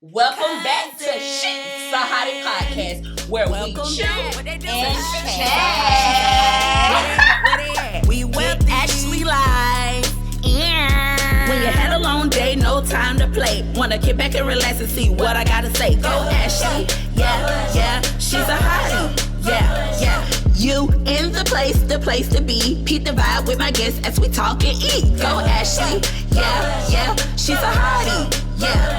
Welcome back to Hottie podcast, where we chill and chat. We went actually live. When you had a long day, no time to play. Wanna kick back and relax and see what I gotta say. Go Ashley, yeah, she's a hottie. Yeah. You in the place to be. Peep the vibe with my guests as we talk and eat. Go Ashley, yeah, she's a hottie. Yeah.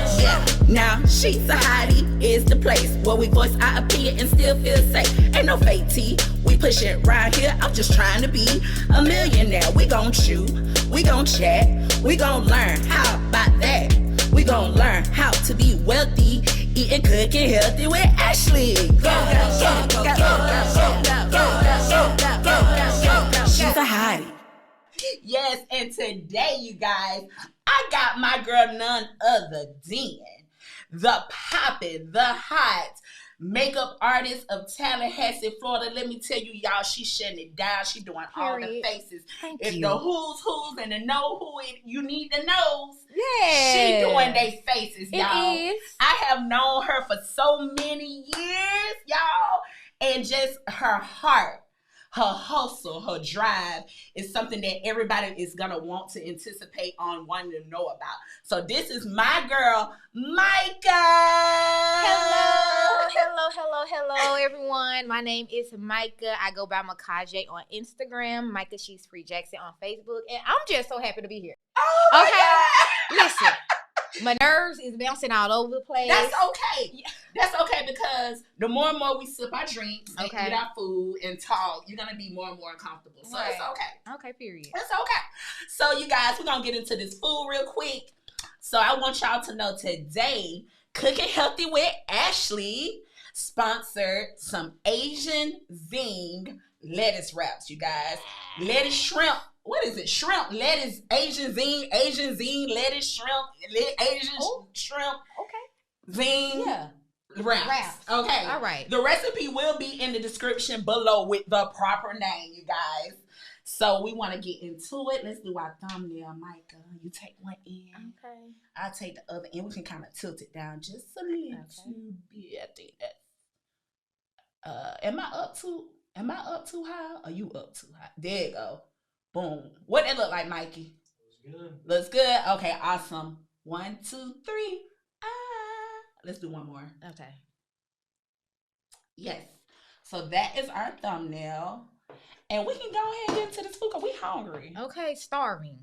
Now she's a hottie is the place where we voice our opinion and still feel safe. Ain't no fake tea, we push it right here. I'm just trying to be a millionaire. We gon' chew, we gon' chat, we gon' learn. How about that? We gon' learn how to be wealthy, eating, cooking healthy with Ashley. Go. She's a hottie. Yes, and today, you guys, I got my girl none other than the poppin', the hot makeup artist of Tallahassee, Florida. Let me tell you, y'all, she's shutting it down. She doing all the faces. If the who's and the know who you need the knows. Yeah. She doing they faces, y'all. It is. I have known her for so many years, y'all. And just her heart, her hustle, her drive is something that everybody is going to want to anticipate on, wanting to know about. So this is my girl, Micah. Hello, everyone. My name is Micah. I go by Makaje on Instagram. Micah She's Free Jackson on Facebook. And I'm just so happy to be here. Oh, my God. Listen. My nerves is bouncing all over the place. That's okay. That's okay, because the more and more we sip our drinks and eat our food and talk, you're going to be more and more comfortable. So It's okay. Okay, period. It's okay. So you guys, we're going to get into this food real quick. So I want y'all to know today, Cooking Healthy with Ashley sponsored some Asian Zing lettuce wraps, you guys. Lettuce shrimp. What is it? Shrimp, lettuce, Asian Zing, lettuce, shrimp, Asian shrimp. Okay. Zing. Yeah. Wraps. Okay. All right. The recipe will be in the description below with the proper name, you guys. So we want to get into it. Let's do our thumbnail, Micah. You take one end. Okay. I'll take the other end. We can kind of tilt it down just a little bit. I think that. Am I up too high? Or are you up too high? There you go. Boom. What it look like, Mikey? Looks good. Okay, awesome. 1, 2, 3. Let's do one more. Okay. Yes. So that is our thumbnail. And we can go ahead and get into this food because we hungry. Okay, starving.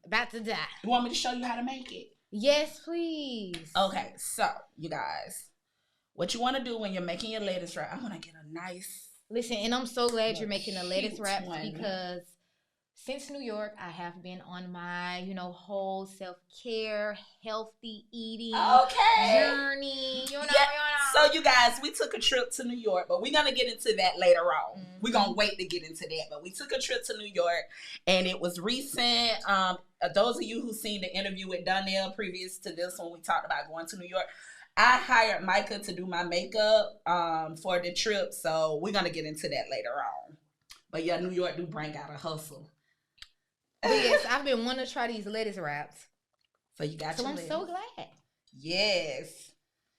About to die. You want me to show you how to make it? Yes, please. Okay, so you guys, what you want to do when you're making your lettuce wrap, I want to get a nice... Listen, and I'm so glad you're making the lettuce wraps because since New York, I have been on my, whole self-care, healthy eating journey. So you guys, we took a trip to New York, but we're going to get into that later on. Mm-hmm. We're going to wait to get into that. But we took a trip to New York, and it was recent. Those of you who seen the interview with Donnell previous to this when we talked about going to New York, I hired Micah to do my makeup for the trip, so we're going to get into that later on. But yeah, New York do bring out a hustle. Yes, I've been wanting to try these lettuce wraps. So you got your lettuce. I'm so glad. Yes.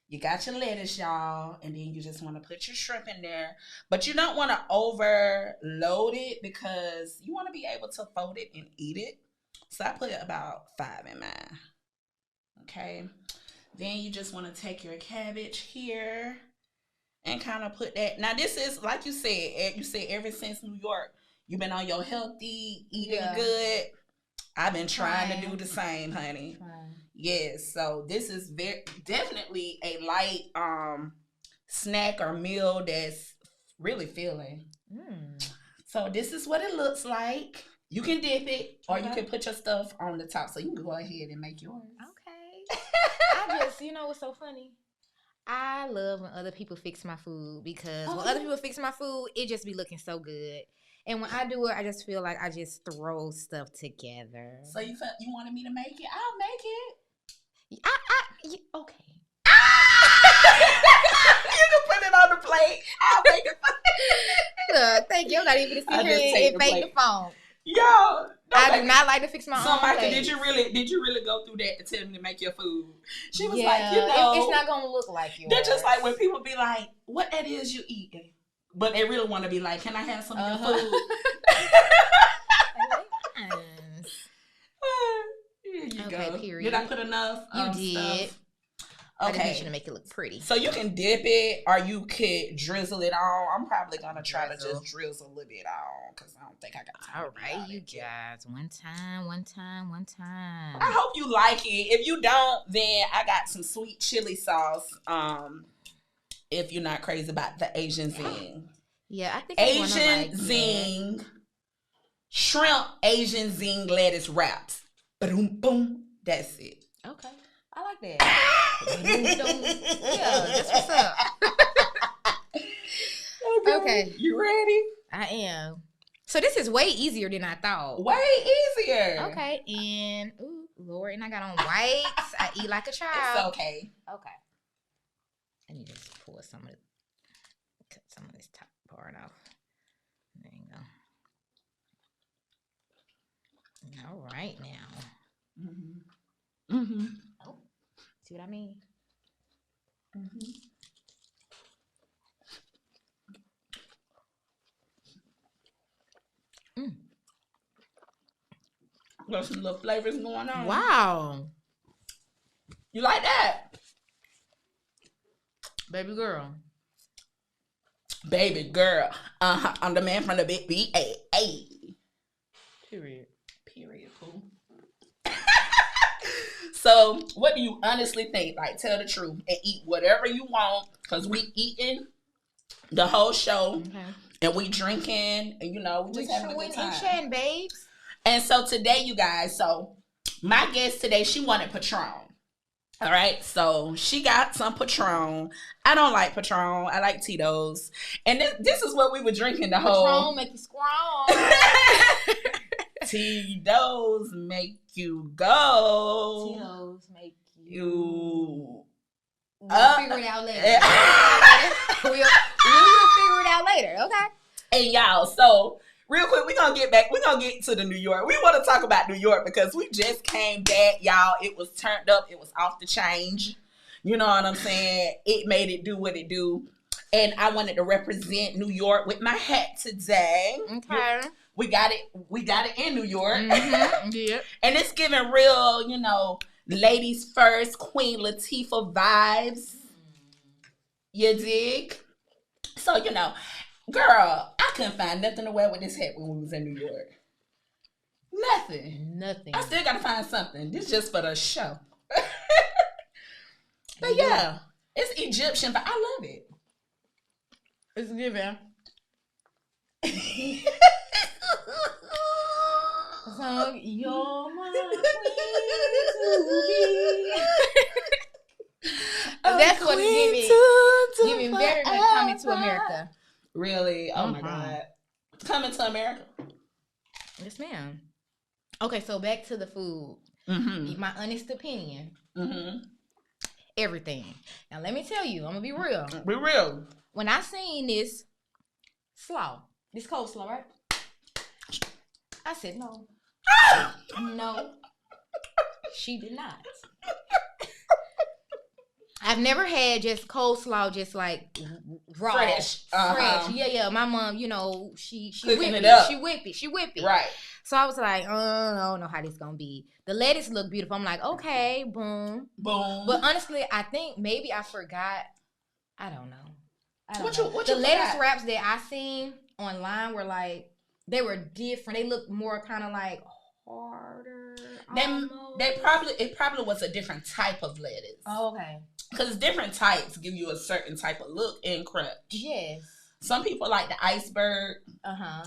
You got your lettuce, y'all, and then you just want to put your shrimp in there. But you don't want to overload it because you want to be able to fold it and eat it. So I put about 5 in mine. Okay. Then you just want to take your cabbage here and kind of put that. Now this is, like you said ever since New York, you've been on your healthy, eating good. I've been trying to do the same, honey. Yes, so this is definitely a light snack or meal that's really filling. So this is what it looks like. You can dip it, or you can put your stuff on the top. So you can go ahead and make yours. Okay. I just, what's so funny? I love when other people fix my food because when other people fix my food, it just be looking so good. And when I do it, I just feel like I just throw stuff together. So you wanted me to make it? I'll make it. Okay. You can put it on the plate. I'll make it. Look, thank you. I'm not even to sit here and fake the phone. Yo, don't I do not like to fix my so own Micah, plates. did you really go through that to tell me to make your food? She was Yeah, like, you know, it's not gonna look like yours. they're just like when people be like, what that is you eating? But they really want to be like, can I have some of your food? Here you go. Period. Did I put enough? You did. Stuff? I just Okay. need you to make it look pretty. So you can dip it or you could drizzle it on. I'm probably going to try to just drizzle a little bit on because I don't think I got time. All right, you guys. One time. I hope you like it. If you don't, then I got some sweet chili sauce. If you're not crazy about the Asian Zing. Yeah, I think Asian Zing. Shrimp Asian Zing lettuce wraps. Boom, boom. That's it. Okay. I like that. Yeah, that's what's up. Okay. You ready? I am. So this is way easier than I thought. Way easier. Okay, and ooh, Lord, and I got on whites. I eat like a child. It's okay. Okay. Let me just pull some of cut some of this top part off. There you go. All right now. Mm-hmm. Mm-hmm. Oh, see what I mean? Mm-hmm. Got some little flavors going on. Wow. You like that? Baby girl. Baby girl. I'm the man from the big B-A-A. Period. Period, cool. So, what do you honestly think? Like, tell the truth and eat whatever you want, because we eating the whole show, Okay. and we drinking, and you know, we just having a good time. And chatting, babes. And so today, you guys, so my guest today, she wanted Patron. All right, so she got some Patron. I don't like Patron. I like Tito's. And this is what we were drinking the whole... Patron make you strong. Tito's make you go. Tito's make you... We'll figure it out later. we'll figure it out later, okay? And y'all, so... Real quick, we're going to get to the New York. We want to talk about New York because we just came back, y'all. It was turned up. It was off the change. You know what I'm saying? It made it do what it do. And I wanted to represent New York with my hat today. Okay. We got it in New York. Mm-hmm. Yeah. And it's giving real, you know, ladies first, Queen Latifah vibes. You dig? So, you know... Girl, I couldn't find nothing to wear with this hat when we was in New York. Nothing. I still gotta find something. This is just for the show. But yeah, it's Egyptian, but I love it. It's giving. So you're my queen to be. That's what it's giving. Giving very much Coming to America. Really? Oh my God. Coming to America. Yes, ma'am. Okay, so back to the food. Mm-hmm. My honest opinion. Mm-hmm. Everything. Now, let me tell you, I'm going to be real. Be real. When I seen this slaw, this coleslaw, right? I said, no. No. She did not. I've never had just coleslaw, just like raw, fresh. Fresh. Yeah. My mom, you know, she whip it it. up. She whip it. Right. So I was like, I don't know how this gonna be. The lettuce looked beautiful. I'm like, okay, boom. But honestly, I think maybe I forgot. I don't know. What the you lettuce forgot? wraps that I seen online were like, they were different. They looked more kind of like harder. It probably was a different type of lettuce. Oh, okay. Because different types give you a certain type of look and crunch. Yes. Some people like the iceberg.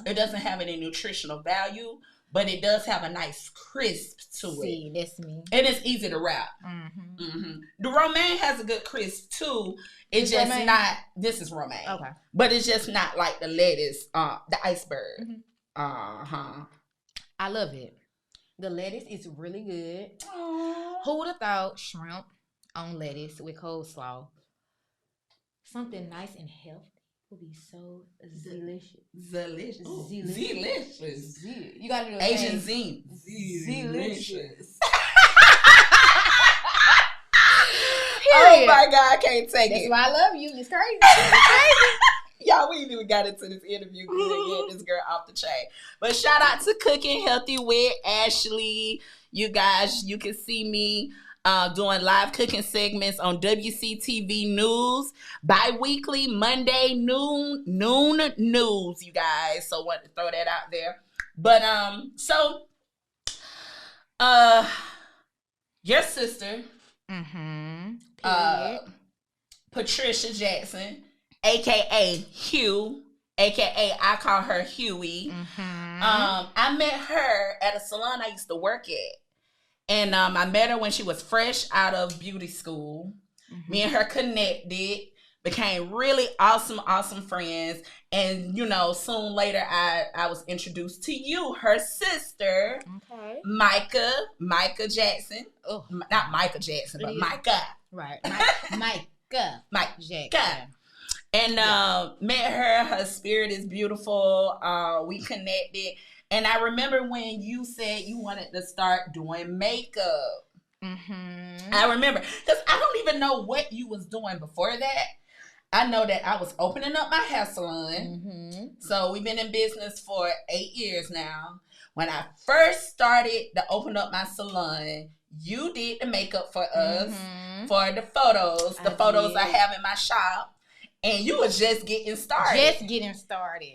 It doesn't have any nutritional value, but it does have a nice crisp to it. See, that's me. And it's easy to wrap. Mm-hmm. Mm-hmm. The romaine has a good crisp too. It's just romaine? not. This is romaine. Okay. But it's just not like the lettuce, the iceberg. Mm-hmm. I love it. The lettuce is really good. Aww. Who would have thought shrimp on lettuce with coleslaw? Something nice and healthy. Would be so delicious. Delicious. Delicious. You gotta do a Asian thing. Zing. Delicious. Oh my God, I can't take That's it. why I love you. It's crazy. It's crazy. Y'all, we ain't even got into this interview. We didn't get this girl off the chain. But shout out to Cooking Healthy with Ashley. You guys, you can see me doing live cooking segments on WCTV News, bi-weekly, Monday, noon news, you guys. So I wanted to throw that out there. But your sister, Patricia Jackson, aka Hugh, aka I call her Huey. I met her at a salon I used to work at. And I met her when she was fresh out of beauty school. Me and her connected, became really awesome friends. And, you know, soon later, I was introduced to you, her sister, Micah Jackson. Oh, not Micah Jackson, but Micah. Right. Micah Jackson. And met her. Her spirit is beautiful. We connected. And I remember when you said you wanted to start doing makeup. I remember. Because I don't even know what you was doing before that. I know that I was opening up my hair salon. So we've been in business for 8 years now. When I first started to open up my salon, you did the makeup for us for the photos. The photos I have in my shop. And you was just getting started.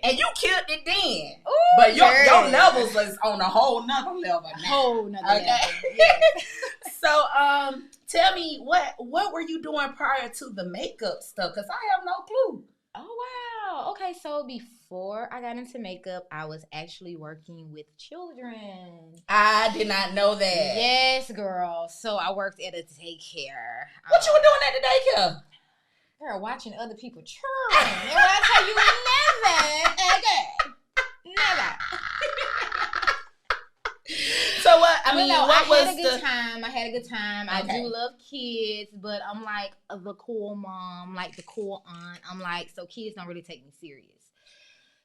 And you killed it then. Ooh, but your levels was on a whole nother level now. Level. Yes. So tell me, what were you doing prior to the makeup stuff? Because I have no clue. Oh, wow. Okay, so before I got into makeup, I was actually working with children. I did not know that. Yes, girl. So I worked at a daycare. What you were doing at the daycare? Girl, watching other people children. And when I tell you never. So what? I mean, I was had a good time. I do love kids, but I'm like the cool mom, like the cool aunt. I'm like, so kids don't really take me serious.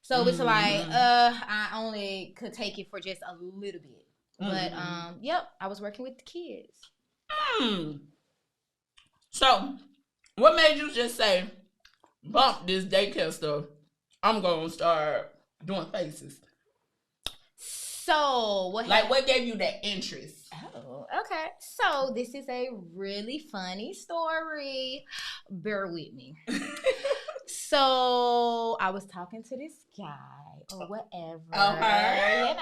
So it's like, I only could take it for just a little bit. But I was working with the kids. So what made you just say, bump this daycare stuff? I'm gonna start doing faces. So what gave you that interest? Oh, okay. So this is a really funny story. Bear with me. So I was talking to this guy or whatever. Okay.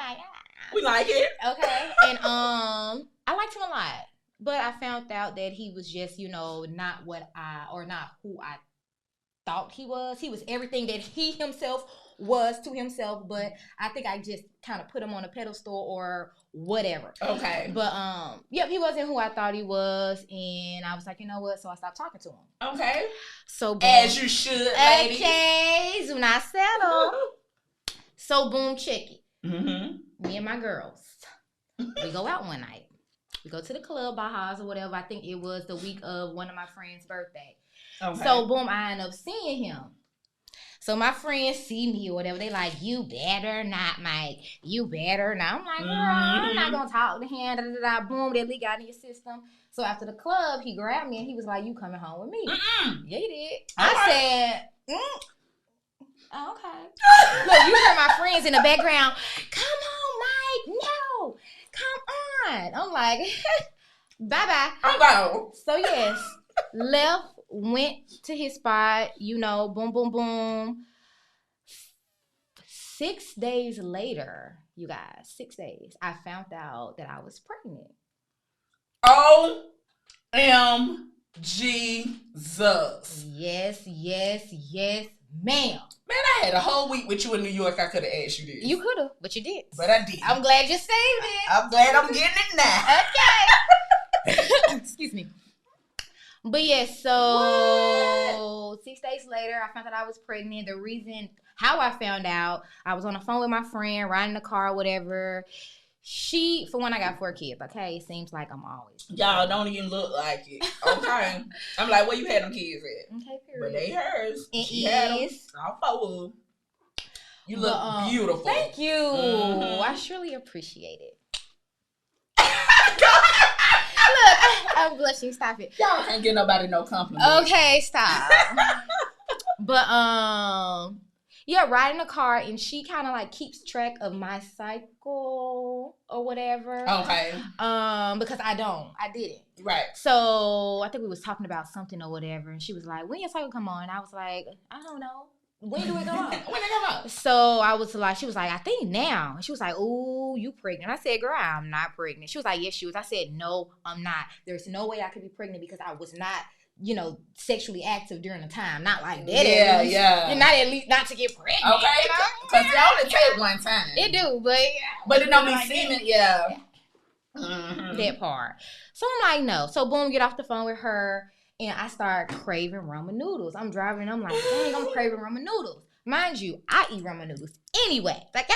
We like it. Okay. And I liked him a lot. But I found out that he was just, not who I thought he was. He was everything that he himself was to himself, but I think I just kind of put him on a pedestal or whatever. Okay. But he wasn't who I thought he was, and I was like, you know what? So I stopped talking to him. Okay. So boom. As you should, ladies. Okay, do not settle. So boom, check it. Me and my girls, we go out one night. We go to the club, Baja's or whatever. I think it was the week of one of my friend's birthday. Okay. So, boom, I end up seeing him. So, my friends see me or whatever. They like, you better not, Mike. You better not. I'm like, girl, I'm not going to talk to him. Da, da, da. Boom, that leak out in your system. So, after the club, he grabbed me and he was like, you coming home with me. Yeah, he did. I said, oh, okay. Look, you heard my friends in the background. Come on, Mike. No. Come on. I'm like, bye-bye. I'm gone. So, yes, left, went to his spot, boom, boom, boom. 6 days later, you guys, 6 days, I found out that I was pregnant. Jesus. Yes, ma'am. Man, I had a whole week with you in New York. I could have asked you this. You could have, but you did. But I did. I'm glad you saved it. I'm glad I'm getting it now. Okay. Excuse me. But yes, so 6 days later, I found out I was pregnant. The reason how I found out, I was on the phone with my friend, riding the car, whatever. For when I got 4 kids, okay, it seems like I'm always. Y'all don't even look like it. Okay. I'm like, where you had them kids at? Okay, period. But they hers. She It had them. is. All 4 of them. You look beautiful. Thank you. I surely appreciate it. Look, I'm blushing. Stop it. Y'all can't get nobody no compliment. Okay, stop. But yeah, riding a car, and she kind of like keeps track of my cycle or whatever. Okay. Because I didn't. Right. So I think we was talking about something or whatever, and she was like, "When your cycle come on?" And I was like, "I don't know. When do it come on?" When it come on? So I was like, she was like, "I think now." And she was like, "Ooh, you pregnant?" I said, "Girl, I'm not pregnant." She was like, "Yes, she was." I said, "No, I'm not. There's no way I could be pregnant because I was not, sexually active during the time. Not like that. Yeah, yeah. Not at least not to get pregnant. Okay. Because you only take one time. It do, but it don't be like seeming, yeah. That part. So I'm like, no. So boom, get off the phone with her, and I start craving ramen noodles. I'm driving, and I'm like, dang, I'm craving ramen noodles. Mind you, I eat ramen noodles anyway. But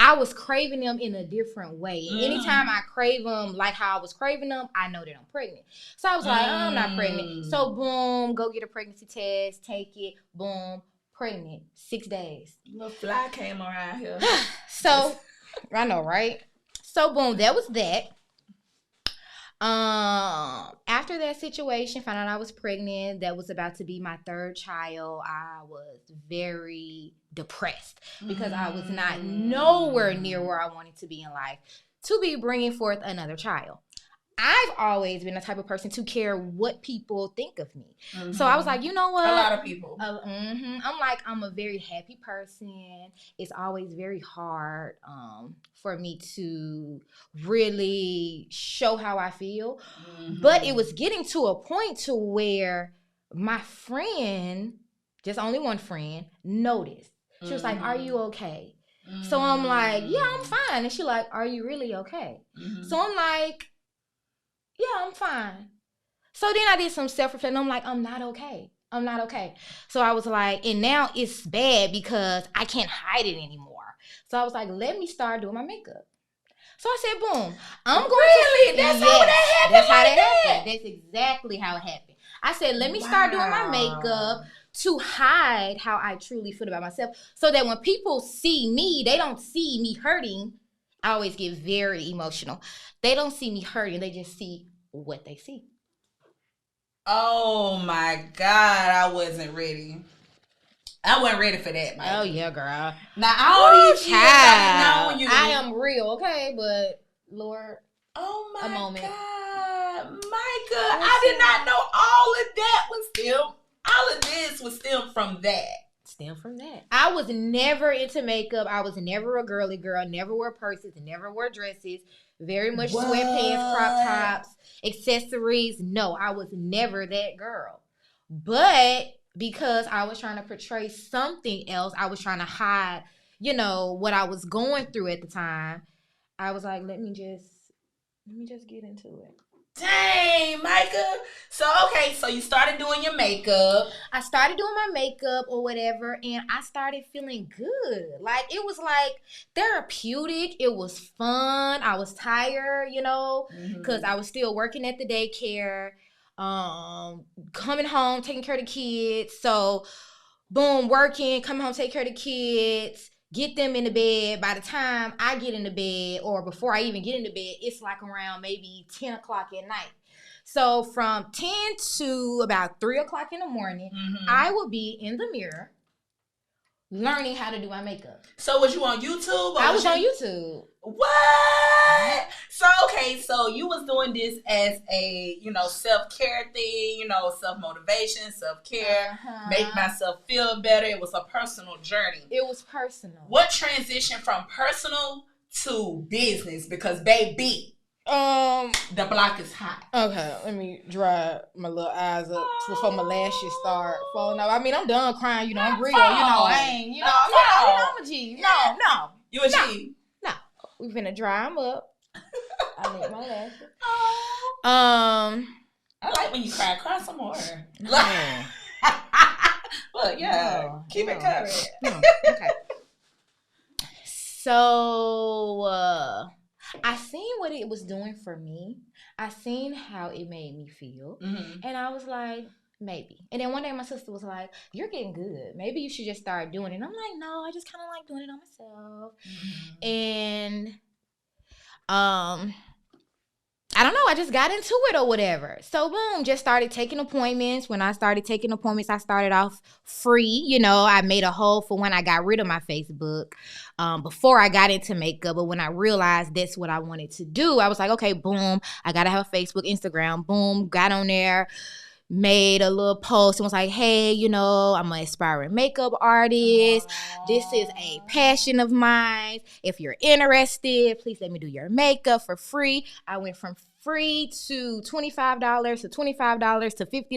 I was craving them in a different way. And anytime I crave them like how I was craving them, I know that I'm pregnant. So I was like, I'm not pregnant. So boom, go get a pregnancy test, take it, boom, pregnant, 6 days. Little fly came around here. So, I know, right? So boom, that was that. After that situation, found out I was pregnant. That was about to be my 3rd child. I was very depressed because I was not nowhere near where I wanted to be in life to be bringing forth another child. I've always been the type of person to care what people think of me. So I was like, you know what? A lot of people. I'm like, I'm a very happy person. It's always very hard for me to really show how I feel. But it was getting to a point to where my friend, just only one friend, noticed. She was like, "Are you okay?" So I'm like, "Yeah, I'm fine." And she like, "Are you really okay?" So I'm like, "Yeah, I'm fine." So then I did some self-reflection. I'm like, I'm not okay. So I was like, and now it's bad because I can't hide it anymore. So I was like, let me start doing my makeup. So I said, boom, I'm going to... That's how that happened? That's how that happened. That's exactly how it happened. I said, let me start doing my makeup to hide how I truly feel about myself so that when people see me, they don't see me hurting. I always get very emotional. They don't see me hurting. They just see what they see. Oh, my God. I wasn't ready. I wasn't ready for that, Micah. Oh, yeah, girl. Now, all these years I've known you. I am real, okay? But, Lord, oh, my a moment. God. Micah, I did not know all of this was still from that. Still from that. I was never into makeup. I was never a girly girl. Never wore purses. Never wore dresses. Very much sweatpants, crop tops, accessories. No, I was never that girl. But because I was trying to portray something else, I was trying to hide, what I was going through at the time. I was like, let me just get into it. Dang, Micah. So you started doing your makeup. I started doing my makeup or whatever, and I started feeling good. Like, it was like therapeutic. It was fun. I was tired, because I was still working at the daycare, coming home, taking care of the kids. So, boom, working, coming home, take care of the kids, get them in the bed. By the time I get in the bed, or before I even get in the bed, it's like around maybe 10 o'clock at night. So from 10 to about 3 o'clock in the morning, I will be in the mirror learning how to do my makeup. So was you on YouTube? I was on YouTube. What? So you was doing this as a, self-care thing, self-motivation, self-care, make myself feel better. It was a personal journey. It was personal. What transitioned from personal to business? Because baby, the block is hot. Okay, let me dry my little eyes up before my lashes start falling out. I mean, I'm done crying. I'm real. I ain't. I'm a G. No. You a G? No. We finna dry them up. I need my lashes. I like when you cry. Cry some more. Look, yeah. Keep it covered. Okay. So I seen what it was doing for me. I seen how it made me feel. And I was like, maybe. And then one day my sister was like, you're getting good. Maybe you should just start doing it. And I'm like, no, I just kind of like doing it on myself. And I don't know, I just got into it or whatever. So boom, just started taking appointments. When I started taking appointments, I started off free. You know, I made a hole for when I got rid of my Facebook before I got into makeup. But when I realized that's what I wanted to do, I was like, okay, boom, I got to have a Facebook, Instagram. Boom, got on there, made a little post and was like, hey, you know, I'm an aspiring makeup artist. This is a passion of mine. If you're interested, please let me do your makeup for free. I went from free to $25 to $25 to $50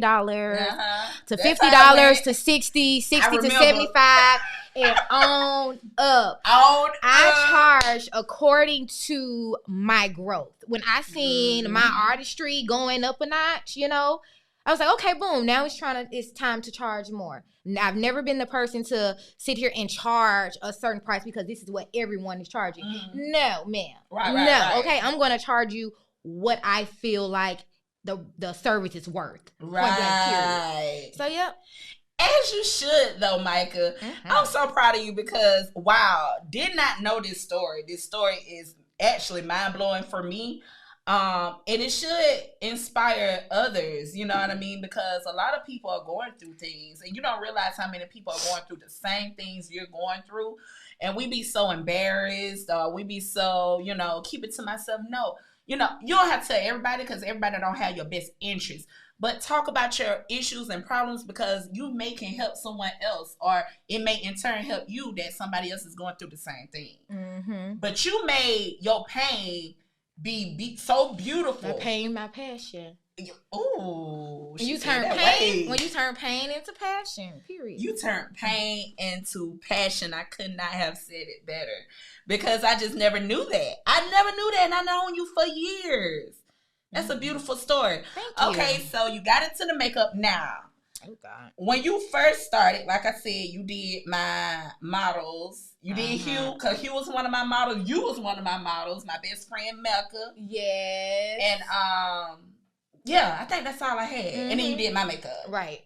to $50 to $60 to $75 and on up. I charge according to my growth. When I seen my artistry going up a notch, you know, I was like, okay, boom. Now it's time to charge more. I've never been the person to sit here and charge a certain price because this is what everyone is charging. No, ma'am. Right. Okay, I'm going to charge you what I feel like the service is worth. Right. So, yep. As you should, though, Micah. I'm so proud of you because, wow, did not know this story. This story is actually mind-blowing for me. And it should inspire others, you know what I mean? Because a lot of people are going through things and you don't realize how many people are going through the same things you're going through. And we be so embarrassed or we be so, you know, keep it to myself. No, you know, you don't have to tell everybody because everybody don't have your best interest. But talk about your issues and problems because you can help someone else or it may in turn help you that somebody else is going through the same thing. But you made your pain be so beautiful. My pain, my passion. Ooh, when you turn pain into passion. Period. You turn pain into passion. I could not have said it better because I just never knew that. I never knew that, and I've known you for years. That's a beautiful story. Thank you. Okay, so you got into the makeup now. Oh God. When you first started, like I said, you did my models. You did Hugh, because Hugh was one of my models. You was one of my models. My best friend, Micah. Yes. And, yeah, I think that's all I had. And then you did my makeup. Right.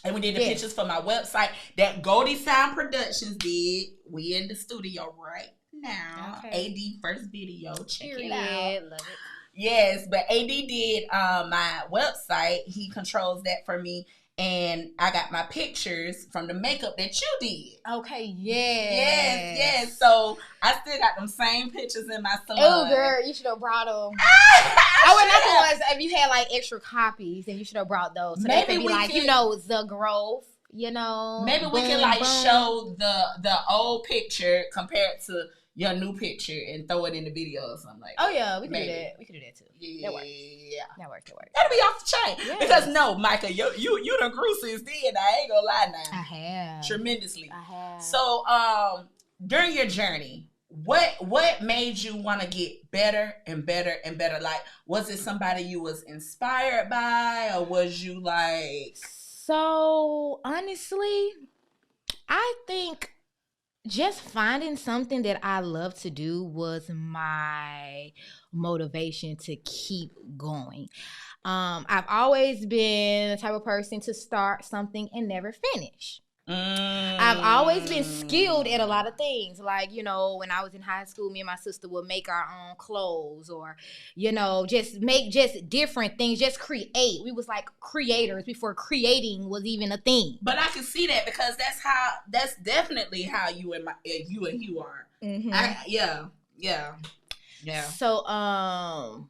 And we did the pictures for my website that Goldie Sound Productions did. We in the studio right now. Okay. AD first video. Check Period. it out. Love it. Yes, but AD did my website. He controls that for me. And I got my pictures from the makeup that you did. Okay, yes. So I still got them same pictures in my salon. Oh, girl, you should have brought them. I would not have if you had like extra copies, then you should have brought those. So maybe they could be like, you know, the growth. You know, maybe we can like show the old picture compared to your new picture and throw it in the video or something like that. Oh yeah, we can do that. We can do that too. Yeah, that works. That'll be off the chain. Yes. Because no, Micah, you done grew since then. I ain't gonna lie now. I have tremendously. I have. So during your journey, what made you want to get better and better and better? Like, was it somebody you was inspired by, or was you like? So honestly, I think just finding something that I love to do was my motivation to keep going. I've always been the type of person to start something and never finish. I've always been skilled at a lot of things. Like, you know, when I was in high school, me and my sister would make our own clothes or, you know, just make just different things, just create. We was like creators before creating was even a thing. But I can see that because that's definitely how you and Hugh are. Yeah. So, oh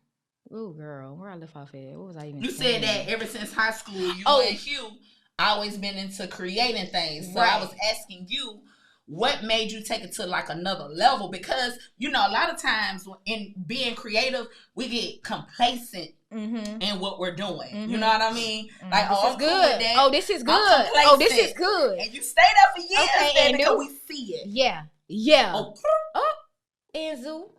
girl, where I left off at? What was I even You saying? said that ever since high school, you and Hugh always been into creating things. So I was asking you, what made you take it to like another level? Because, you know, a lot of times in being creative, we get complacent in what we're doing. You know what I mean? Like, this is good. Cool this is good. Oh, this is good. And you stayed up for years because we see it. Yeah. And zoo.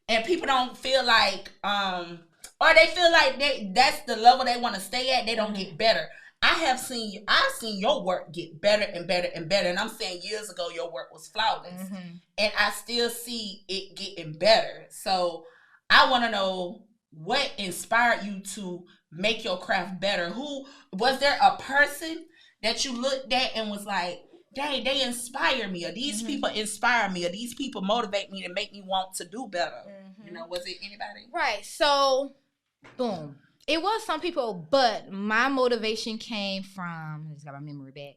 And people don't feel like, or they feel like that's the level they want to stay at. They don't get better. I've seen your work get better and better and better. And I'm saying years ago your work was flawless. And I still see it getting better. So I want to know what inspired you to make your craft better. Who was there a person that you looked at and was like, dang, they inspire me, or these people inspire me, or these people motivate me to make me want to do better? You know, was it anybody? Right. So, boom. It was some people, but my motivation came from, I just got my memory back.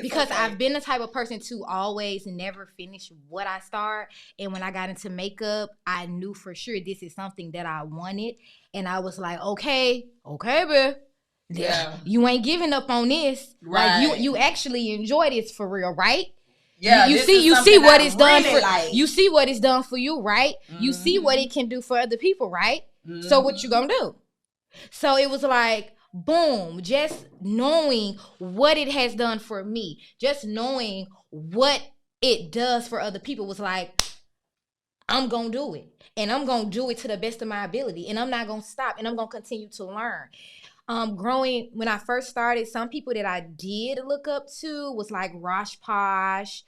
Because okay. I've been the type of person to always never finish what I start. And when I got into makeup, I knew for sure this is something that I wanted. And I was like, okay, babe. Yeah. You ain't giving up on this. Right. Like you actually enjoy this for real, right? Yeah. You see what it's done for you see what it's done for you, right? You see what it can do for other people, right? So what you gonna do? So it was like, boom, just knowing what it has done for me, just knowing what it does for other people was like, I'm gonna do it. And I'm gonna do it to the best of my ability. And I'm not gonna stop. And I'm gonna continue to learn. Growing, when I first started, some people that I did look up to was like Rosh Posh.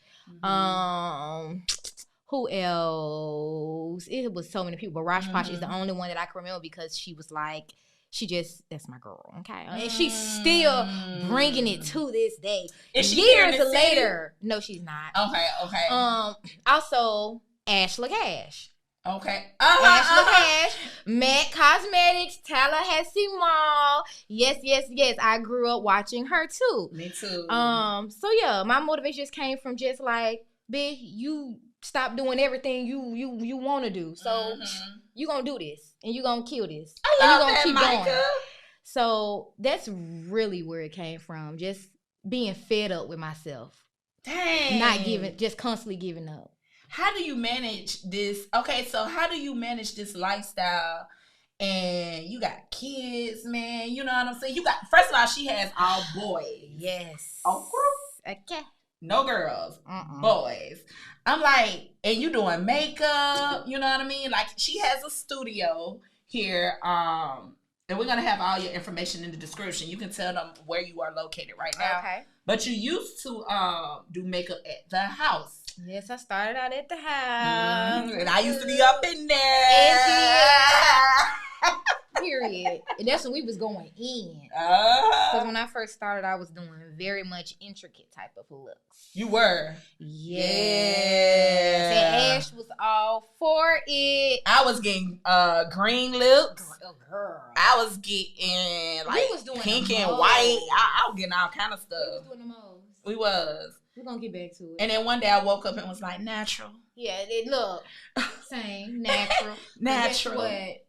Who else? It was so many people, but Rosh Posh is the only one that I can remember because she was like, that's my girl, okay? And she's still bringing it to this day. Is she years later? No, she's not. Okay. Also, Ashla Cash. Okay. Ashla Cash, Matt Cosmetics, Tallahassee Mall. Yes. I grew up watching her too. Me too. So yeah, my motivation just came from just like, bitch, you stop doing everything you want to do. So you gonna do this and you gonna kill this. I love and you gonna keep Micah. going. So that's really where it came from. Just being fed up with myself. Dang. Just constantly giving up. How do you manage this? Okay, so how do you manage this lifestyle? And you got kids, man. You know what I'm saying? First of all, she has all boys. Yes. Oh, okay. No girls, boys. I'm like, and you doing makeup, you know what I mean? Like, she has a studio here, and we're going to have all your information in the description. You can tell them where you are located right now. Okay. But you used to do makeup at the house. Yes, I started out at the house. And I used to be up in there. Period. And that's when we was going in. Because when I first started, I was doing very much intricate type of looks. You were? Yes. And Ash was all for it. I was getting green lips. Oh, girl. I was getting like pink and white. I was getting all kind of stuff. We was doing the most. We was. We're going to get back to it. And then one day I woke up and was like, natural. Yeah, look. Same. Natural. Natural. Guess what?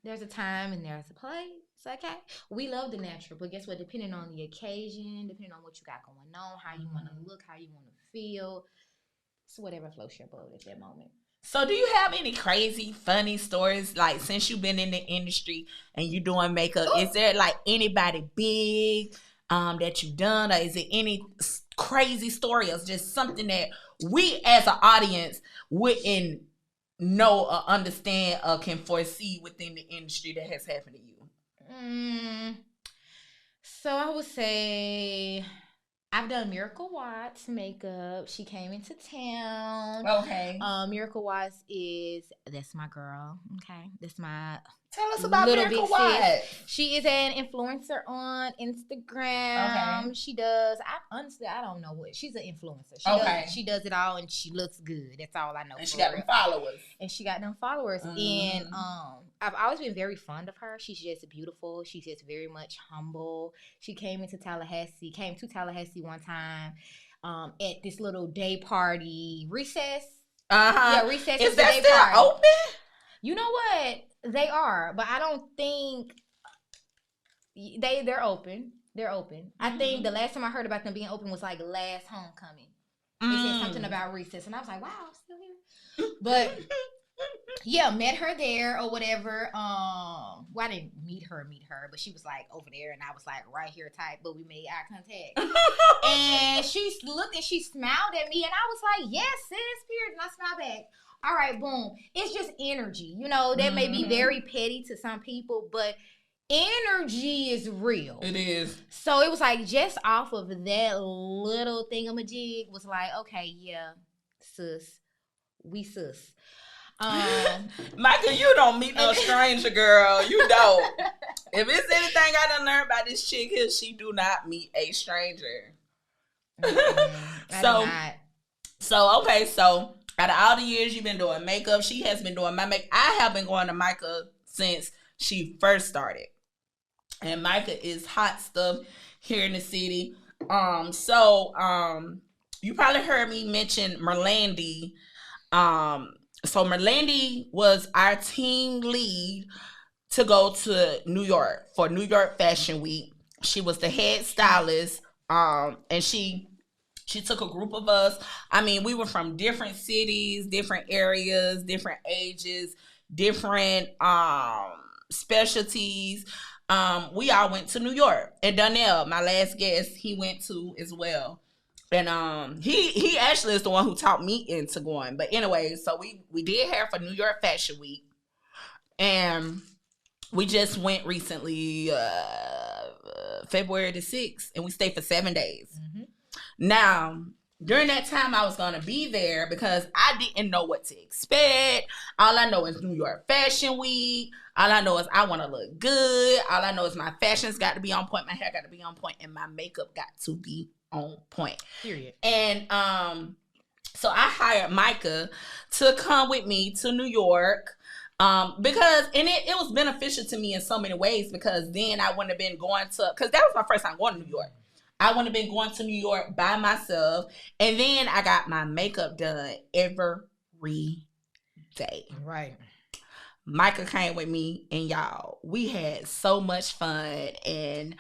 There's a time and there's a place. Okay. We love the natural, but guess what? Depending on the occasion, depending on what you got going on, how you want to look, how you want to feel, it's whatever floats your boat at that moment. So do you have any crazy, funny stories, like, since you've been in the industry and you doing makeup? Ooh. Is there, like, anybody big that you've done, or is it any crazy story, or just something that we as an audience wouldn't know or understand or can foresee within the industry that has happened to you? So I would say I've done Miracle Watts makeup. She came into town. Okay. Miracle Watts that's my girl. Okay. That's my Tell us about Miracle Watts. She is an influencer on Instagram. Okay. She does, I don't know what. She's an influencer. She does it all, and she looks good. That's all I know. And she got them followers. And I've always been very fond of her. She's just beautiful. She's just very much humble. She came to Tallahassee one time at this little day party. Recess. Yeah, recess is the day party. Open? You know what? They are, but I don't think they're open. They're open. I think the last time I heard about them being open was like last homecoming. They said something about recess, and I was like, wow, I'm still here. But yeah, met her there or whatever. Well, I didn't meet her, but she was like over there, and I was like right here type, but we made eye contact. And she looked and she smiled at me, and I was like, yes, sis, period. And I smiled back. All right, boom. It's just energy. You know, that may be very petty to some people, but energy is real. It is. So it was like just off of that little thingamajig was like, okay, yeah, sis, we sis. Micah, you don't meet no stranger, girl. You don't. If it's anything I done learned about this chick here, she do not meet a stranger. So out of all the years you've been doing makeup, she has been doing my makeup. I have been going to Micah since she first started. And Micah is hot stuff here in the city. You probably heard me mention Merlandi. So Merlandi was our team lead to go to New York for New York Fashion Week. She was the head stylist. And she took a group of us. I mean, we were from different cities, different areas, different ages, different specialties. We all went to New York. And Donnell, my last guest, he went to as well. And he actually is the one who taught me into going. But anyway, so we did hair for New York Fashion Week. And we just went recently, February the 6th, and we stayed for 7 days. Mm-hmm. Now, during that time, I was going to be there because I didn't know what to expect. All I know is New York Fashion Week. All I know is I want to look good. All I know is my fashion's got to be on point. My hair got to be on point, and my makeup got to be on point. Period. And so I hired Micah to come with me to New York. Because it was beneficial to me in so many ways, because then I wouldn't have been going to, because that was my first time going to New York. I wouldn't have been going to New York by myself. And then I got my makeup done every day. Right. Micah came with me, and y'all, we had so much fun in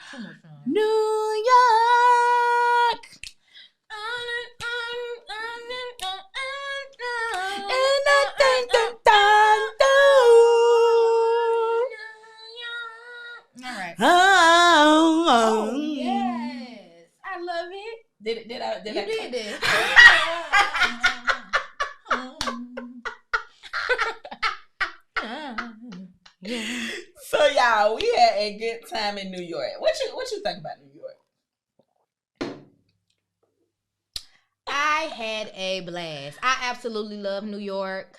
New York. Oh, yes. I love it. Did I? You did it. So y'all, we had a good time in New York. What you think about New York? I had a blast. I absolutely love New York.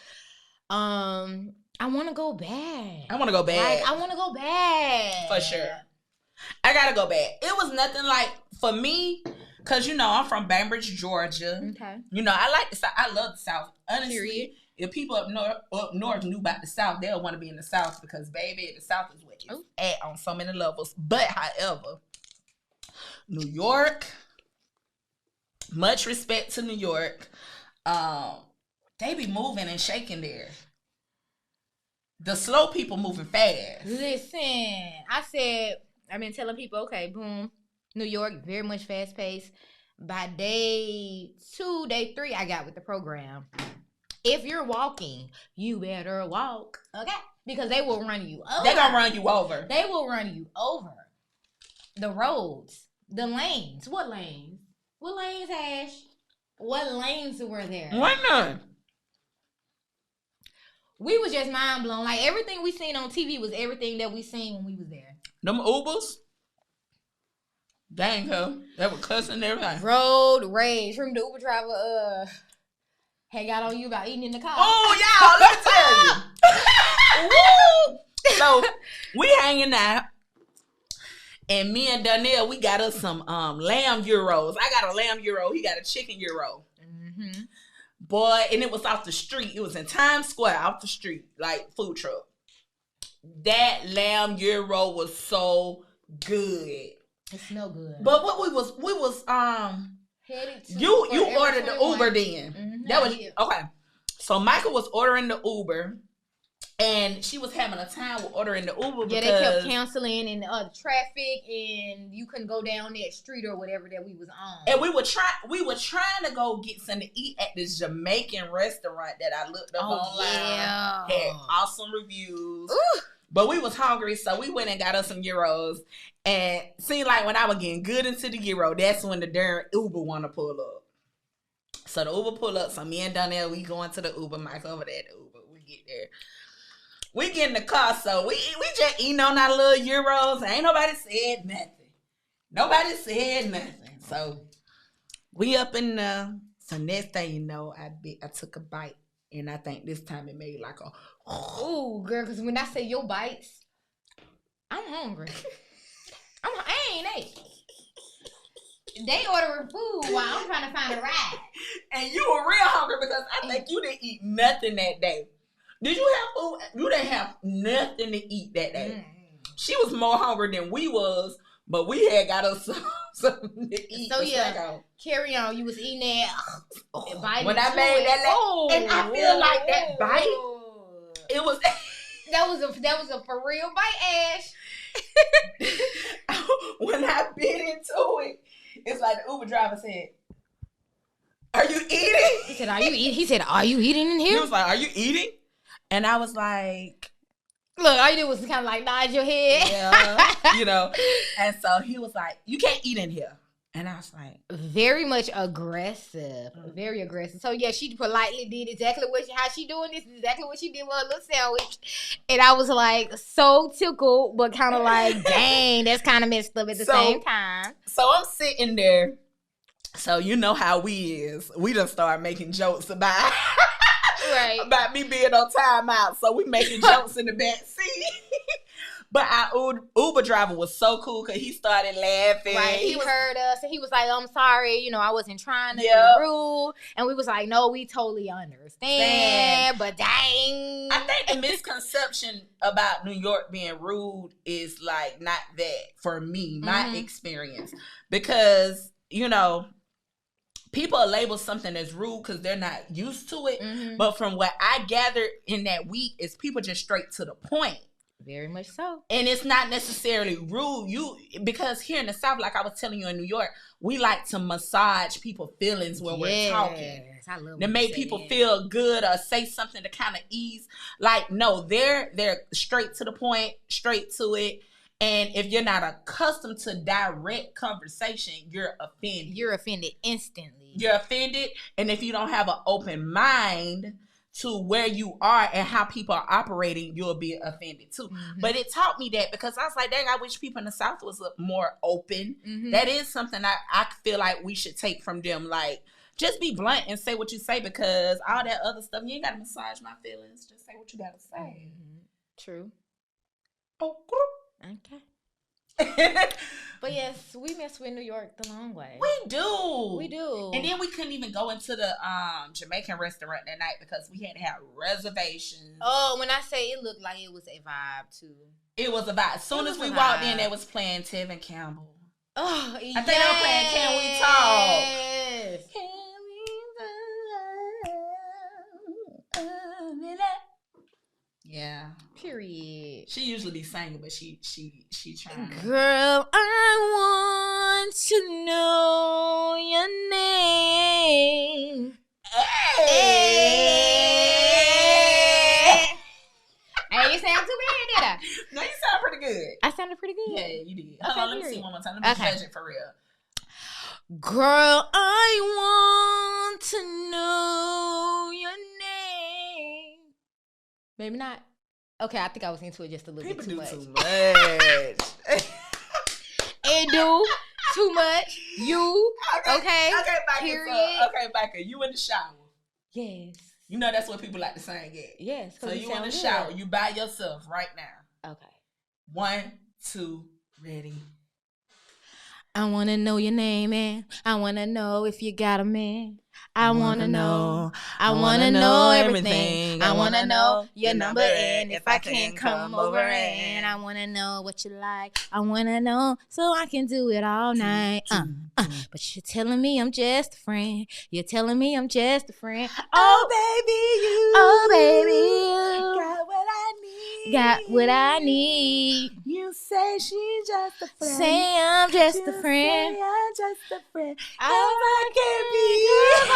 I want to go back. I want to go back. Like, I want to go back. For sure. I got to go back. It was nothing like, for me, because, I'm from Bainbridge, Georgia. Okay. I like the South. I love the South. Honestly, period. If people up north knew about the South, they'll want to be in the South because, baby, the South is where it's at on so many levels. But, however, New York, much respect to New York. They be moving and shaking there. The slow people moving fast. Listen, I've been telling people, okay, boom, New York, very much fast paced. By day 2, day 3, I got with the program. If you're walking, you better walk, okay? Because they will run you over. They're going to run you over. They will run you over. The roads, the lanes. What lanes? What lanes, Ash? What lanes were there? Why not? We was just mind blown. Like, everything we seen on TV was everything that we seen when we was there. Them Ubers? Dang, huh? They were cussing and everything. Road rage. Remember the Uber driver had got on you about eating in the car? Oh, y'all, let me tell you. Woo! So, we hanging out. And me and Donnell, we got us some lamb gyros. I got a lamb gyro. He got a chicken gyro. Mm-hmm. Boy, and it was off the street. It was in Times Square, off the street, like food truck. That lamb gyro was so good. It smelled good. But what we was headed to. You ordered the Uber then. Mm-hmm. That was okay. So Micah was ordering the Uber, and she was having a time with ordering the Uber because they kept canceling and traffic, and you couldn't go down that street or whatever that we was on. And we were trying to go get something to eat at this Jamaican restaurant that I looked up online. Yeah. Had awesome reviews. Ooh. But we was hungry, so we went and got us some gyros. And seemed like when I was getting good into the gyro, that's when the darn Uber want to pull up. So the Uber pull up. So me and Donnell, we going to the Uber. Mike over there at the Uber. We get there. we get in the car, so we just eating on our little euros. Ain't nobody said nothing. So we up in the. So next thing you know, I took a bite, and I think this time it made like a. Ooh, girl, because when I say your bites, I'm hungry. I ain't ate. They ordering food while I'm trying to find a ride. And you were real hungry because I think you didn't eat nothing that day. Did you have food? You didn't have nothing to eat that day. She was more hungry than we was, but we had got us something to eat. So yeah, carry on. You was eating that. When I made that, and I feel like that bite, it was. That was a for real bite, Ash. When I bit into it, it's like the Uber driver said, "Are you eating?" He said, "Are you eating?" He said, "Are you eating in here?" He was like, "Are you eating?" And I was like, "Look, all you did was kind of like nod your head." Yeah, you know. And so he was like, "You can't eat in here." And I was like, very much aggressive, very aggressive. So yeah, she politely did exactly how she doing this, exactly what she did with her little sandwich. And I was like so tickled, but kind of like, dang, that's kind of messed up at the same time. So I'm sitting there. So you know how we is. We done start making jokes about about me being on timeout. So we making jokes in the back seat. But our Uber driver was so cool because he started laughing. Right, he heard us and he was like, "I'm sorry, you know, I wasn't trying to be rude." And we was like, "No, we totally understand." But dang, I think the misconception about New York being rude is like not that for me, my experience, because you know. People label something as rude because they're not used to it. But from what I gathered in that week is people just straight to the point. Very much so. And it's not necessarily rude. Because here in the South, like I was telling you in New York, we like to massage people's feelings when we're talking. I love to make people feel good or say something to kind of ease. Like, no, they're straight to the point, straight to it. And if you're not accustomed to direct conversation, you're offended. You're offended instantly. You're offended. And if you don't have an open mind to where you are and how people are operating, you'll be offended too. But it taught me that because I was like, dang, I wish people in the South was more open. That is something I feel like we should take from them. Like, just be blunt and say what you say because all that other stuff, you ain't got to massage my feelings. Just say what you got to say. True. Oh, okay. But yes, we mess with New York the long way. We do. And then we couldn't even go into the Jamaican restaurant that night because we had to have reservations. Oh, when I say it looked like it was a vibe too. It was a vibe. As soon as we walked in, they was playing Tevin Campbell. Oh, I think they were playing Can We Talk? Yes. Yeah. Period. She usually be singing, but she trying. Girl, I want to know your name. Hey, you sound too bad, did I? No, you sound pretty good. I sounded pretty good. Yeah, you did. Hold on, let me see one more time. Let me judge it for real. Girl, I want to know your name. Maybe not. Okay, I think I was into it just a little bit too much. People do too much. It do too much. You okay? Okay, Micah. Period. Okay, Micah. You in the shower? Yes. You know that's what people like to sing at. Yes. So you in the shower? You by yourself right now? Okay. 1, 2, ready. I wanna know your name, and I wanna know if you got a man. I wanna know. I wanna know everything. I wanna know your number and if I can come over and I wanna know what you like. I wanna know so I can do it all night. But you're telling me I'm just a friend. You're telling me I'm just a friend. Oh baby, you. Oh baby, you got what I need. Got what I need. You say she's just a friend. Say I'm just a friend. Say I'm just a friend.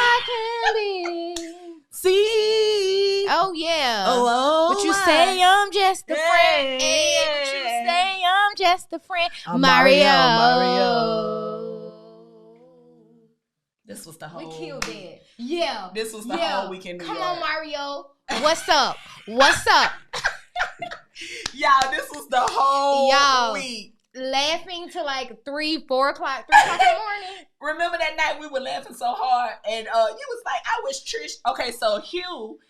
I can be. See. Oh yeah. Oh, but you say I'm just a friend. Hey, but you say I'm just a friend. Mario. This was the whole. We killed it. Yeah. This was the whole weekend. Come on, Mario. What's up? What's up? Y'all, this was the whole week. Laughing till like 3, 4 o'clock in the morning. Remember that night we were laughing so hard, and you was like, I wish Trish. Okay, so Hugh,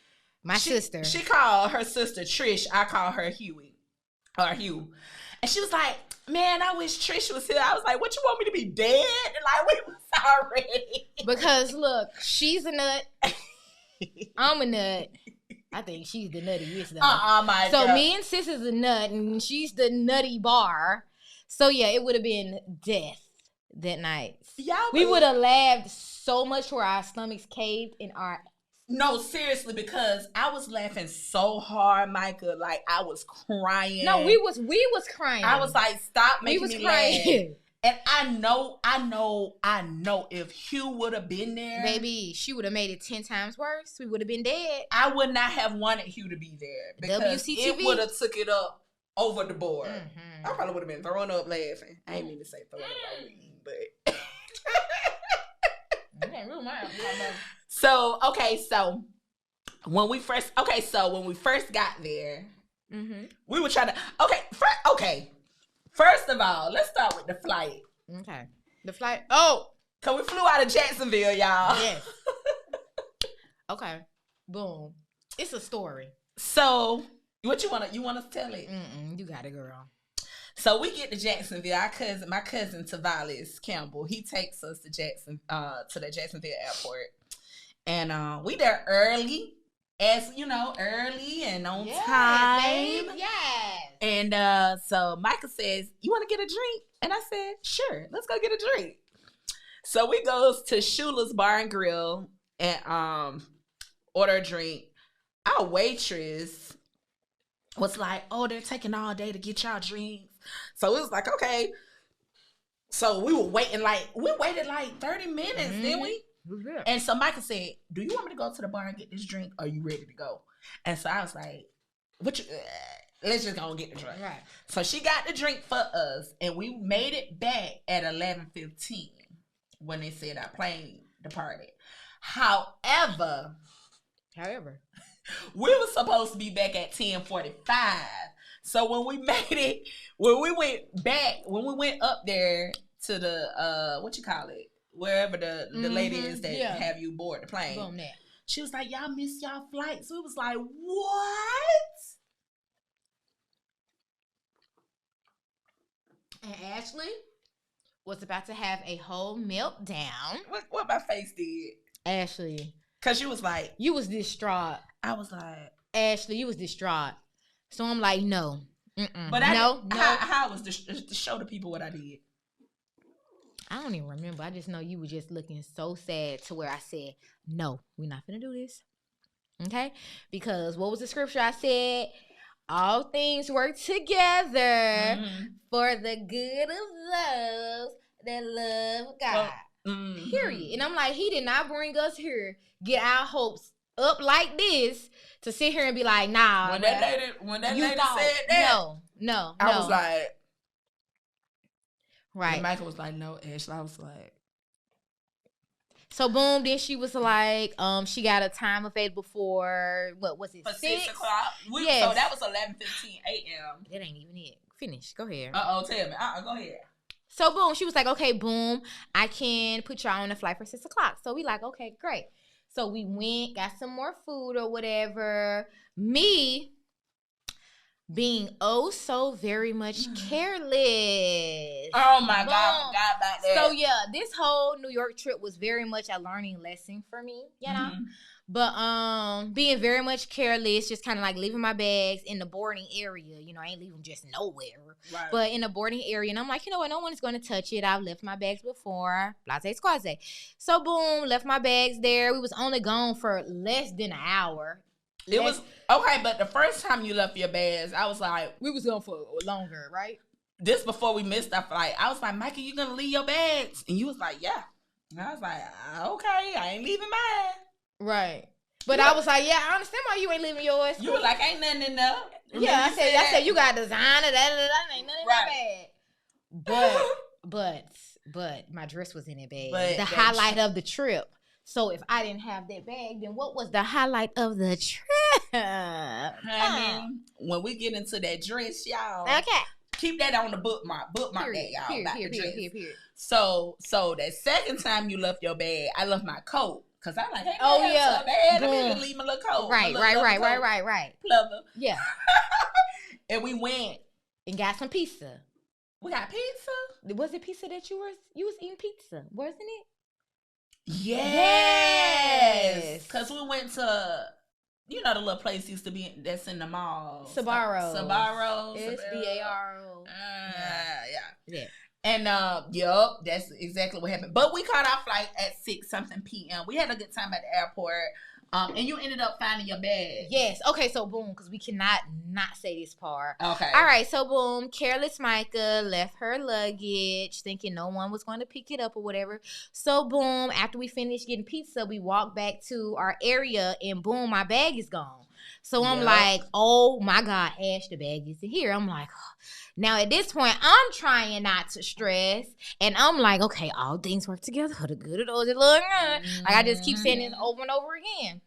my sister, she called her sister Trish. I call her Huey or Hugh, and she was like, man, I wish Trish was here. I was like, what, you want me to be dead? And like, we was already. Because look, she's a nut. I'm a nut. I think she's the nuttiest though. My so girl. me and sis is a nut, and she's the nutty bar. So yeah, it would have been death that night. We would have laughed so much where our stomachs caved in our. No, seriously, because I was laughing so hard, Micah. Like I was crying. No, we was crying. I was like, stop making me crying. laugh. And I know if Hugh would have been there, baby, she would have made it 10 times worse. We would have been dead. I would not have wanted Hugh to be there because WCTV? it would have took it up over the board. Mm-hmm. I probably would have been throwing up laughing. I ain't mean to say throwing up like we eat, but. So when we first got there, we were trying to First of all, let's start with the flight. Okay. The flight. Oh, cause we flew out of Jacksonville, y'all. Yes. Okay. Boom. It's a story. So what you wanna tell it? You got it, girl. So we get to Jacksonville. My cousin Tavalis Campbell, he takes us to the Jacksonville airport, and we there early, as you know, early and on time. Babe. Yes. And so Micah says, "You want to get a drink?" And I said, "Sure, let's go get a drink." So we goes to Shula's Bar and Grill and order a drink. Our waitress was like, "Oh, they're taking all day to get y'all drinks." So it was like, okay. So we waited like 30 minutes, didn't we? Yeah. And so Micah said, "Do you want me to go to the bar and get this drink? Are you ready to go?" And so I was like, let's just go and get the drink. Right. So she got the drink for us, and we made it back at 11:15 when they said our plane departed. However, we were supposed to be back at 10:45. So when we went up there to the wherever the lady is that have you board the plane. Boom, that. She was like, "Y'all missed y'all flights." We was like, "What?" And Ashley was about to have a whole meltdown. What my face did? Ashley. Cause you was like, you was distraught. I was like, Ashley, you was distraught. So I'm like, no. But how was to show the people what I did? I don't even remember. I just know you were just looking so sad to where I said, no, we're not going to do this. Okay? Because what was the scripture I said? All things work together for the good of those that love God. Period. And I'm like, he did not bring us here, get our hopes up like this to sit here and be like, nah. When that lady said that, no. I was like, right. And Michael was like, no, Ashley. I was like, so boom. Then she was like, she got a time available for what was it? For 6 o'clock. Yes. So that was 11:15 a.m. That ain't even it. Finish. Go ahead. Tell me. Go ahead. So boom, she was like, okay, boom, I can put y'all on a flight for 6 o'clock. So we like, okay, great. So we went, got some more food or whatever. Me being oh so very much careless. Oh my God, I forgot about that. So yeah, this whole New York trip was very much a learning lesson for me, you know? But being very much careless, just kind of like leaving my bags in the boarding area. You know, I ain't leaving just nowhere. Right. But in the boarding area. And I'm like, you know what? No one's going to touch it. I've left my bags before. Blase squaze. So boom, left my bags there. We was only gone for less than an hour. It was okay, but the first time you left your bags, I was like, we was gone for longer, right? This before we missed our flight. I was like, Micah, you gonna leave your bags? And you was like, yeah. And I was like, okay, I ain't leaving mine. Right. But I was like, yeah, I understand why you ain't leaving yours. You were like, ain't nothing in there. Yeah, I said you got designer, ain't nothing in that bag. But my dress was in that bag. The highlight of the trip. So if I didn't have that bag, then what was the highlight of the trip? Honey, when we get into that dress, y'all. Okay. Keep that on the bookmark. Bookmark Period, that, y'all. period, about period, the dress. period. So that second time you left your bag, I left my coat. Cause I'm like, hey, Oh, man, yeah. so bad. Boom. Let me leave my little coat. Right. Lover. Yeah. And we went. And got some pizza. We got pizza. Was it pizza that you was eating pizza, wasn't it? Yes. Cause we went to, the little place used to be that's in the mall. Sbarro's. S-B-A-R-O. Yeah. And yup, that's exactly what happened. But we caught our flight at 6-something p.m. We had a good time at the airport. And you ended up finding your bag. Yes. Okay, so boom, because we cannot not say this part. Okay. All right, so boom, careless Micah left her luggage thinking no one was going to pick it up or whatever. So boom, after we finished getting pizza, we walked back to our area and boom, my bag is gone. So I'm like, oh my God, Ash, the bag isn't here. I'm like, oh. Now at this point, I'm trying not to stress. And I'm like, okay, all things work together for the good of those that love God. Like I just keep saying this over and over again.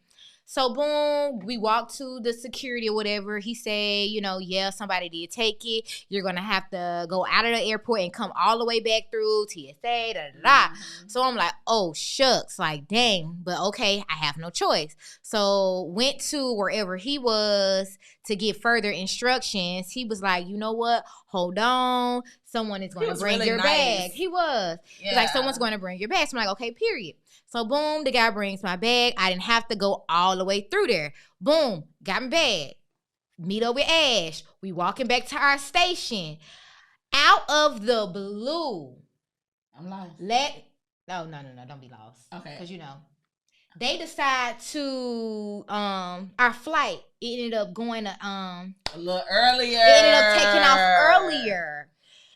So boom, we walked to the security or whatever. He said, yeah, somebody did take it. You're going to have to go out of the airport and come all the way back through TSA, da-da-da. So I'm like, oh, shucks, like, dang. But okay, I have no choice. So went to wherever he was to get further instructions. He was like, you know what? Hold on. Someone is going to bring your bag. He was. Yeah. He's like, someone's going to bring your bag. So I'm like, okay, period. So, boom, the guy brings my bag. I didn't have to go all the way through there. Boom, got my bag. Meet up with Ash. We walking back to our station. Out of the blue. I'm lost. No, don't be lost. Okay. Because, they decide to, our flight ended up going to, a little earlier. It ended up taking off earlier.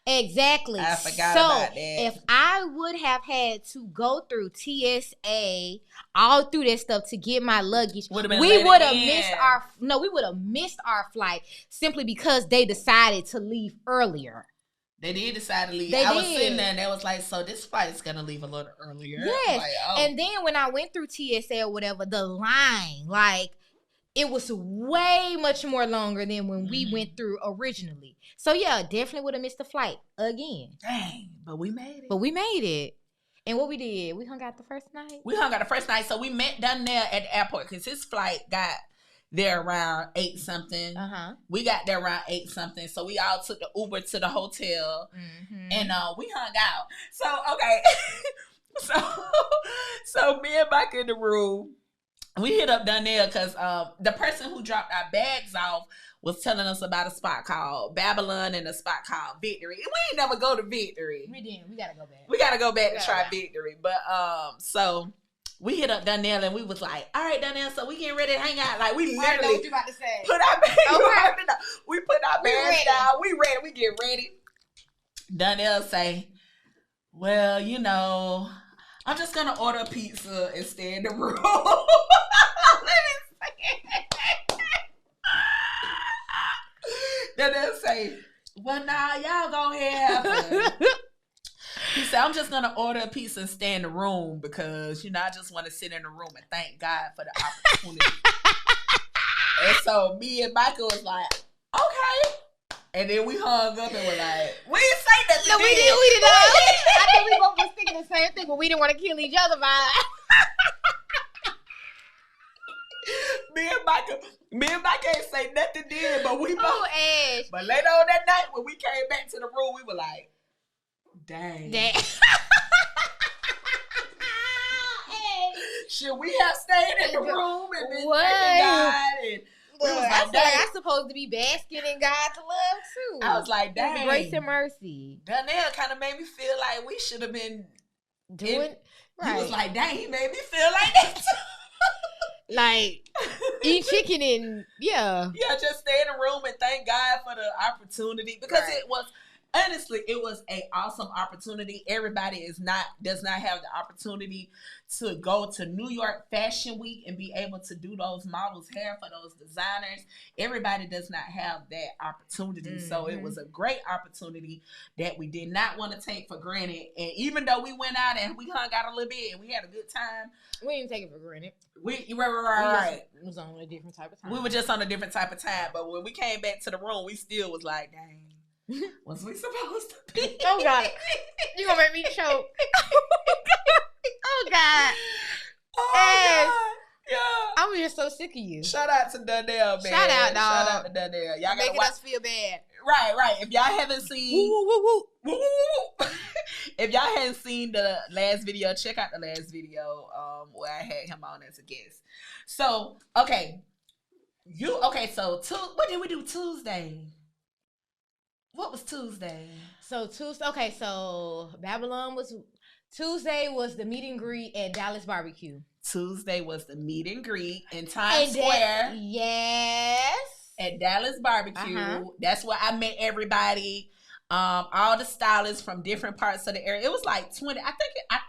Exactly. I forgot about that. If I would have had to go through TSA, all through that stuff to get my luggage, we would have missed our flight simply because they decided to leave earlier. They did decide to leave. I was sitting there and they was like, so this flight is going to leave a little earlier. Yes. Like, oh. And then when I went through TSA or whatever, the line, it was way much more longer than when we went through originally. So, yeah, definitely would have missed the flight again. Dang, but we made it. And what we did, we hung out the first night? We hung out the first night. So, we met down there at the airport because his flight got there around 8-something. We got there around 8-something. So, we all took the Uber to the hotel and we hung out. So, okay. so me and Micah in the room. We hit up down there because the person who dropped our bags off was telling us about a spot called Babylon and a spot called Victory. We ain't never go to Victory. We didn't. We gotta go back. We gotta go back to try Victory. But so we hit up Donnell and we was like, all right, Donnell, so we getting ready to hang out. Like we literally I know what you about to say. Put our bags we put our bags down. We ready. We get ready. Donnell say, well, I'm just gonna order a pizza and stay in the room. Then they'll say, well, nah, y'all go have it. He said, I'm just gonna order a pizza and stay in the room because I just want to sit in the room and thank God for the opportunity. And so me and Micah was like, okay. And then we hung up and were like, we didn't say nothing. No, we didn't. I think we both was thinking the same thing, but we didn't want to kill each other by it. Me and Micah ain't say nothing then, but we both. Oh, Ash. But later on that night, when we came back to the room, we were like, dang. Should we have stayed in the room and been thanking God? And we was like, I'm supposed to be basking in God's love too. I was like, dang. Grace and mercy. Donnell kind of made me feel like we should have been doing. Right. He was like, dang, he made me feel like that too. Like, eat chicken and, Yeah, just stay in the room and thank God for the opportunity. Because honestly, it was an awesome opportunity. Everybody does not have the opportunity to go to New York Fashion Week and be able to do those models' hair for those designers. Everybody does not have that opportunity. So it was a great opportunity that we did not want to take for granted. And even though we went out and we hung out a little bit and we had a good time, we didn't take it for granted. Right. It was on a different type of time. We were just on a different type of time. But when we came back to the room, we still was like, dang, was we supposed to be? Oh, God. You gonna make me choke. Oh, God. Oh, God. Yeah. I'm just so sick of you. Shout out to Dundell, man. Shout out, dog. Shout out to Dundell. Y'all making gotta us feel bad. Right. If y'all haven't seen... Woo, woo, woo, woo. Woo. If y'all hadn't seen the last video, check out the last video where I had him on as a guest. So, okay. What did we do Tuesday? What was Tuesday? So Babylon was... Tuesday was the meet and greet at Dallas Barbecue. Tuesday was the meet and greet in Times Square. Yes. At Dallas Barbecue. That's where I met everybody. All the stylists from different parts of the area. It was like 20. I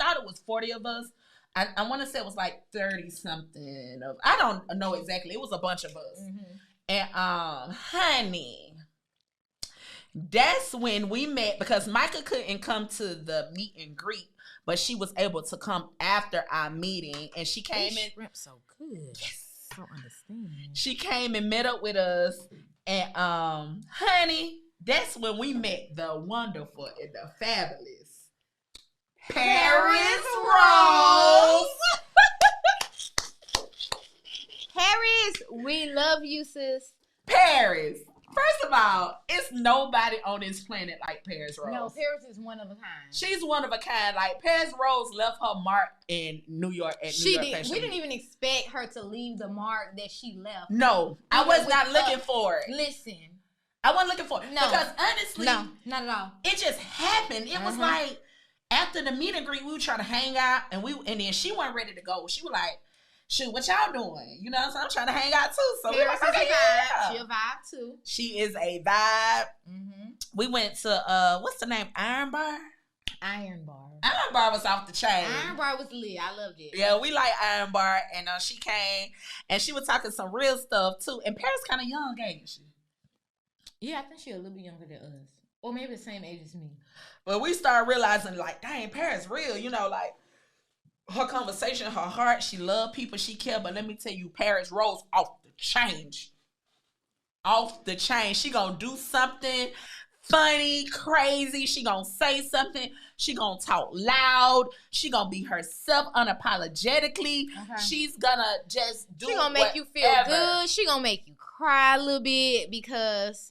thought it was 40 of us. I want to say it was like 30 something. I don't know exactly. It was a bunch of us. And honey, that's when we met because Micah couldn't come to the meet and greet, but she was able to come after our meeting, and she came in. Shrimp so good. Yes. I don't understand. She came and met up with us, and honey, that's when we met the wonderful and the fabulous Paris Rose. Paris, we love you, sis. Paris. First of all, it's nobody on this planet like Paris Rose. No, Paris is one of a kind. She's one of a kind. Like, Paris Rose left her mark in New York at New York Fashion We Week. didn't even expect her to leave the mark that she left. No, I was not looking for it. Listen. I wasn't looking for it. No. Because honestly, no, not at all. It just happened. It was like, after the meet and greet, we were trying to hang out, and then she wasn't ready to go. She was like, shoot, what y'all doing? You know what I'm saying? I'm trying to hang out too. So we're like, okay, yeah. She a vibe too. She is a vibe. We went to, what's the name? Iron Bar? Iron Bar. Iron Bar was off the chain. Iron Bar was lit. I loved it. Yeah, we like Iron Bar. And she came, and she was talking some real stuff too. And Paris kind of young, ain't she? Yeah, I think she's a little bit younger than us. Or maybe the same age as me. But we started realizing, like, dang, Paris real. You know, like, her conversation, her heart, she loved people, she cared. But let me tell you, Paris Rose off the chain. Off the chain. She gonna do something funny, crazy. She gonna say something. She gonna talk loud. She gonna be herself unapologetically. She's gonna just do She gonna make you feel good. She gonna make you cry a little bit because...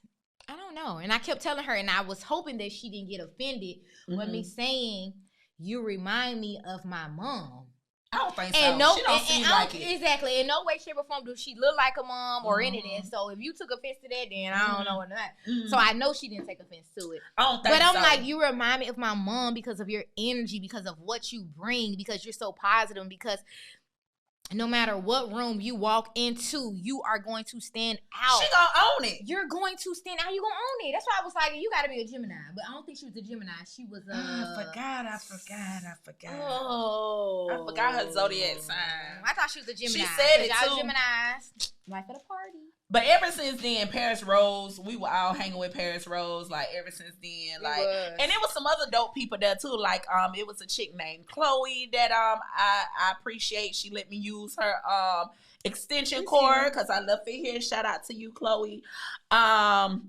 I don't know. And I kept telling her, and I was hoping that she didn't get offended with me saying, you remind me of my mom. I don't think and so. No, she don't seem like it. Exactly. In no way, shape, or form do she look like a mom or anything. So if you took offense to that, then I don't know what that. So I know she didn't take offense to it. I don't think But I'm so. like, you remind me of my mom because of your energy, because of what you bring, because you're so positive, because no matter what room you walk into, you are going to stand out. She gonna own it. You're going to stand out. You're going to own it. That's why I was like, you got to be a Gemini. But I don't think she was a Gemini. She was a... I forgot. Oh. I forgot her zodiac sign. I thought she was a Gemini. She said it y'all too. Geminis. Life of the party. But ever since then, Paris Rose, we were all hanging with Paris Rose. Like, ever since then, like, and there was some other dope people there too. Like, it was a chick named Chloe that I appreciate. She let me use her extension cord because I love it here. Shout out to you, Chloe. Sean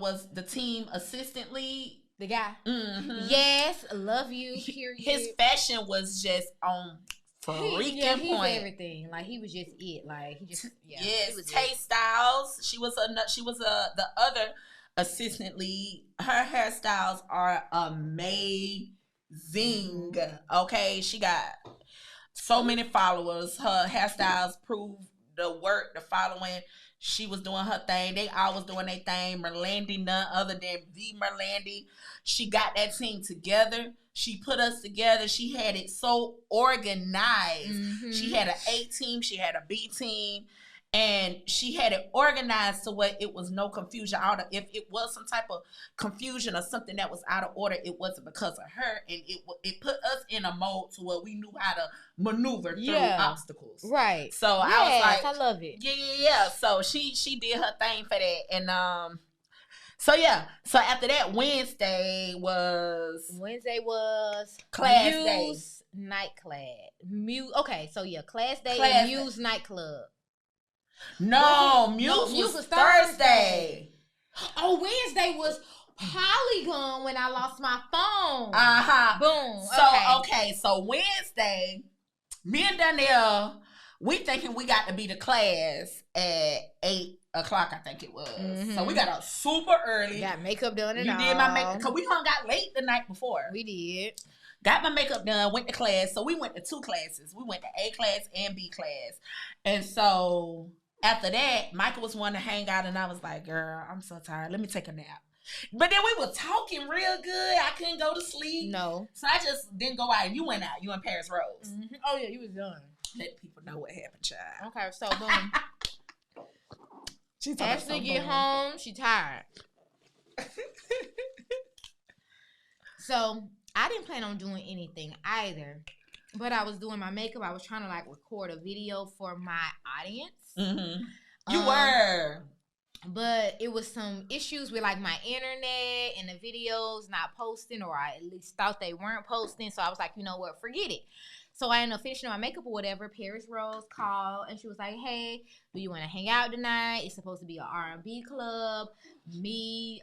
was the team assistant lead. The guy. Yes, love you. Period. His fashion was just on freaking he's point. Everything. Like, he was just it. Like, he just yes. He was Tay Styles. She was the other assistant lead. Her hairstyles are amazing. Okay, she got so many followers. Her hairstyles prove the work, the following. She was doing her thing. They all was doing their thing. Merlandi, none other than the Merlandi. She got that team together. She put us together. She had it so organized. She had an A team. She had a B team. And she had it organized so where it was no confusion. If it was some type of confusion or something that was out of order, it wasn't because of her. And it put us in a mode to where we knew how to maneuver through obstacles. Right. So I was like, I love it. Yeah. So she did her thing for that. And so after that, Wednesday was class day. Night class. Okay, so class day and Muse nightclub. No, Muse was Thursday. Oh, Wednesday was Polygon when I lost my phone. Boom. So Wednesday, me and Danielle, we thinking we got to be to class at 8 o'clock, I think it was. Mm-hmm. So we got up super early. Got makeup done and all. You did my makeup, because we hung out late the night before. We did. Got my makeup done, went to class. So we went to 2 classes. We went to A class and B class. And so after that, Micah was wanting to hang out, and I was like, girl, I'm so tired. Let me take a nap. But then we were talking real good. I couldn't go to sleep. No. So I just didn't go out. And you went out. You and Paris Rose. Mm-hmm. Oh, yeah, you was done. Let people know what happened, child. Okay, so boom. Ashley get home, she tired. So I didn't plan on doing anything either, but I was doing my makeup. I was trying to record a video for my audience. Mm-hmm. You were. But it was some issues with my internet and the videos not posting, or I at least thought they weren't posting. So I was like, you know what, forget it. So I ended up finishing my makeup or whatever. Paris Rose called and she was like, hey, do you want to hang out tonight? It's supposed to be an R&B club. Me,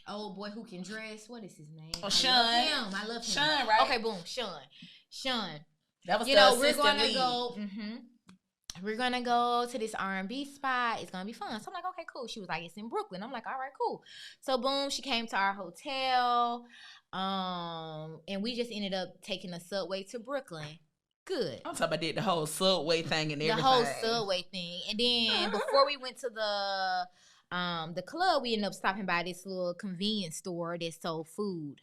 old boy who can dress. What is his name? Oh, Sean. I love him. Sean, right? Okay, boom. Sean. That was we're going to go. Mm-hmm. We're going to go to this R&B spot. It's going to be fun. So I'm like, okay, cool. She was like, it's in Brooklyn. I'm like, all right, cool. So boom, she came to our hotel. And we just ended up taking the subway to Brooklyn. Good. I'm talking about the whole subway thing and everything. The whole subway thing. And then before we went to the club, we ended up stopping by this little convenience store that sold food.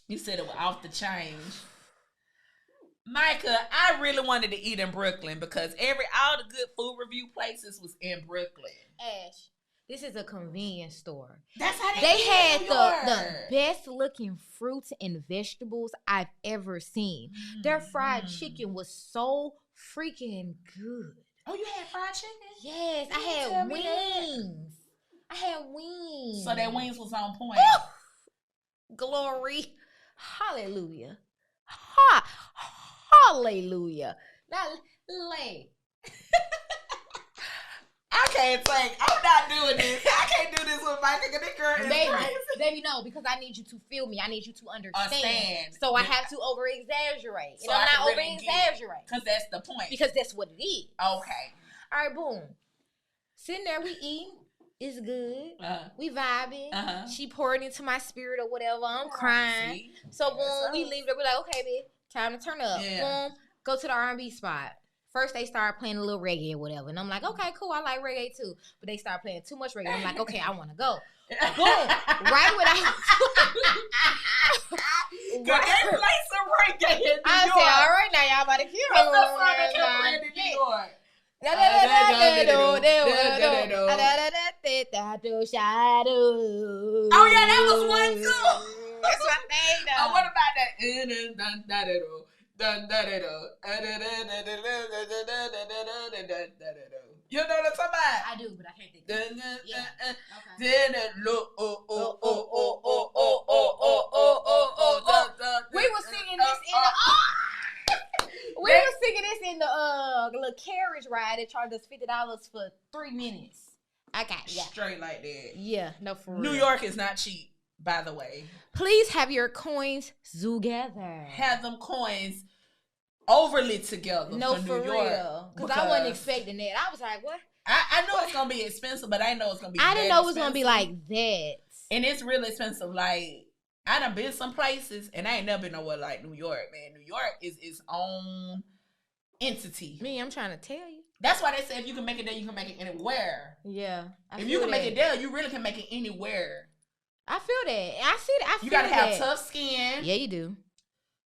You said it was off the chain. Micah, I really wanted to eat in Brooklyn because all the good food review places was in Brooklyn. Ash, this is a convenience store. That's how they had the best looking fruits and vegetables I've ever seen. Mm-hmm. Their fried chicken was so freaking good. Oh, you had fried chicken? Yes, I had wings. I had wings. So that wings was on point. Woo! Glory. Hallelujah. Hallelujah. Now, lay. I'm not doing this. I can't do this with Micah because this girl is crazy. Baby, no, because I need you to feel me. I need you to understand. So I have to over-exaggerate. So and I'm not over-exaggerating. Because that's the point. Because that's what it is. Okay. All right, boom. Sitting there, we eat. It's good. We vibing. She poured into my spirit or whatever. I'm crying. See? So boom, we leave there. We're like, okay, babe, time to turn up. Yeah. Boom, go to the R&B spot. First, they started playing a little reggae or whatever. And I'm like, okay, cool. I like reggae too. But they started playing too much reggae. I'm like, okay, I want to go. Boom. Right when I... They play some reggae in New York. I said, all right, now y'all about to hear What's the song that kept playing in New York? Oh yeah, that was one too. That's my thing though. Oh, what about that? You know what I'm talking about? I do, but I can't think of it. We were singing this in the little carriage ride. They charged us $50 for 3 minutes. Okay, yeah. Straight like that. Yeah, no, for real. New York is not cheap, by the way. Please have your coins together. Have them coins overly together. No, for New New York. York. Because I wasn't expecting that. I was like, what? I know it's going to be expensive, but I didn't know it's going to be I didn't know it was going to be like that. And it's really expensive. Like, I done been some places, and I ain't never been nowhere like New York, man. New York is its own entity. I'm trying to tell you. That's why they say if you can make it there, you can make it anywhere. Yeah. If you can make it there, you really can make it anywhere. I feel that. I see that. You gotta have tough skin. Yeah, you do.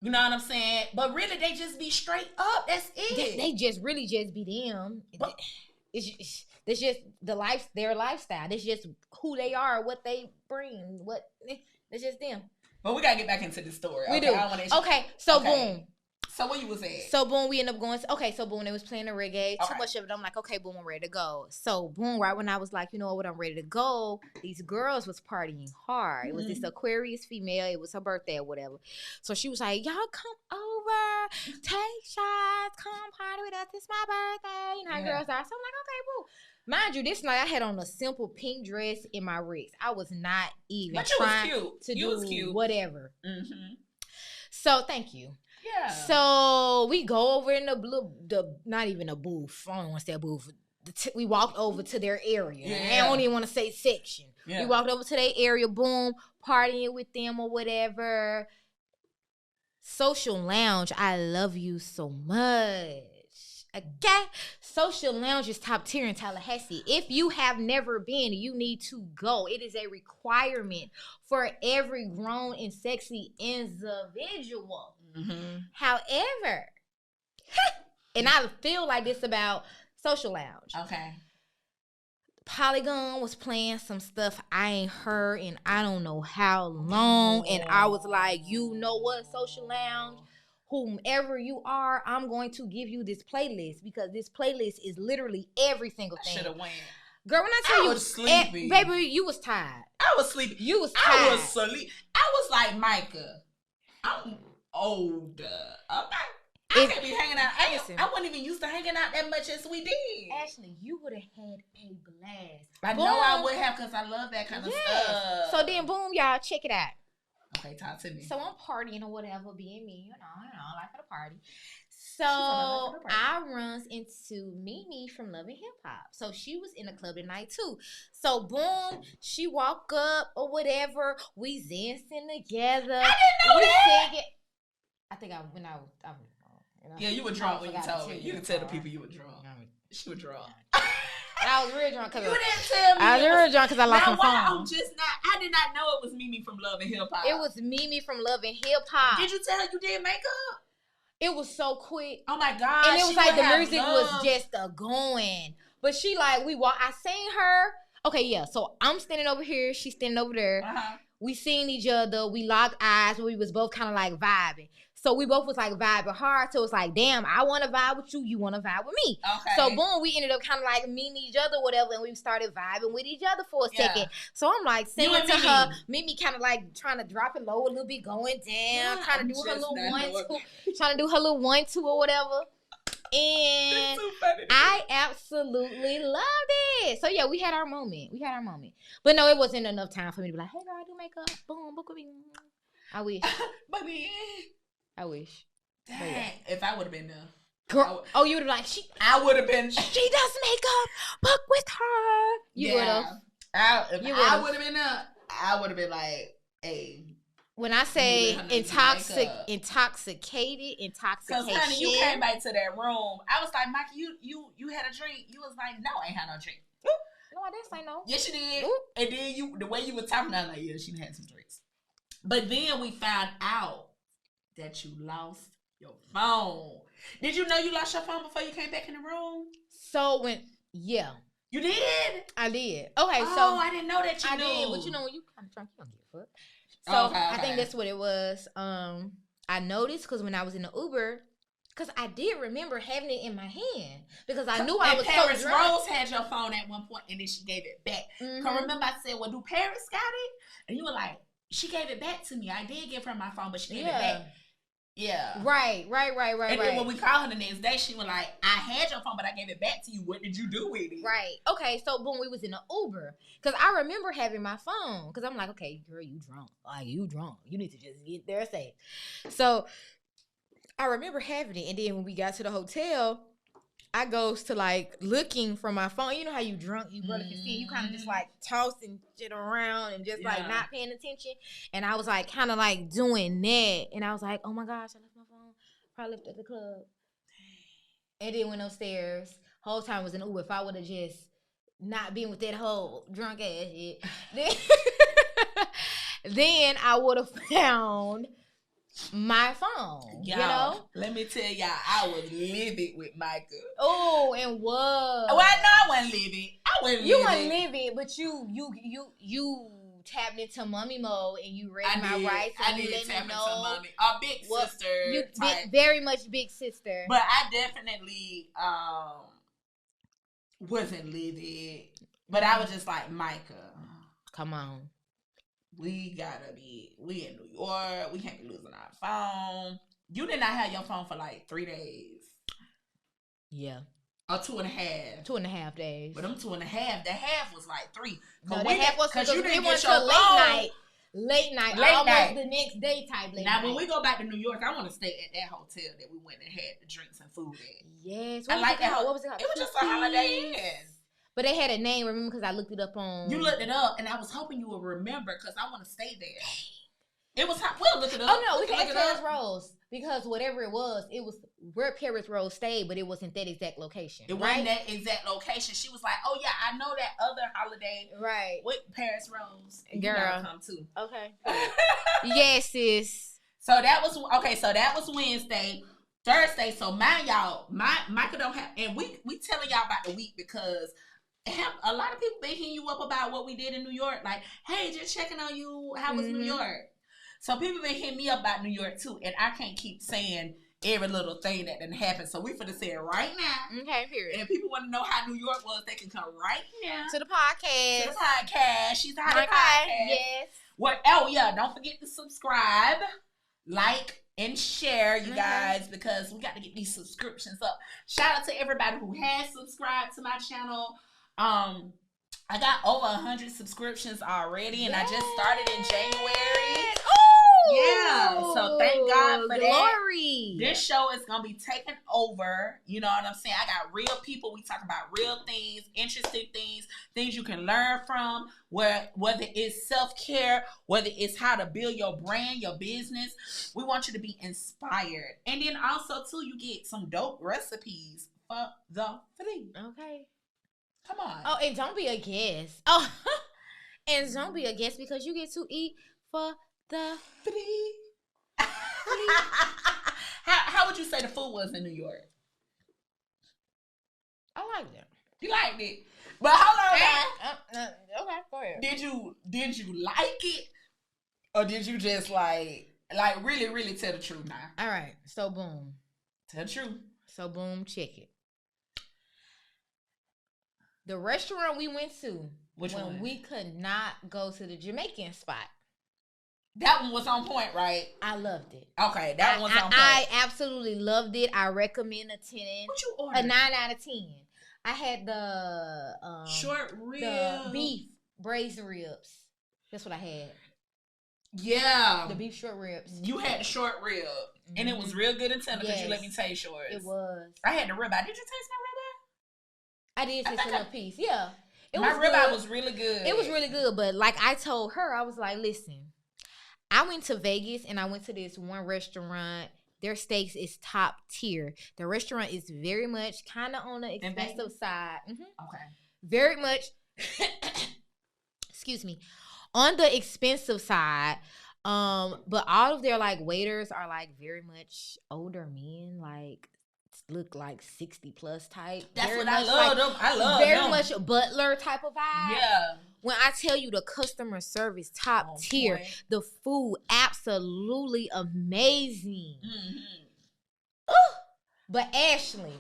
You know what I'm saying? But really, they just be straight up. That's it. They just really just be them. But, It's just their lifestyle. It's just who they are, what they bring. It's just them. but we gotta get back into the story. We okay, do. I wanna Boom. So where you was at? So boom, we end up going. So boom, they was playing the reggae. Okay. Too much of it. I'm like, okay, boom, I'm ready to go. So boom, right when I was like, you know what, I'm ready to go. These girls was partying hard. It was this Aquarius female. It was her birthday or whatever. So she was like, y'all come over, take shots, come party with us. It's my birthday. You know how girls are. So I'm like, okay, boom. Mind you, this night I had on a simple pink dress in my wrist. I was not even trying to do whatever. Mm-hmm. So thank you. Yeah. So we go over in not even a booth. I don't want to say a booth. We walked over to their area. Yeah. I don't even want to say section. Yeah. We walked over to their area, boom, partying with them or whatever. Social Lounge, I love you so much. Okay? Social Lounge is top tier in Tallahassee. If you have never been, you need to go. It is a requirement for every grown and sexy individual. Mm-hmm. However, and I feel like this about Social Lounge. Okay. Polygon was playing some stuff I ain't heard in I don't know how long. And I was like, you know what, Social Lounge? Whomever you are, I'm going to give you this playlist because this playlist is literally every single thing. Should have went. Girl, when I tell I was sleepy. Baby, you was tired. I was sleepy. You was tired. I was sleepy. I was like, Micah, I'm older. I can't be hanging out. I wasn't even used to hanging out that much as we did. Ashley, you would have had a blast. I know I would have because I love that kind of stuff. So then, boom, y'all, check it out. Okay, talk to me. So I'm partying or whatever, being me, you know, like for the party. So I runs into Mimi from Love and Hip Hop. So she was in the club tonight too. So boom, she walk up or whatever. We dancing together. I didn't know that. Singing. I think when I yeah, you were drunk when you told me. You can tell the people you were drunk. She was drunk. And I was real drunk because you didn't tell me. I was real drunk because I lost my phone. I did not know it was Mimi from Love and Hip Hop. It was Mimi from Love and Hip Hop. Did you tell her you did makeup? It was so quick. Oh my God. And it was like the music was just going. But she like, I seen her. Okay, yeah. So I'm standing over here. She's standing over there. Uh-huh. We seen each other. We locked eyes. We was both kind of like vibing. So we both was like vibing hard. So it's like, damn, I want to vibe with you. You want to vibe with me. Okay. So boom, we ended up kind of like meeting each other, whatever. And we started vibing with each other for a second. So I'm like saying to her, Mimi kind of like trying to drop it low a little bit, going down, trying to do her little 1-2, trying to do her little 1-2 or whatever. And so I absolutely loved it. So yeah, we had our moment. But no, it wasn't enough time for me to be like, hey girl, I do makeup. Boom, book with me. I wish. Baby. I wish. Dang. Yeah. If I would have been there. Girl, you would have like, I would have been. She does makeup. Book with her. You would have. I would have been there. I would have been like, hey. When I say intoxicated. Because honey, you came back to that room. I was like, Micah, you had a drink. You was like, no, I ain't had no drink. No, I didn't say no. Yes, you did. Ooh. And then the way you were talking, I was like, yeah, she had some drinks. But then we found out that you lost your phone. Did you know you lost your phone before you came back in the room? So yeah. You did? I did. Okay, so I didn't know that you knew. I did, but you know when you kind of drunk, you don't give a fuck. So okay. I think that's what it was. I noticed because when I was in the Uber, because I did remember having it in my hand because I knew I was Paris so drunk. Rose had your phone at one point and then she gave it back. Mm-hmm. Cause remember I said, well, do Paris got it? And you were like, she gave it back to me. I did give her my phone, but she gave it back. Yeah. Right. And then when we called her the next day, she was like, I had your phone, but I gave it back to you. What did you do with it? Right. Okay, so boom, we was in the Uber. Because I remember having my phone. Because I'm like, okay, girl, you drunk. Like, you drunk. You need to just get there safe. So I remember having it. And then when we got to the hotel, I goes to like looking for my phone. You know how you drunk, you brother can see. You kind of just like tossing shit around and just like not paying attention. And I was like kind of like doing that. And I was like, oh my gosh, I left my phone. Probably left at the club. And then went upstairs. Whole time was in Uber. If I would have just not been with that whole drunk ass shit, then I would have found my phone. Y'all, you know? let me tell y'all, I was livid with Micah. Oh, and what? Well, I wasn't livid. You weren't livid, but you tapped into mommy mode and you read my rights and you let me know. Mommy. A big sister. You very much big sister. But I definitely wasn't livid. But I was just like, Micah, come on. We in New York. We can't be losing our phone. You did not have your phone for like 3 days. Yeah. Or 2.5. 2.5 days. But them 2.5, the half was like 3. No, the half was because you didn't get your phone. Late night. Almost the next day type late night. Now, when we go back to New York, I want to stay at that hotel that we went and had the drinks and food at. Yes. I like that. What was it called? It was just a Holiday Inn. But they had a name, remember, because I looked it up on... You looked it up, and I was hoping you would remember, because I want to stay there. It was hot. We'll look it up. Oh, no, we can ask Paris Rose, because whatever it was where Paris Rose stayed, but it wasn't that exact location. It wasn't that exact location. She was like, oh, yeah, I know that other holiday. Right. With Paris Rose. Girl. You gotta come, too. Okay. Yes, sis. So that was Wednesday. Thursday, so mind y'all, Micah don't have, and we telling y'all about the week because a lot of people been hitting you up about what we did in New York. Like, hey, just checking on you. How was New York? So people been hitting me up about New York too, and I can't keep saying every little thing that didn't happen. So we finna say it right now. Okay, period. And if people want to know how New York was, they can come right now to the podcast. She's the Hottie podcast. Yes. What? Oh yeah, don't forget to subscribe, like, and share, you guys, because we got to get these subscriptions up. Shout out to everybody who has subscribed to my channel. I got over 100 subscriptions already, and I just started in January. Yeah, so thank God for glory. That. This show is gonna be taken over. You know what I'm saying? I got real people. We talk about real things, interesting things you can learn from. Whether it's self-care, whether it's how to build your brand, your business. We want you to be inspired, and then also too, you get some dope recipes for the free. Okay, come on. Oh, and don't be a guest. Oh, and don't be a guest because you get to eat for the free. How would you say the food was in New York? I liked it. You liked it, but hold on. Okay, go ahead. Did you like it, or did you just like really tell the truth now? All right, so boom. Tell the truth. So boom, check it. The restaurant we went to when we could not go to the Jamaican spot. That one was on point, right? I loved it. Okay, that one was on point. I absolutely loved it. I recommend a 10. What you ordered? A 9 out of 10. I had the short rib, the beef braised ribs. That's what I had. Yeah, the beef short ribs. You had the short rib, and it was real good and tender because you let me taste yours. It was. I had the ribeye. Did you taste my ribeye? I did taste a little piece. Yeah, my ribeye was really good. It was really good, but like I told her, I was like, listen. I went to Vegas and I went to this one restaurant. Their steaks is top tier. The restaurant is very much kind of on the expensive side. Okay. Very much, excuse me, on the expensive side. But all of their like waiters are like very much older men, like look like 60 plus type. That's very what much I love them. I love them. Very much butler type of vibe. Yeah. When I tell you the customer service top tier, the food absolutely amazing. But Ashley,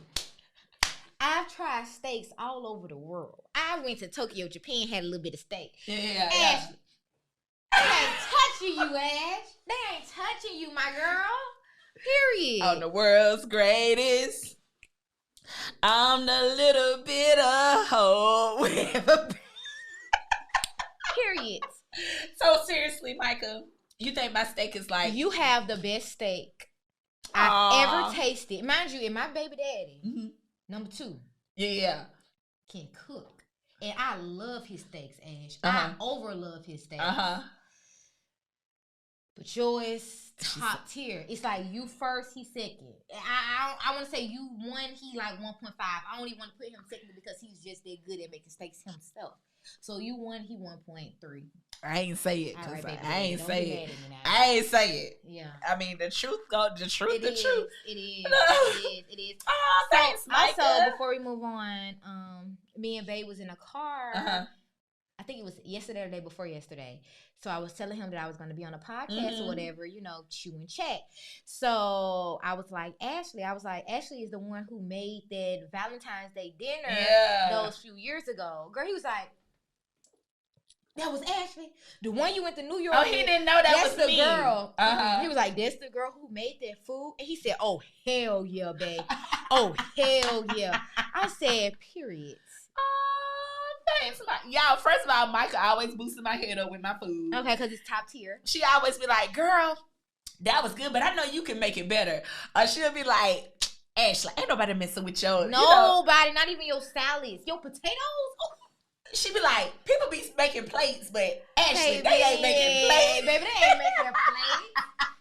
I've tried steaks all over the world. I went to Tokyo, Japan, had a little bit of steak. Yeah. Ashley, they ain't touching you, Ash. They ain't touching you, my girl. Period. On the world's greatest, I'm the little bit of hope. Period. So seriously, Micah, you think my steak is like... You have the best steak I've ever tasted. Mind you, and my baby daddy, number 2. Yeah. Can cook. And I love his steaks, Ash. I overlove his steaks. But yours, top tier. It's like you first, he second. I want to say you 1, he like 1.5. I don't even want to put him second because he's just that good at making steaks himself. So you won, he 1.3. I ain't say it. All right, baby, I ain't don't say be it. mad at me now. I ain't say it. Yeah. I mean, the truth. The truth. It is. Oh, thanks, Micah. Also, before we move on, me and Babe was in a car. I think it was yesterday or the day before yesterday. So I was telling him that I was going to be on a podcast or whatever, chew and chat. So I was like, Ashley is the one who made that Valentine's Day dinner those few years ago. Girl, he was like, that was Ashley, the one you went to New York. Oh, he didn't know that was the me. Girl. He was like, that's the girl who made that food. And he said, oh, hell yeah, babe. Oh, hell yeah. I said, period. Thanks, y'all. First of all, Micah always boosted my head up with my food. Okay, because it's top tier. She always be like, girl, that was good, but I know you can make it better. Or she'll be like, Ashley, ain't nobody messing with your... Nobody, not even your salads. Your potatoes? Oh. She be like, people be making plates, but Ashley, they ain't making plates. Baby, they ain't making plates.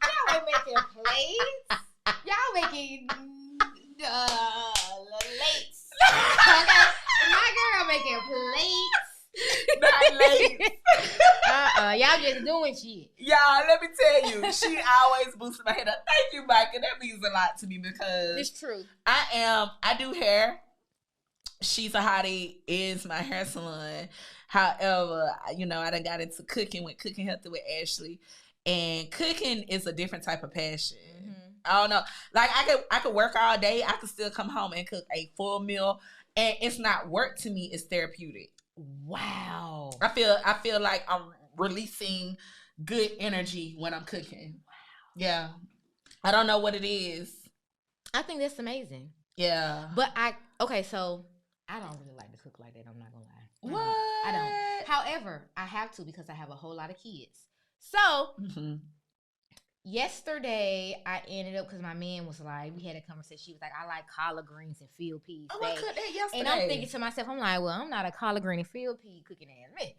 Y'all ain't making plates. Y'all making lates. Okay? My girl making plates. Not late. Y'all just doing shit. Y'all, let me tell you, she always boosted my head up. Thank you, Micah. That means a lot to me because it's true. I do hair. She's a Hottie is my hair salon. However, I done got into cooking with Cooking Healthy with Ashley, and cooking is a different type of passion. I don't know. Like I could work all day. I could still come home and cook a full meal, and it's not work to me. It's therapeutic. Wow. I feel like I'm releasing good energy when I'm cooking. Wow. Yeah. I don't know what it is. I think that's amazing. Yeah. But so I don't really like to cook like that. I'm not gonna lie. What? I don't. However, I have to because I have a whole lot of kids. So yesterday I ended up because my man was like, we had a conversation. She was like, I like collard greens and field peas. Oh, I cooked that yesterday. And I'm thinking to myself, I'm like, well, I'm not a collard green and field pea cooking ass man.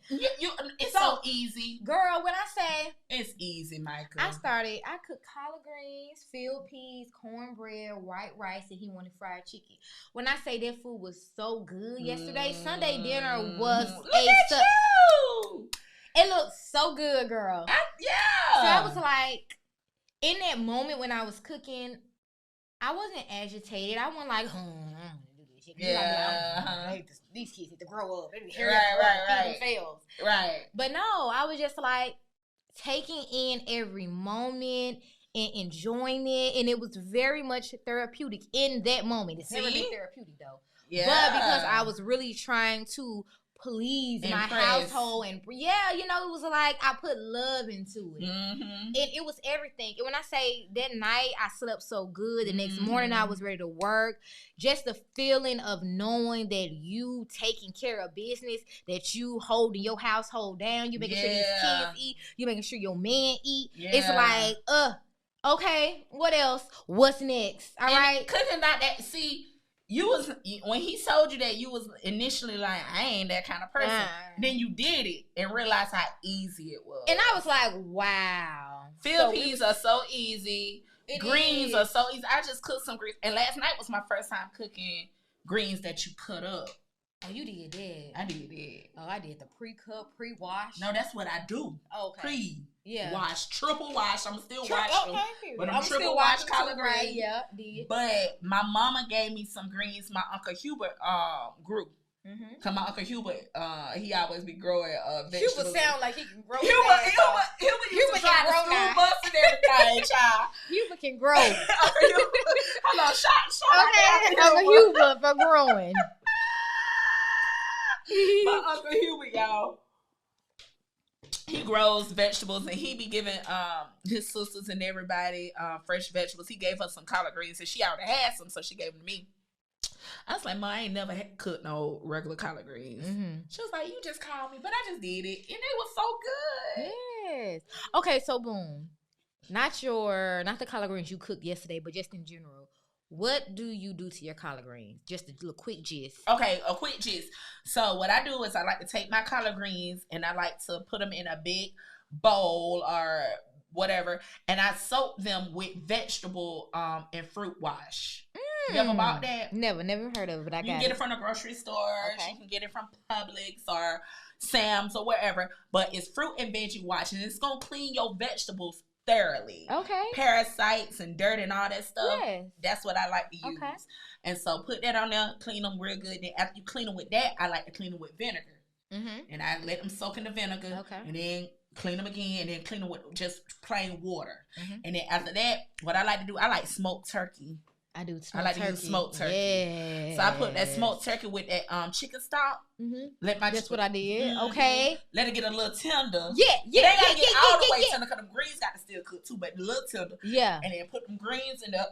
It's so easy, girl. When I say it's easy, Micah. I cooked collard greens, field peas, cornbread, white rice, and he wanted fried chicken. When I say that food was so good yesterday, Sunday dinner was It looked so good, girl. Yeah. So I was like, in that moment when I was cooking, I wasn't agitated. I wasn't like, I don't want to do this shit. Yeah. These kids need to grow up. Right. But no, I was just like taking in every moment and enjoying it. And it was very much therapeutic in that moment. It's never been therapeutic though. Yeah. But because I was really trying to please my household and it was like I put love into it and it was everything. And when I say that night I slept so good, the next morning I was ready to work. Just the feeling of knowing that you taking care of business, that you holding your household down, you making sure these kids eat, you making sure your man eat. It's like okay, what else, what's next? All right, cooking not that. See, you was, when he told you that, you was initially like, I ain't that kind of person. Then you did it and realized how easy it was. And I was like, wow. Field peas are so easy. Greens are so easy. I just cooked some greens. And last night was my first time cooking greens that you cut up. Oh, you did that. I did that. Oh, I did the pre-cut, pre-wash. No, that's what I do. Okay. Wash, triple wash. I'm still washing them. Okay, but I'm triple wash collard greens. Right, yeah, did. But my mama gave me some greens my Uncle Hubert grew. Cause my Uncle Hubert, he always be growing vegetables. Hubert sound like he can grow. Hubert can grow now. Bust and everything, child. Hubert can grow. Hold on, shot. Okay, Uncle Hubert for growing. My Uncle Hubert, y'all, he grows vegetables and he be giving his sisters and everybody fresh vegetables. He gave her some collard greens and she already had some, so she gave them to me. I was like, Ma, I ain't never cooked no regular collard greens. She was like, you just called me, but I just did it and it was so good. Yes. Okay, so boom. Not the collard greens you cooked yesterday, but just in general. What do you do to your collard greens? Just a little quick gist. Okay, a quick gist. So what I do is I like to take my collard greens and I like to put them in a big bowl or whatever, and I soak them with vegetable and fruit wash. You ever bought that? Never heard of it, but I got it. You can get it from the grocery store. Okay. You can get it from Publix or Sam's or wherever. But it's fruit and veggie wash, and it's going to clean your vegetables thoroughly. Okay. Parasites and dirt and all that stuff. Yes. That's what I like to use. Okay. And so put that on there, clean them real good. Then after you clean them with that, I like to clean them with vinegar. And I let them soak in the vinegar. Okay. And then clean them again, and then clean them with just plain water. And then after that, what I like to do, I like smoked turkey. I do. I like to use smoked turkey. Yeah. So I put that smoked turkey with that chicken stock. That's what I did. Okay. Let it get a little tender. Yeah. It ain't gotta get all the way tender, because them greens got to still cook too, but a little tender. Yeah. And then put them greens in there.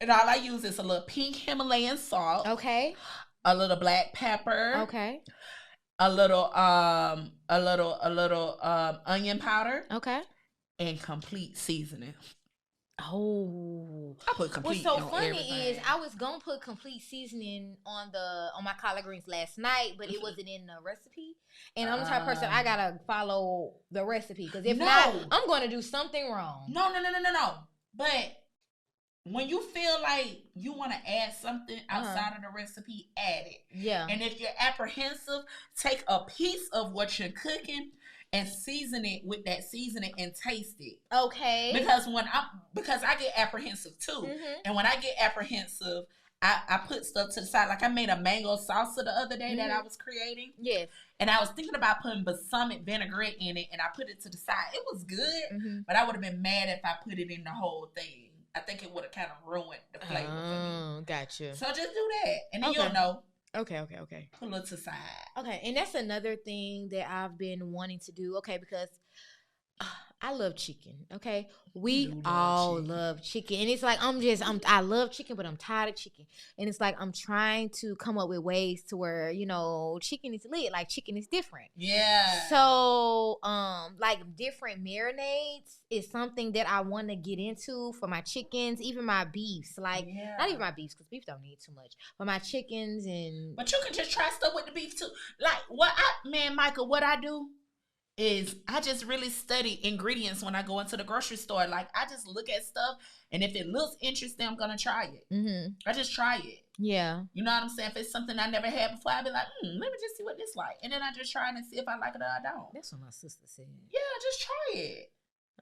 And all I use is a little pink Himalayan salt. Okay. A little black pepper. Okay. A little onion powder. Okay. And complete seasoning. Oh, I put complete. What's so funny is I was gonna put complete seasoning on my collard greens last night, but it wasn't in the recipe. And I'm the type of person, I gotta follow the recipe, because if not, I'm gonna do something wrong. No. But when you feel like you want to add something outside of the recipe, add it. Yeah. And if you're apprehensive, take a piece of what you're cooking and season it with that seasoning and taste it. Okay. Because I get apprehensive too. And when I get apprehensive, I put stuff to the side. Like I made a mango salsa the other day that I was creating. Yes. And I was thinking about putting balsamic vinaigrette in it, and I put it to the side. It was good, but I would have been mad if I put it in the whole thing. I think it would have kind of ruined the flavor for me. Gotcha. So just do that, and then you'll know. Okay. Put a little to the side. Okay, and that's another thing that I've been wanting to do. Okay, because I love chicken. Okay, we all love chicken, and it's like I love chicken, but I'm tired of chicken, and it's like I'm trying to come up with ways to where chicken is lit, like chicken is different. Yeah. So like different marinades is something that I want to get into for my chickens, even my beefs. Like not even my beefs, because beef don't need too much, but my chickens and. But you can just try stuff with the beef too. Like Micah, what I do is I just really study ingredients when I go into the grocery store. Like I just look at stuff, and if it looks interesting, I'm gonna try it. I just try it. Yeah. You know what I'm saying? If it's something I never had before, I'd be like, let me just see what this like. And then I just try it and see if I like it or I don't. That's what my sister said. Yeah, just try it.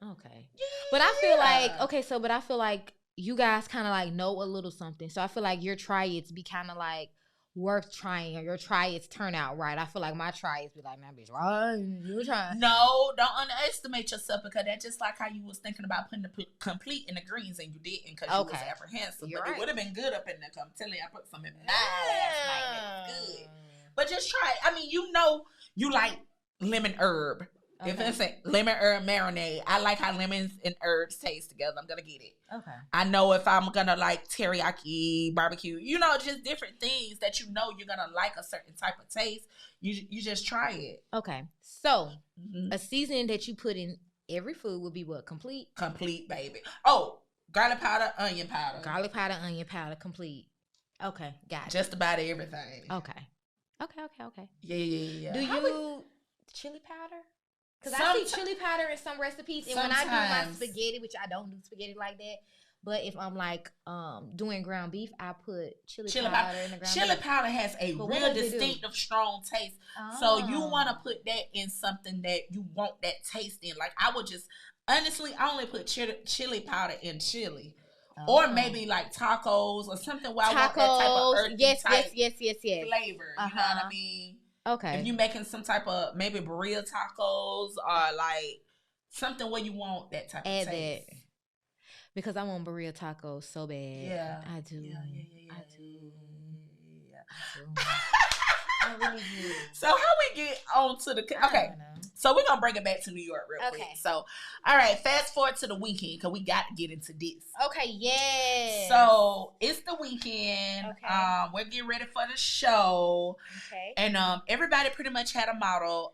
Okay. Yeah. But I feel like you guys kind of like know a little something. So I feel like your try-its be kind of like worth trying, or your try-its turn out right. I feel like my try-its be like, nah, bitch, why you trying? No, don't underestimate yourself, because that's just like how you was thinking about putting the complete in the greens and you didn't, because you was apprehensive. But it would have been good up in there. I'm telling you, I put some in mine last night. It was good. But just try it. I mean, you like lemon herb. Okay. If it's a lemon herb marinade, I like how lemons and herbs taste together. I'm gonna get it. Okay. I know if I'm gonna like teriyaki, barbecue, just different things that you're gonna like a certain type of taste. You just try it. Okay. So a seasoning that you put in every food would be what? Complete? Complete, baby. Oh, garlic powder, onion powder. Garlic powder, onion powder, complete. Okay, got it. Just about everything. Okay. Yeah. Do you chili powder? Because I see chili powder in some recipes, and when I do my spaghetti, which I don't do spaghetti like that, but if I'm like doing ground beef, I put chili powder in the ground beef. Chili powder has a real distinctive, strong taste. Oh. So you want to put that in something that you want that taste in. Like I would just, honestly, I only put chili powder in chili. Oh. Or maybe like tacos or something where I want that type of earthy type flavor. You know what I mean? Okay. If you're making some type of maybe burrito tacos or like something where you want that type of taste. That. Because I want burrito tacos so bad. Yeah. I do. Yeah. I do. I really do. So how we get on to the... Okay. So we're going to bring it back to New York real quick. So, all right. Fast forward to the weekend, because we got to get into this. Okay. Yeah. So it's the weekend. Okay. We're getting ready for the show. Okay. And everybody pretty much had a model.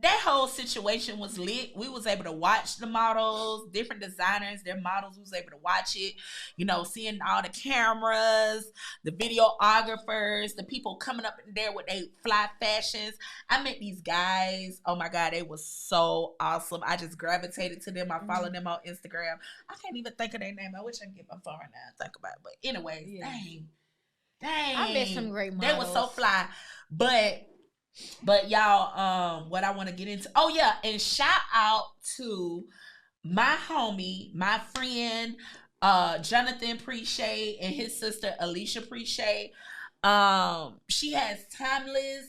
that whole situation was lit. We was able to watch the models, different designers, their models. We was able to watch it, you know, seeing all the cameras, the videographers, the people coming up in there with their fly fashions. I met these guys. Oh my God, they was so awesome. I just gravitated to them. I followed them on Instagram. I can't even think of their name. I wish I could get my phone right now and think about it. But anyways, dang. I met some great models. They were so fly. But y'all, what I want to get into, oh yeah, and shout out to my homie, my friend, Jonathan Preche and his sister Alicia Preche. She has timeless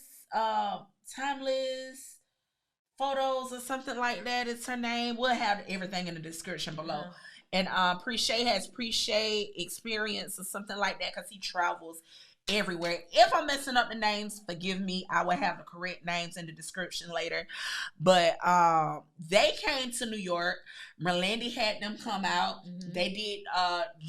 photos or something like that. It's her name. We'll have everything in the description below. And Preche has Preche Experience or something like that because he travels everywhere. If I'm messing up the names, forgive me. I will have the correct names in the description later. But they came to New York. Merlandi had them come out. They did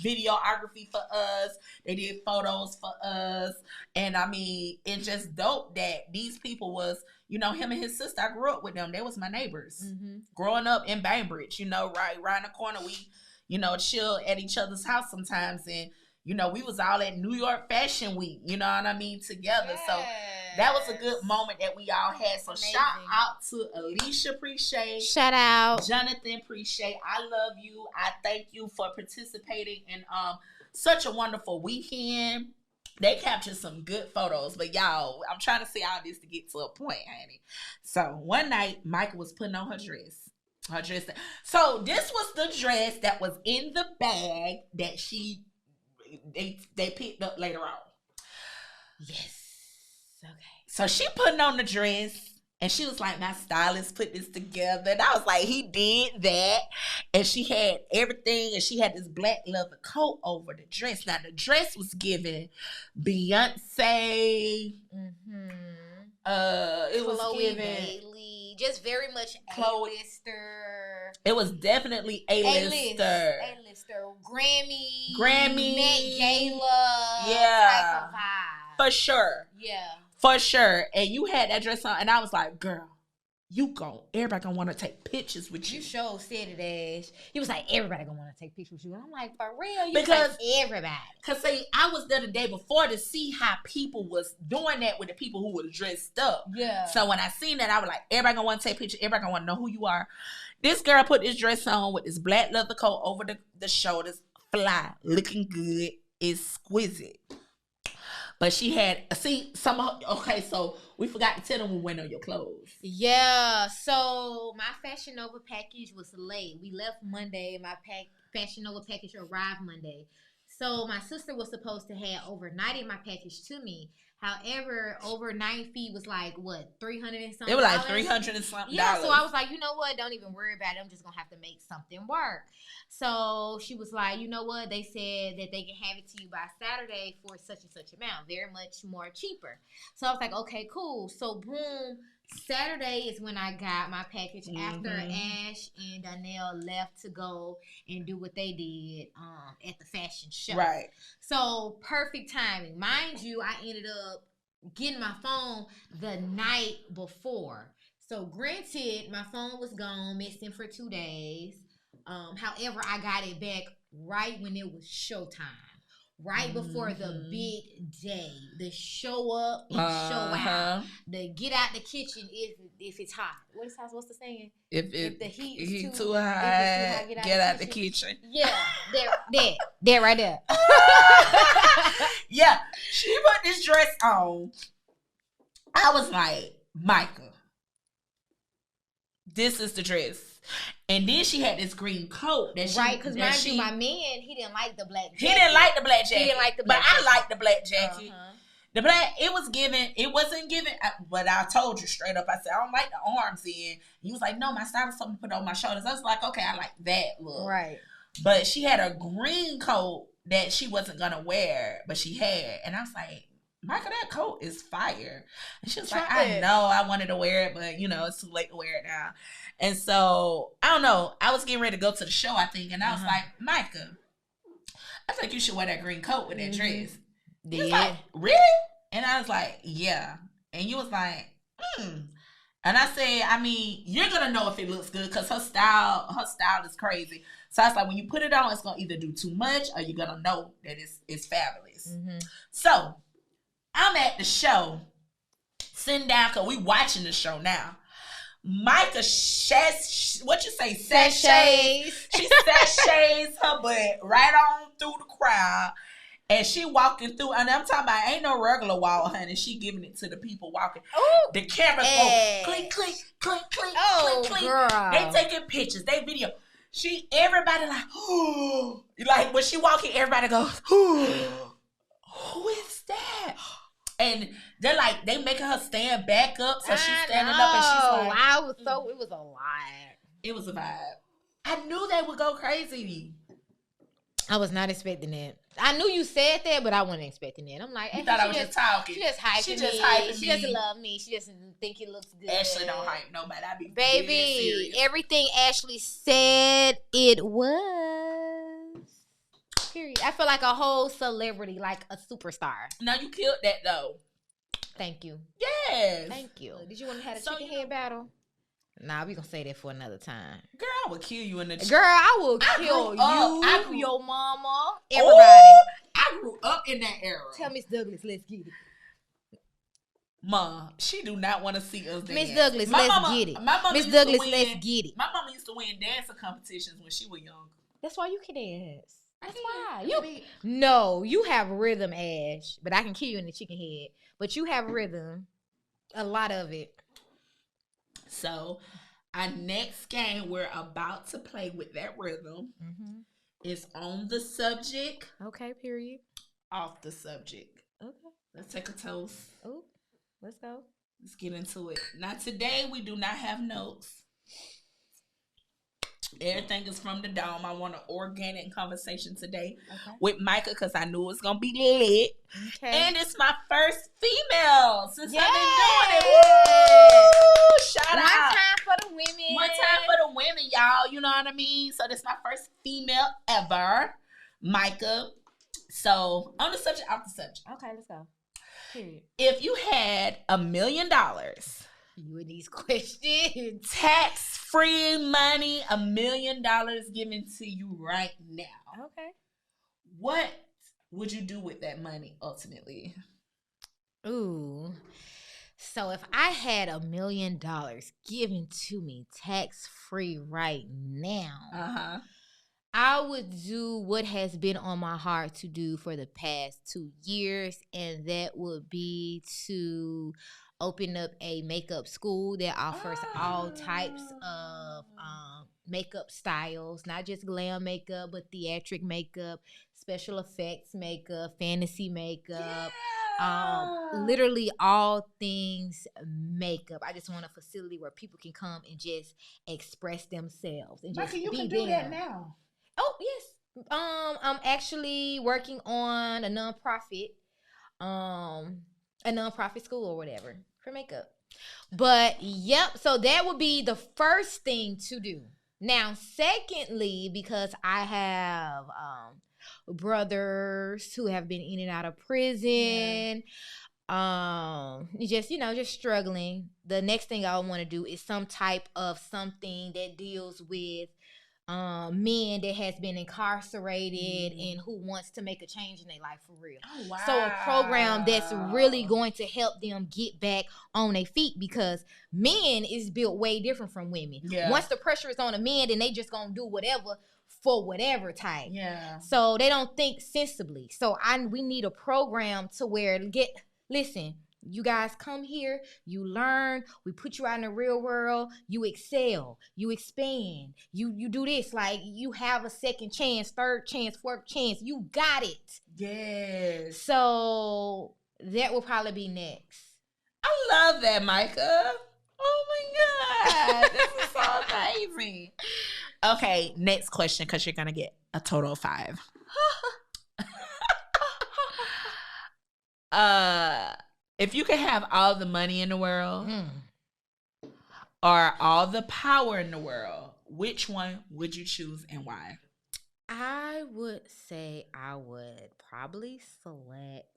videography for us. They did photos for us. And I mean, it's just dope that these people was, you know, him and his sister. I grew up with them. They was my neighbors. Growing up in Bainbridge, you know, right around the corner. We, you know, chill at each other's house sometimes. And you know, we was all at New York Fashion Week, you know what I mean, together. Yes. So that was a good moment that we all had. So shout out to Alicia Preche. Shout out. Jonathan Preche. I love you. I thank you for participating in such a wonderful weekend. They captured some good photos. But y'all, I'm trying to see all this to get to a point, honey. So one night, Micah was putting on her dress. So this was the dress that was in the bag that they picked up later on. Yes. Okay. So she putting on the dress and she was like, my stylist put this together. And I was like, he did that. And she had everything and she had this black leather coat over the dress. Now the dress was given Beyonce. It was Chloe given Bailey. Just very much Chloe. A-lister. It was definitely A-lister. Grammy. Met Gala. Yeah. Type of vibe. For sure. Yeah. For sure. And you had that dress on and I was like, girl, everybody gonna want to take pictures with you. You sure said it, Ash. You was like, everybody gonna want to take pictures with you. And I'm like, for real? You because like everybody. Because see, I was there the day before to see how people was doing that with the people who were dressed up. Yeah. So when I seen that, I was like, everybody gonna want to take pictures. Everybody gonna want to know who you are. This girl put this dress on with this black leather coat over the shoulders. Fly. Looking good. Exquisite. But she had, so we forgot to tell them we went on your clothes. Yeah, so my Fashion Nova package was late. We left Monday. My Fashion Nova package arrived Monday. So my sister was supposed to have overnighted my package to me. However, overnight fee was like, what, $300 and something? It was like $300 and something. Yeah, so I was like, you know what? Don't even worry about it. I'm just going to have to make something work. So she was like, you know what? They said that they can have it to you by Saturday for such and such amount. Very much more cheaper. So I was like, okay, cool. So boom. Saturday is when I got my package after Ash and Donnell left to go and do what they did at the fashion show. Right. So perfect timing. Mind you, I ended up getting my phone the night before. So granted, my phone was gone, missing for 2 days. However, I got it back right when it was showtime. Right before the big day, the show up and show out, the get out the kitchen if it's hot. What's the saying? If the heat is too high, get out the kitchen. Yeah, there, right there. Yeah, she put this dress on. I was like, Micah, this is the dress. And then she had this green coat that she because mind you, my man, he didn't like the black jacket. He didn't like the black jacket. He didn't like the black jacket. But I like the black jacket. The black, it wasn't given, but I told you straight up, I said, I don't like the arms in. He was like, no, my stylist told me to put on my shoulders. I was like, okay, I like that look. Right. But she had a green coat that she wasn't going to wear, but she had. And I was like, Micah, that coat is fire. And she was like, I know I wanted to wear it, but, it's too late to wear it now. And so, I don't know. I was getting ready to go to the show, I think. And I was like, Micah, I think you should wear that green coat with that dress. He was like, really? And I was like, yeah. And you was like, And I said, I mean, you're gonna know if it looks good because her style is crazy. So I was like, when you put it on, it's gonna either do too much or you're gonna know that it's fabulous. Mm-hmm. So I'm at the show, sitting down because we watching the show now. Micah sashays. She sashays her butt right on through the crowd. And she walking through, and I'm talking about ain't no regular wall, honey. She giving it to the people walking. Ooh, the cameras go click, click, click, click, click, click. Girl. They taking pictures, they video. Everybody like, ooh. Like when she walking, everybody goes, ooh. Who is that? And they're like, they making her stand back up, so she's standing up, and she's like, it was a lot. It was a vibe. I knew they would go crazy. I was not expecting that. I knew you said that, but I wasn't expecting that. I'm like, you thought I was just talking. She just hyping me. She doesn't love me. She doesn't think it looks good. Ashley don't hype nobody. I be baby. Everything Ashley said, it was. Period. I feel like a whole celebrity, like a superstar. No, you killed that though. Thank you. Yes. Thank you. Did you want to have a chicken head battle? Nah, we gonna say that for another time. Girl, I will kill you in the Girl, I will kill you, your mama, everybody. I grew up in that era. Tell Miss Douglas, let's get it. Mom, she do not want to see us dance. Miss Douglas, let's get it. Miss Douglas, let's get it. My mama used to win dancing competitions when she was young. That's why you can dance. That's why. No, you have rhythm, Ash. But I can kill you in the chicken head. But you have rhythm. A lot of it. So, our next game we're about to play with that rhythm is on the subject. Okay, period. Off the subject. Okay. Let's take a toast. Oh, let's go. Let's get into it. Now, today we do not have notes. Everything is from the dome. I want an organic conversation today with Micah because I knew it was going to be lit. Okay. And it's my first female since I've been doing it. Woo! Shout out. One time for the women. One time for the women, y'all. You know what I mean? So this is my first female ever, Micah. So on the subject, off the subject. Okay, let's go. Period. If you had $1 million. You and these questions. Tax-free money, $1 million given to you right now. Okay. What would you do with that money ultimately? Ooh. So if I had $1 million given to me tax-free right now, I would do what has been on my heart to do for the past 2 years, and that would be to open up a makeup school that offers all types of makeup styles, not just glam makeup, but theatric makeup, special effects makeup, fantasy makeup, literally all things makeup. I just want a facility where people can come and just express themselves and just you be can there. Do that now. Oh, yes. I'm actually working on a nonprofit school or whatever for makeup. But yep, so that would be the first thing to do. Now, secondly, because I have brothers who have been in and out of prison, just struggling. The next thing I want to do is some type of something that deals with men that has been incarcerated and who wants to make a change in their life for real. Oh, wow. So a program that's really going to help them get back on their feet, because men is built way different from women. Yeah. Once the pressure is on a man, then they just gonna do whatever for whatever type. Yeah. So they don't think sensibly. So we need a program to where listen, you guys come here, you learn, we put you out in the real world, you excel, you expand, you do this, like you have a second chance, third chance, fourth chance, you got it. Yes. So that will probably be next. I love that, Micah. Oh my God. This is so amazing. Okay, next question, because you're going to get a total of 5. If you could have all the money in the world or all the power in the world, which one would you choose and why? I would say I would probably select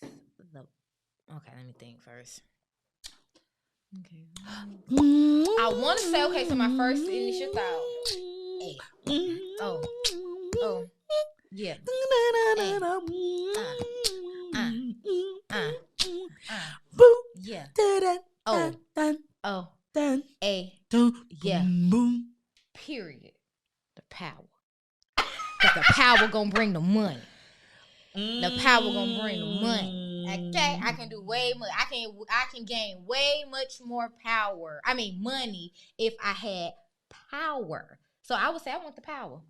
okay, let me think first. Okay. I want to say, okay, so my first initial thought. Hey. Oh. Yeah. Yeah. Yeah. Period. The power. Because the power gonna bring the money. The power gonna bring the money. Okay, I can do way more. I can gain way much more power. I mean money if I had power. So I would say I want the power.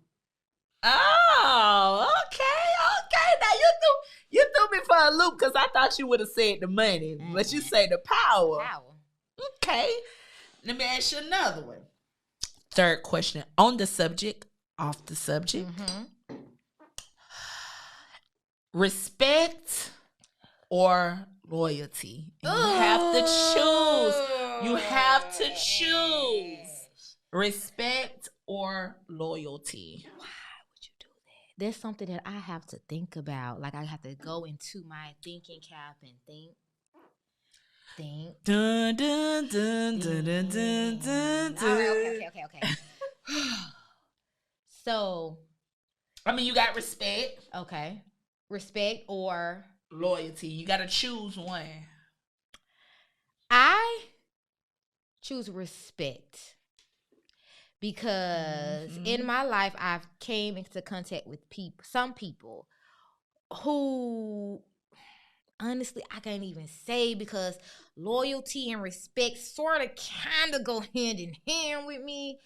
Oh, okay. Now you threw me for a loop because I thought you would have said the money, but you say the power. Okay. Let me ask you another one. Third question on the subject, off the subject. Mm-hmm. Respect or loyalty? You have to choose. You have to choose. Respect or loyalty? Why would you do that? That's something that I have to think about. Like I have to go into my thinking cap and think. Dun, dun, dun, dun, dun, dun, dun, dun. All right, okay. So, I mean, you got respect. Okay. Respect or loyalty. You got to choose one. I choose respect because in my life I've came into contact with some people who honestly I can't even say because loyalty and respect sort of kind of go hand in hand with me.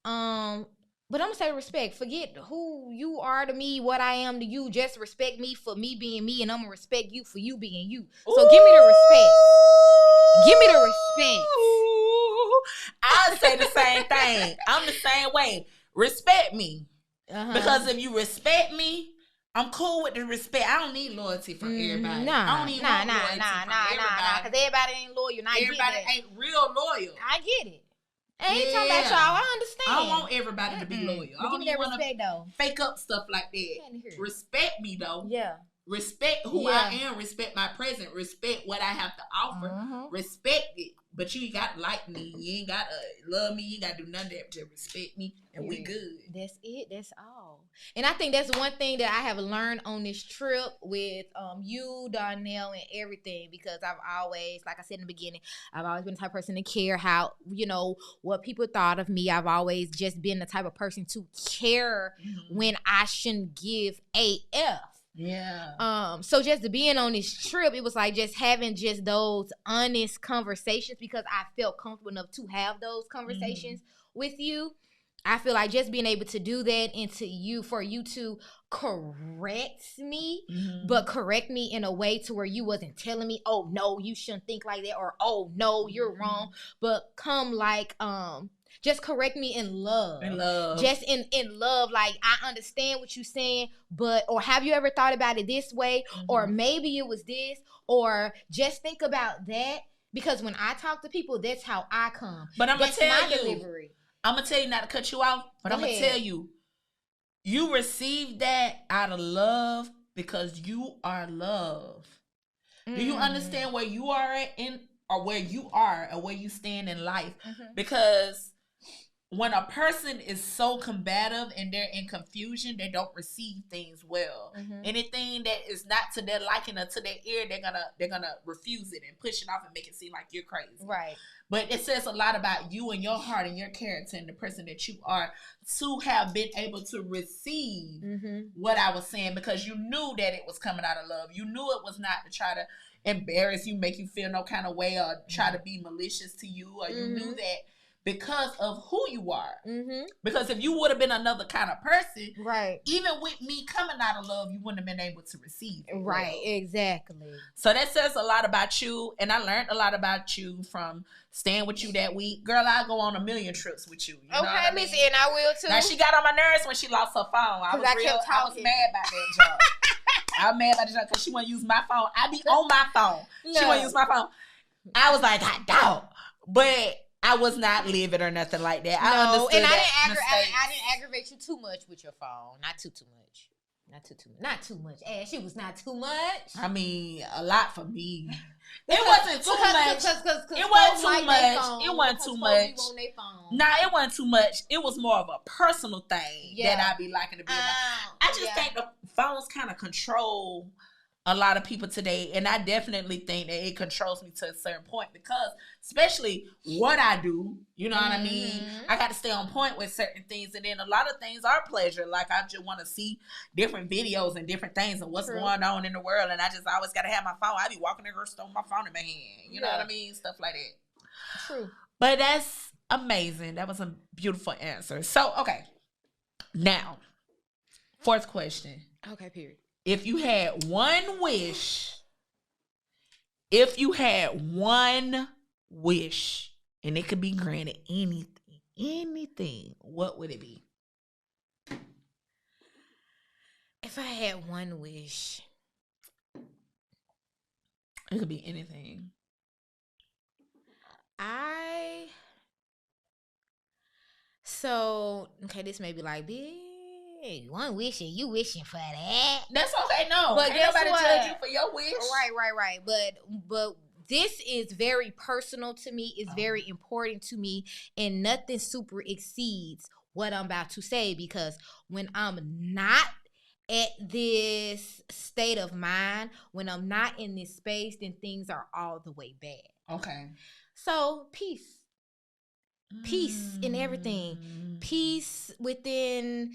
But I'm going to say respect. Forget who you are to me, what I am to you. Just respect me for me being me, and I'm going to respect you for you being you. So give me the respect. Give me the respect. I'll say the same thing. I'm the same way. Respect me. Because if you respect me, I'm cool with the respect. I don't need loyalty from everybody. I don't even want loyalty from everybody. Because everybody ain't loyal. Everybody ain't real loyal. I get it. I ain't talking about y'all. I understand. I don't want everybody to be loyal. I don't even want to fake up stuff like that. Respect me, though. Yeah. Respect who I am. Respect my present. Respect what I have to offer. Respect it. But you ain't got to like me. You ain't got to love me. You ain't got to do none of that to respect me. And we good. That's it. That's all. And I think that's one thing that I have learned on this trip with you, Darnell, and everything. Because I've always, like I said in the beginning, I've always been the type of person to care how, what people thought of me. I've always just been the type of person to care when I shouldn't give a F. Yeah. So just being on this trip, it was like just having just those honest conversations because I felt comfortable enough to have those conversations with you. I feel like just being able to do that and for you to correct me, but correct me in a way to where you wasn't telling me, oh no, you shouldn't think like that, or oh no, you're wrong, but come like just correct me in love. Just in love. Like, I understand what you're saying, or have you ever thought about it this way? Or maybe it was this, or just think about that. Because when I talk to people, that's how I come. But I'm going to tell you. Delivery. I'm going to tell you not to cut you off, but I'm going to tell you. You receive that out of love because you are love. Do you understand where you are at or where you are or where you stand in life? Because when a person is so combative and they're in confusion, they don't receive things well. Anything that is not to their liking or to their ear, they're gonna refuse it and push it off and make it seem like you're crazy. Right. But it says a lot about you and your heart and your character and the person that you are to have been able to receive what I was saying because you knew that it was coming out of love. You knew it was not to try to embarrass you, make you feel no kind of way, or try to be malicious to you, or you knew that because of who you are. Because if you would have been another kind of person, even with me coming out of love, you wouldn't have been able to receive it. Right, exactly. So that says a lot about you, and I learned a lot about you from staying with you that week. Girl, I go on a million trips with you. You know what I mean? Listen, and I will too. Now, she got on my nerves when she lost her phone. I was mad about that job. I was mad about that job because she wouldn't use my phone. I be on my phone. She wouldn't use my phone. I was like, hot dog. But I was not livid or nothing like that. I understood and I didn't aggravate you too much with your phone. Not too much. Not too much. Ash, it was not too much. I mean, a lot for me. It wasn't too much. It wasn't too much. It wasn't too much. Nah, it wasn't too much. It was more of a personal thing that I be liking to be about. I just think the phones kind of control a lot of people today, and I definitely think that it controls me to a certain point because, especially what I do, you know what I mean? I got to stay on point with certain things, and then a lot of things are pleasure. Like, I just want to see different videos and different things and what's going on in the world, and I just always got to have my phone. I be walking in the store with my phone in my hand. You know what I mean? Stuff like that. True. But that's amazing. That was a beautiful answer. So, okay. Now, fourth question. Okay, period. If you had one wish, and it could be granted anything, what would it be? If I had one wish, it could be anything. This may be like, big one wish and you wishing for that. That's okay, no. But ain't nobody judge you for your wish. Right. But this is very personal to me. It's very important to me, and nothing super exceeds what I'm about to say, because when I'm not at this state of mind, when I'm not in this space, then things are all the way bad. Okay. So, peace in everything. Peace within,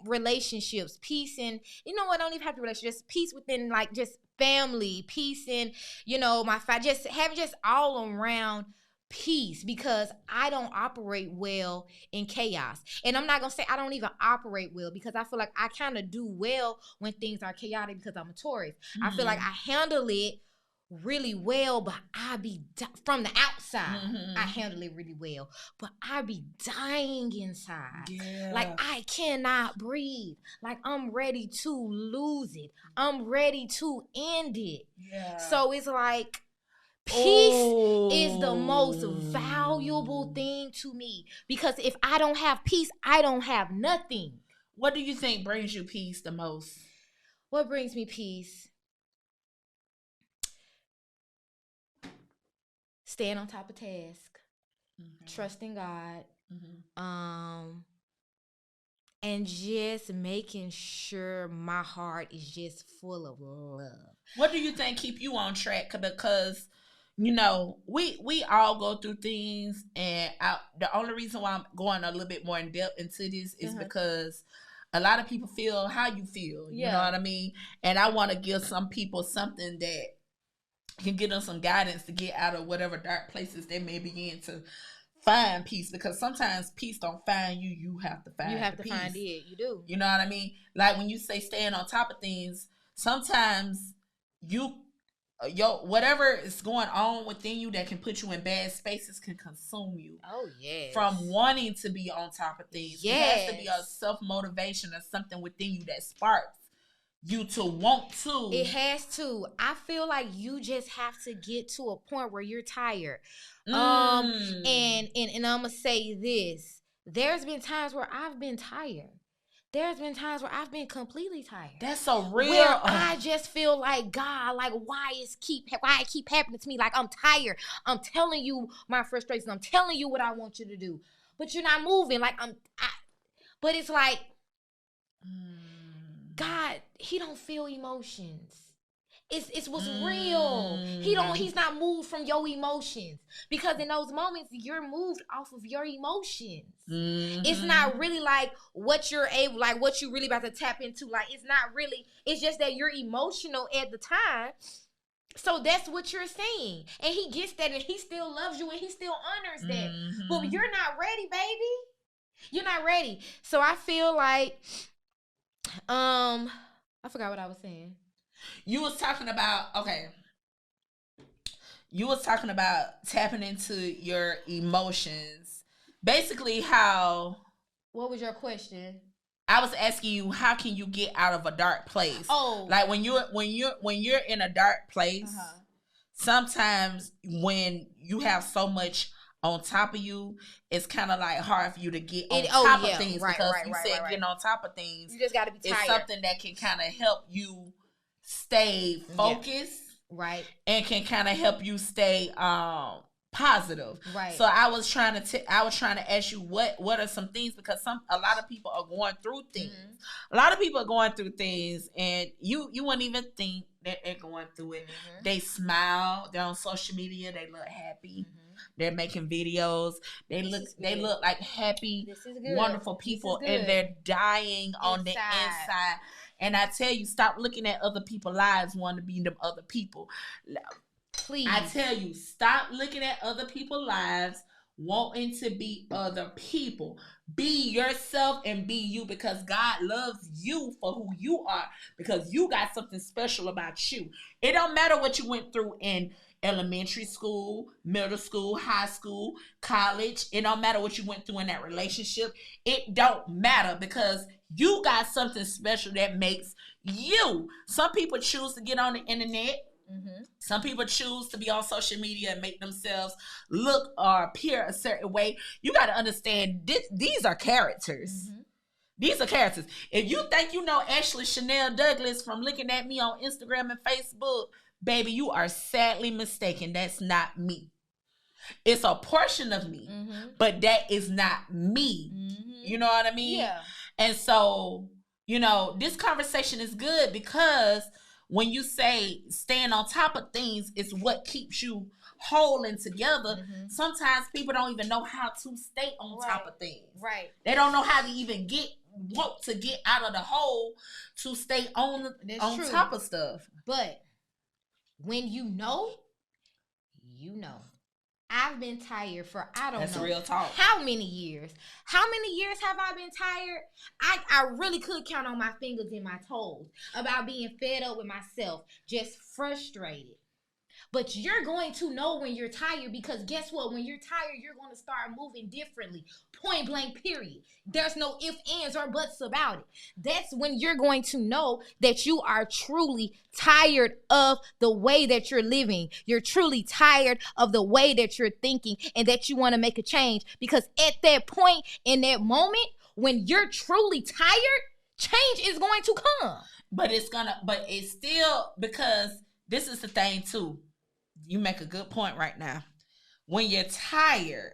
relationships. Peace in, don't even have to relationships. Peace within, like, just family. Peace in, just having just all around peace, because I don't operate well in chaos. And I'm not going to say I don't even operate well, because I feel like I kind of do well when things are chaotic, because I'm a Taurus. I feel like I handle it really well, but I be from the outside. I handle it really well, but I be dying inside. Like, I cannot breathe. Like, I'm ready to lose it. I'm ready to end it. So it's like, peace is the most valuable thing to me, because if I don't have peace, I don't have nothing. What do you think brings you peace the most? What brings me peace? Staying on top of task, trusting God, and just making sure my heart is just full of love. What do you think keep you on track? Because, we all go through things, and the only reason why I'm going a little bit more in depth into this is because a lot of people feel how you feel. You know what I mean? And I want to give some people something that can give them some guidance to get out of whatever dark places they may begin to find peace, because sometimes peace don't find you. You have to find peace. Find it. You do. You know what I mean? Like, when you say staying on top of things, sometimes whatever is going on within you that can put you in bad spaces can consume you. Oh, yeah. From wanting to be on top of things. It has to be a self-motivation or something within you that sparks you to want to. It has to. I feel like you just have to get to a point where you're tired. And I'm gonna say this. There's been times where I've been tired. There's been times where I've been completely tired. That's so real. Where I just feel like, God, like, why it keep happening to me? Like, I'm tired. I'm telling you my frustrations. I'm telling you what I want you to do, but you're not moving. Like, but it's like, God, he don't feel emotions. It's what's real. He's not moved from your emotions, because in those moments you're moved off of your emotions. It's not really like what you're what you really about to tap into. Like, it's not really, it's just that you're emotional at the time. So that's what you're saying. And he gets that, and he still loves you, and he still honors that. But you're not ready, baby. You're not ready. So I feel like I forgot what I was saying. You was talking about tapping into your emotions. Basically, how... What was your question? I was asking you, how can you get out of a dark place? Oh. Like, when you're in a dark place, sometimes when you have so much on top of you, it's kind of like hard for you to get on top of things because you said getting on top of things. You just got to be tired. It's something that can kind of help you stay focused, right, and can kind of help you stay positive, right. So I was trying to ask you what are some things, because a lot of people are going through things. A lot of people are going through things, and you wouldn't even think that they're going through it. They smile. They're on social media. They look happy. They're making videos. They look like happy, wonderful people, and they're dying on the inside. And I tell you, stop looking at other people's lives, wanting to be them other people. Please. I tell you, stop looking at other people's lives, wanting to be other people. Be yourself and be you, because God loves you for who you are, because you got something special about you. It don't matter what you went through in elementary school, middle school, high school, college. It don't matter what you went through in that relationship. It don't matter, because you got something special that makes you. Some people choose to get on the internet. Some people choose to be on social media and make themselves look or appear a certain way. You got to understand, these are characters. These are characters. If you think you know Ashley Chanel Douglas from looking at me on Instagram and Facebook, baby, you are sadly mistaken. That's not me. It's a portion of me, but that is not me. You know what I mean? Yeah. And so, this conversation is good, because when you say staying on top of things is what keeps you whole and together, sometimes people don't even know how to stay on top of things. Right. They don't know how to even want to get out of the hole to stay on top of stuff. But when you know. I've been tired for That's real talk. How many years? How many years have I been tired? I really could count on my fingers and my toes about being fed up with myself, just frustrated. But you're going to know when you're tired, because guess what? When you're tired, you're going to start moving differently. Point blank, period. There's no ifs, ands, or buts about it. That's when you're going to know that you are truly tired of the way that you're living. You're truly tired of the way that you're thinking, and that you want to make a change. Because at that point, in that moment, when you're truly tired, change is going to come. But it's still, because this is the thing too. You make a good point right now. When you're tired,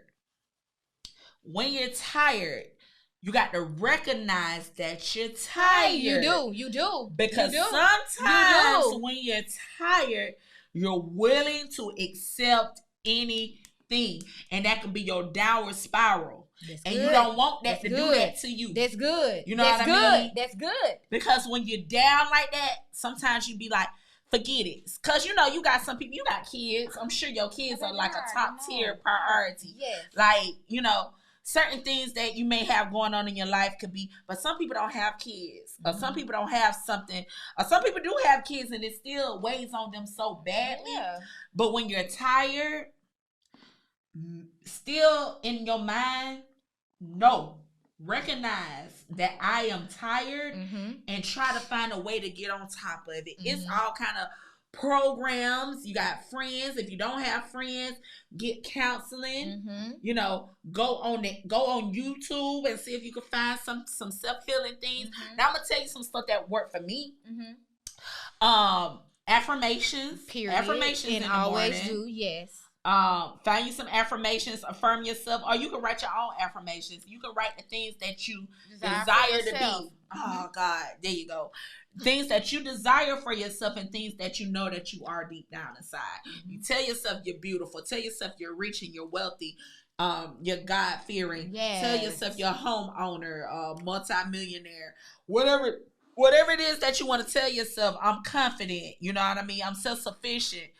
you got to recognize that you're tired. You do. Because sometimes when you're tired, you're willing to accept anything. And that can be your downward spiral. And you don't want that to do that to you. That's good. You know what I mean? That's good. Because when you're down like that, sometimes you be like, forget it. Because, you got some people, you got kids. I'm sure your kids are like a top tier priority. Yes. Like, certain things that you may have going on in your life could be, but some people don't have kids. Or some people don't have something. Or some people do have kids and it still weighs on them so badly. Yeah. But when you're tired, still in your mind, recognize that I am tired and try to find a way to get on top of it. It's all kind of programs. You got friends. If you don't have friends, get counseling. Go on YouTube and see if you can find some self-healing things. Now I'm gonna tell you some stuff that worked for me. Affirmations. Period. Affirmations and in the always morning. do. Yes. Find you some affirmations, affirm yourself, or you can write your own affirmations. You can write the things that you desire to be. Oh God, there you go. Things that you desire for yourself and things that you know that you are deep down inside. You tell yourself you're beautiful. Tell yourself you're rich and you're wealthy. You're God-fearing. Yes. Tell yourself you're a homeowner, multi-millionaire, whatever it is that you want to tell yourself. I'm confident. You know what I mean? I'm self-sufficient.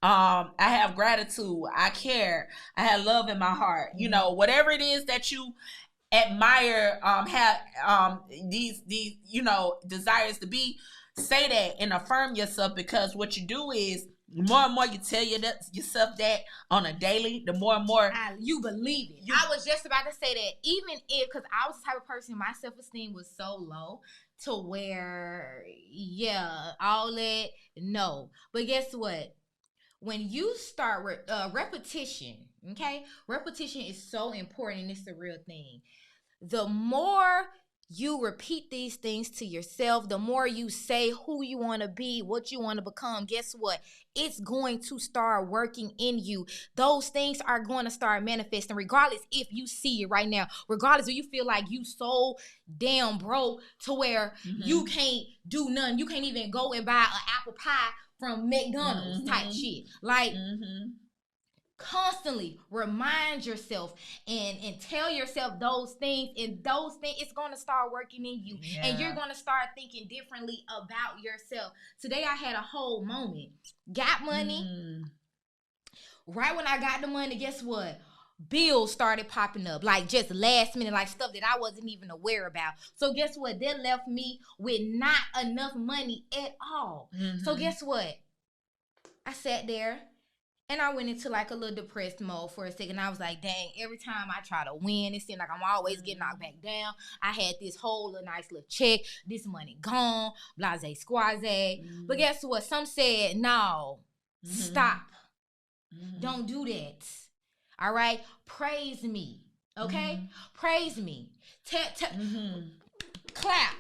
I have gratitude. I care. I have love in my heart. Whatever it is that you admire, have these desires to be, say that and affirm yourself, because what you do is the more and more you tell yourself that on a daily, the more and more you believe it. I was just about to say that, even if, because I was the type of person, my self-esteem was so low to where, all that, no. But guess what? When you start repetition Okay? Repetition is so important, and it's the real thing. The more you repeat these things to yourself, the more you say who you want to be, what you want to become, guess what? It's going to start working in you. Those things are going to start manifesting, regardless if you see it right now, regardless if you feel like you so damn broke to where you can't do nothing. You can't even go and buy an apple pie from McDonald's type shit. Like, constantly remind yourself and tell yourself those things, and those things, it's going to start working in you, and you're going to start thinking differently about yourself. Today I had a whole moment. Got money. Right when I got the money, guess what? Bills started popping up, like just last minute, like stuff that I wasn't even aware about. So guess what? That left me with not enough money at all. So guess what? I sat there and I went into like a little depressed mode for a second. I was like, dang, every time I try to win, it seems like I'm always getting knocked back down. I had this whole little nice little check. This money gone. Blase squaze. But guess what? Some said, no, stop. Don't do that. All right? Praise me. Okay? Praise me. Clap.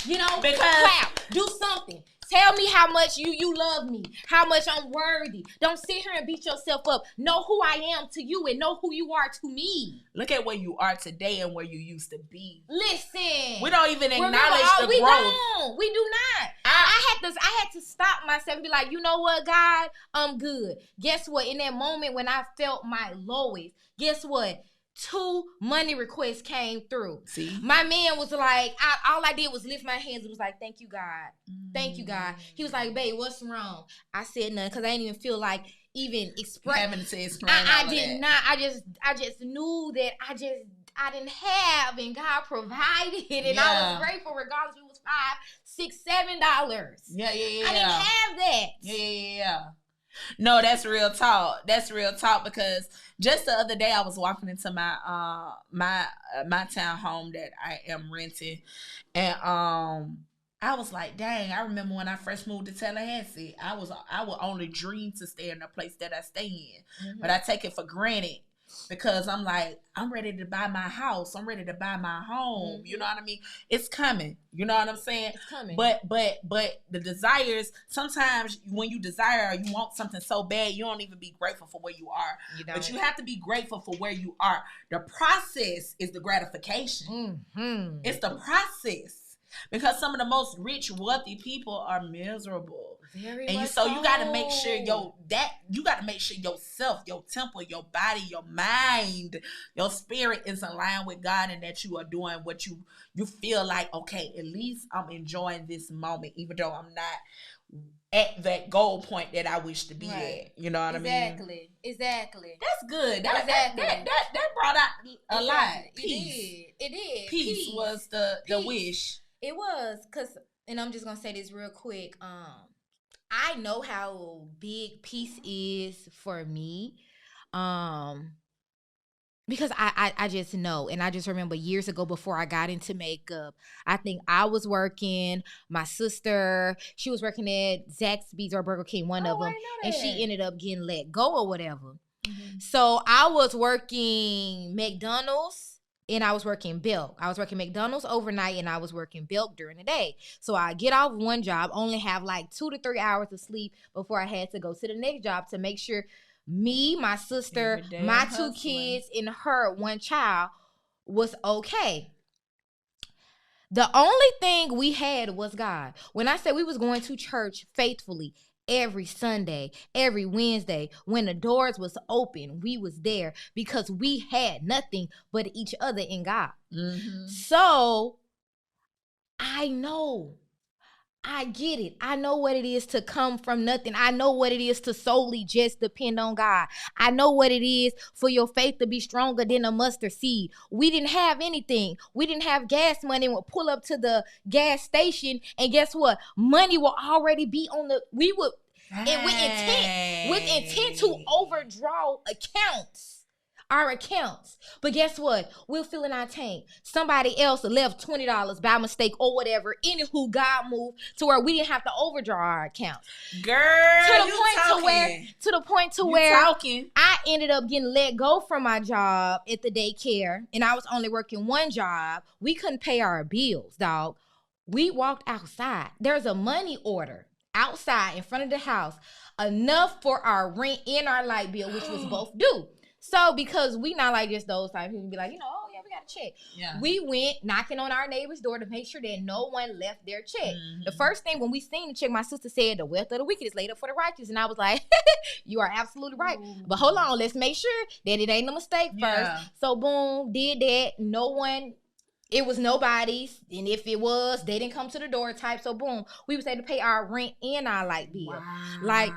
You know? Clap. Do something. Tell me how much you love me, how much I'm worthy. Don't sit here and beat yourself up. Know who I am to you and know who you are to me. Look at where you are today and where you used to be. Listen. We don't even acknowledge the growth. We do not. I had to stop myself and be like, you know what, God? I'm good. Guess what? In that moment when I felt my lowest, guess what? 2 money requests came through. See? My man was like, all I did was lift my hands and was like, thank you, God. Thank you, God. He was like, babe, what's wrong? I said nothing because I didn't even feel like even expressing. I did not. I just knew that I didn't have, and God provided, and I was grateful regardless if it was $5, $6, $7. Yeah. I didn't have that. Yeah. No, that's real talk. Because just the other day I was walking into my my town home that I am renting, and I was like, dang, I remember when I first moved to Tallahassee, I would only dream to stay in the place that I stay in, but I take it for granted. Because I'm like, I'm ready to buy my house. I'm ready to buy my home. You know what I mean? It's coming. You know what I'm saying? It's coming. But the desires, sometimes when you desire or you want something so bad, you don't even be grateful for where you are. But you have to be grateful for where you are. The process is the gratification. It's the process. Because some of the most rich, wealthy people are miserable. So you got to make sure yourself, your temple, your body, your mind, your spirit is aligned with God, and that you are doing what you feel like, okay, at least I'm enjoying this moment, even though I'm not at that goal point that I wish to be at. You know what I mean? Exactly. That's good. That brought out a lot. Peace. It did. Peace was the wish. It was, and I'm just going to say this real quick. I know how big peace is for me. Because I just know. And I just remember years ago before I got into makeup, I think I was working. My sister, she was working at Zaxby's or Burger King, one of them. And she ended up getting let go or whatever. So I was working McDonald's. And I was working Belk. I was working McDonald's overnight, and I was working Belk during the day. So I get off one job, only have like 2 to 3 hours of sleep before I had to go to the next job to make sure me, my sister, my 2 kids, and her 1 child was okay. The only thing we had was God. When I said we was going to church faithfully, every Sunday, every Wednesday, when the doors was open, we was there because we had nothing but each other in God. So I know, I get it. I know what it is to come from nothing. I know what it is to solely just depend on God. I know what it is for your faith to be stronger than a mustard seed. We didn't have anything. We didn't have gas money. We'll pull up to the gas station, and guess what? Money will already be on the, we would, and with intent to overdraw accounts. our accounts. But guess what? We're filling our tank. Somebody else left $20 by mistake or whatever. Anywho, God moved to where we didn't have to overdraw our account. Girl, to the point to where I ended up getting let go from my job at the daycare, and I was only working one job. We couldn't pay our bills, dog. We walked outside. There's a money order outside in front of the house, enough for our rent and our light bill, which was both due. So because we not like just those type people be like, oh yeah, we got a check. Yeah. We went knocking on our neighbor's door to make sure that no one left their check. Mm-hmm. The first thing when we seen the check, my sister said the wealth of the wicked is laid up for the righteous. And I was like, you are absolutely right. Ooh. But hold on, let's make sure that it ain't a mistake first. So boom, did that. No one, it was nobody's. And if it was, they didn't come to the door type. So boom, we was able to pay our rent and our light bill. Wow. Like,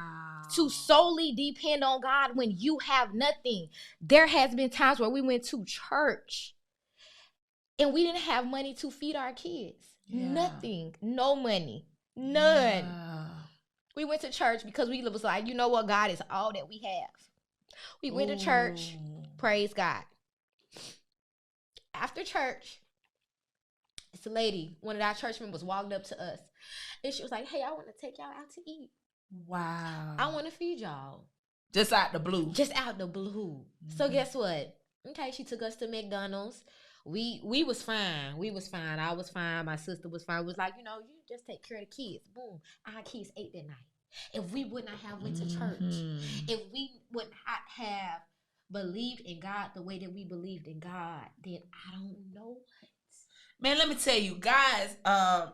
to solely depend on God when you have nothing. There has been times where we went to church and we didn't have money to feed our kids. Yeah. Nothing. No money. None. Yeah. We went to church because we was like, you know what? God is all that we have. We went to church. Praise God. After church, this lady, one of our church members, walked up to us and she was like, hey, I want to take y'all out to eat. Wow. I want to feed y'all. Just out the blue. Mm-hmm. So guess what? Okay, she took us to McDonald's. We was fine. I was fine. My sister was fine. We was like, you just take care of the kids. Boom. Our kids ate that night. If we would not have went to church, if we would not have believed in God the way that we believed in God, then I don't know what. Man, let me tell you, guys,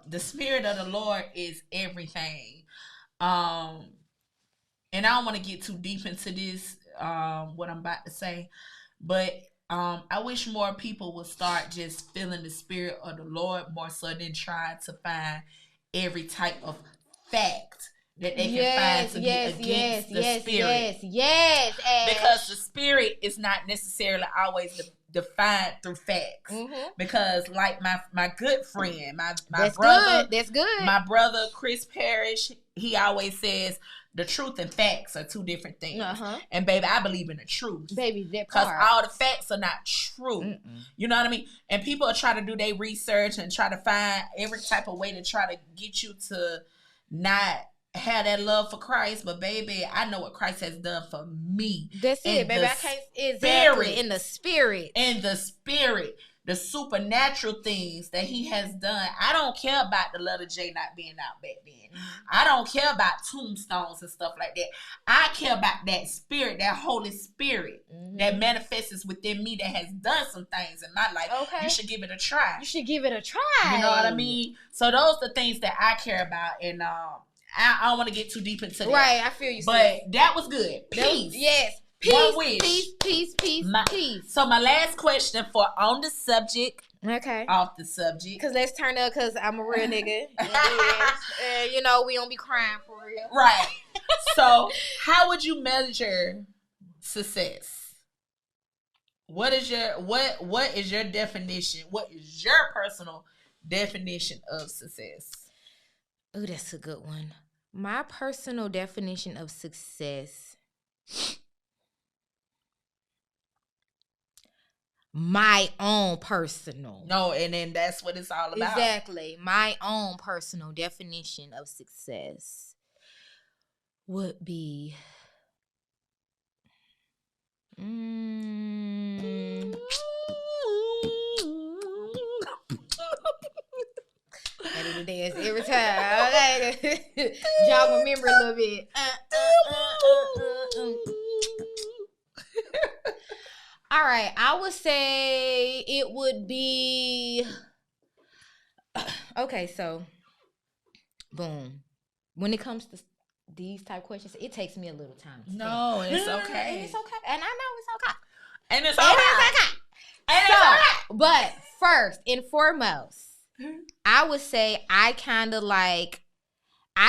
the Spirit of the Lord is everything. And I don't want to get too deep into this, what I'm about to say, but I wish more people would start just feeling the Spirit of the Lord more so than trying to find every type of fact that they can find to be against the Spirit. Yes. Because the Spirit is not necessarily always defined through facts. Mm-hmm. Because like my good friend, my brother, that's good. My brother Chris Parrish, he always says the truth and facts are two different things. Uh-huh. And baby, I believe in the truth. Baby, that part. Because all the facts are not true. Mm-mm. You know what I mean? And people are trying to do their research and try to find every type of way to try to get you to not have that love for Christ. But baby, I know what Christ has done for me. That's it, baby. I can't exactly in the spirit. In the spirit. The supernatural things that he has done. I don't care about the letter J not being out back then. I don't care about tombstones and stuff like that. I care about that spirit, that Holy Spirit that manifests within me that has done some things in my life. Okay. You should give it a try. You know what I mean? So those are the things that I care about. And I don't want to get too deep into that. Right, I feel you. But that was good. Peace. Yes. Peace. So my last question for on the subject. Okay. Off the subject. Because let's turn up because I'm a real nigga. We don't be crying for real. Right. So how would you measure success? What is your definition? What is your personal definition of success? Oh, that's a good one. My personal definition of success. My own personal. No, and then that's what it's all about. Exactly. My own personal definition of success would be I do the dance every time. Okay. Jog my memory a little bit. All right, I would say it would be okay. So, boom. When it comes to these type questions, it takes me a little time. No, it's okay. It's okay, and I know it's okay. And it's okay. But first and foremost, I would say I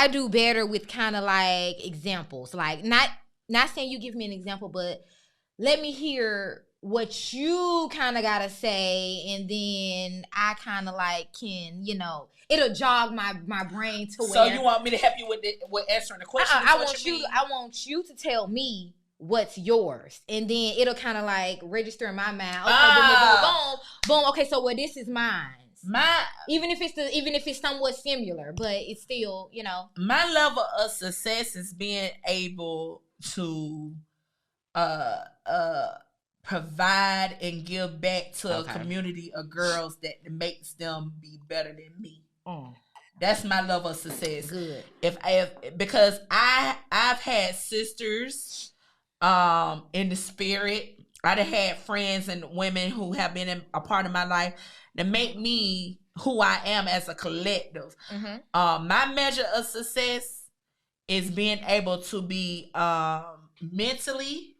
do better with kind of like examples. Like not saying you give me an example, but let me hear what you kind of got to say, and then I kind of like can, it'll jog my brain to where. So you want me to help you with answering the question? I want you to tell me what's yours, and then it'll kind of like register in my mind. Okay, boom, boom, boom, boom. Okay, so this is mine. Even if it's somewhat similar, but it's still, you know. My level of success is being able to provide and give back to a community of girls that makes them be better than me. That's my level of success. Good. Because I've had sisters in the spirit. I've had friends and women who have been a part of my life that make me who I am as a collective. My measure of success is being able to be mentally,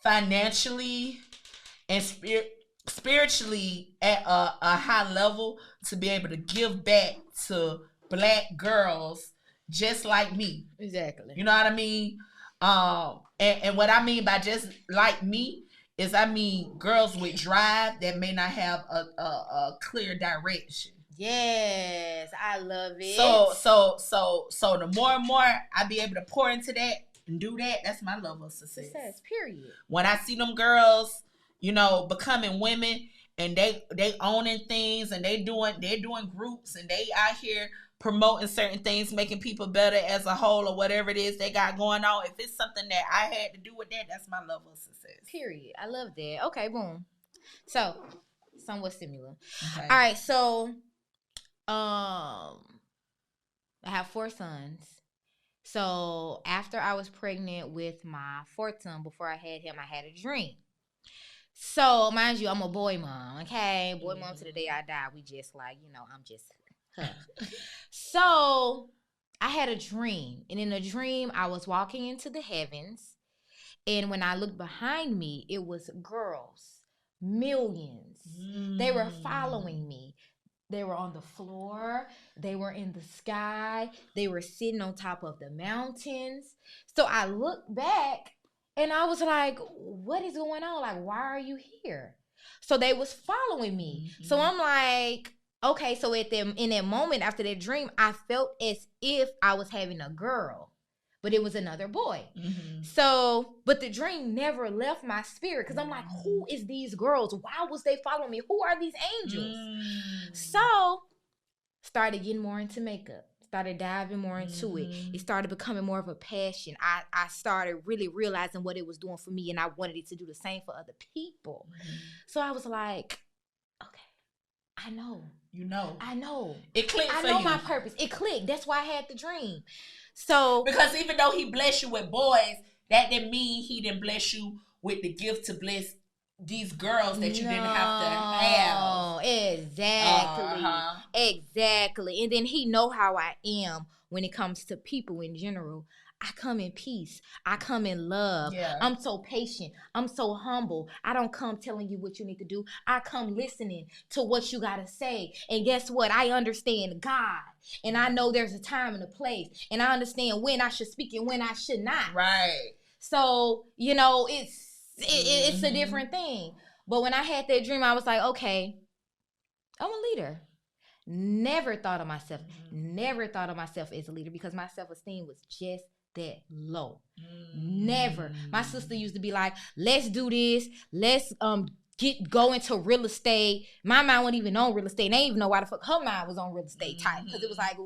financially, and spiritually at a high level to be able to give back to Black girls just like me. Exactly. You know what I mean? And what I mean by just like me is I mean girls with drive that may not have a clear direction. Yes, I love it. So the more and more I be able to pour into that and do that, that's my level of success. Period. When I see them girls, you know, becoming women and they owning things and they're doing groups and they out here promoting certain things, making people better as a whole or whatever it is they got going on. If it's something that I had to do with that, that's my level of success. Period. I love that. Okay, boom. So, somewhat similar. Okay. All right, so I have 4 sons. So, after I was pregnant with my 4th son, before I had him, I had a dream. So, mind you, I'm a boy mom, okay? Boy mom to the day I die. We just like, you know, I'm just her. So, I had a dream. And in the dream, I was walking into the heavens. And when I looked behind me, it was girls. Millions. They were following me. They were on the floor. They were in the sky. They were sitting on top of the mountains. So, I looked back. And I was like, what is going on? Like, why are you here? So they was following me. So I'm like, okay, so in that moment after that dream, I felt as if I was having a girl, but it was another boy. So, but the dream never left my spirit because I'm like, who is these girls? Why was they following me? Who are these angels? So, started getting more into makeup. Started diving more into it. It started becoming more of a passion. I started really realizing what it was doing for me, and I wanted it to do the same for other people. So I was like, okay, I know. You know. I know. It clicked for you. I know my purpose. It clicked. That's why I had the dream. So because even though he blessed you with boys, that didn't mean he didn't bless you with the gift to bless these girls that you didn't have to have. Exactly. Exactly. And then he know how I am when it comes to people in general. I come in peace. I come in love. Yeah. I'm so patient. I'm so humble. I don't come telling you what you need to do. I come listening to what you got to say. And guess what? I understand God. And I know there's a time and a place. And I understand when I should speak and when I should not. Right. So, you know, it's a different thing. But when I had that dream, I was like, okay, I'm a leader. Never thought of myself as a leader because my self-esteem was just that low. Never. My sister used to be like, let's do this. Let's go into real estate. My mind wasn't even on real estate. And they didn't even know why the fuck her mind was on real estate type. Because it was like,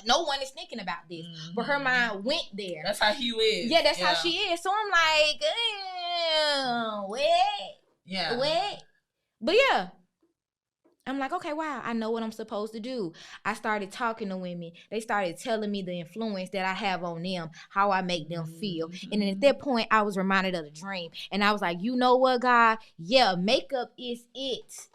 no one is thinking about this. But her mind went there. That's how Hugh is. Yeah, that's how she is. So I'm like, what? But yeah. I'm like, okay, wow, I know what I'm supposed to do. I started talking to women. They started telling me the influence that I have on them, how I make them feel. And then at that point, I was reminded of the dream. And I was like, you know what, God? Yeah, makeup is it.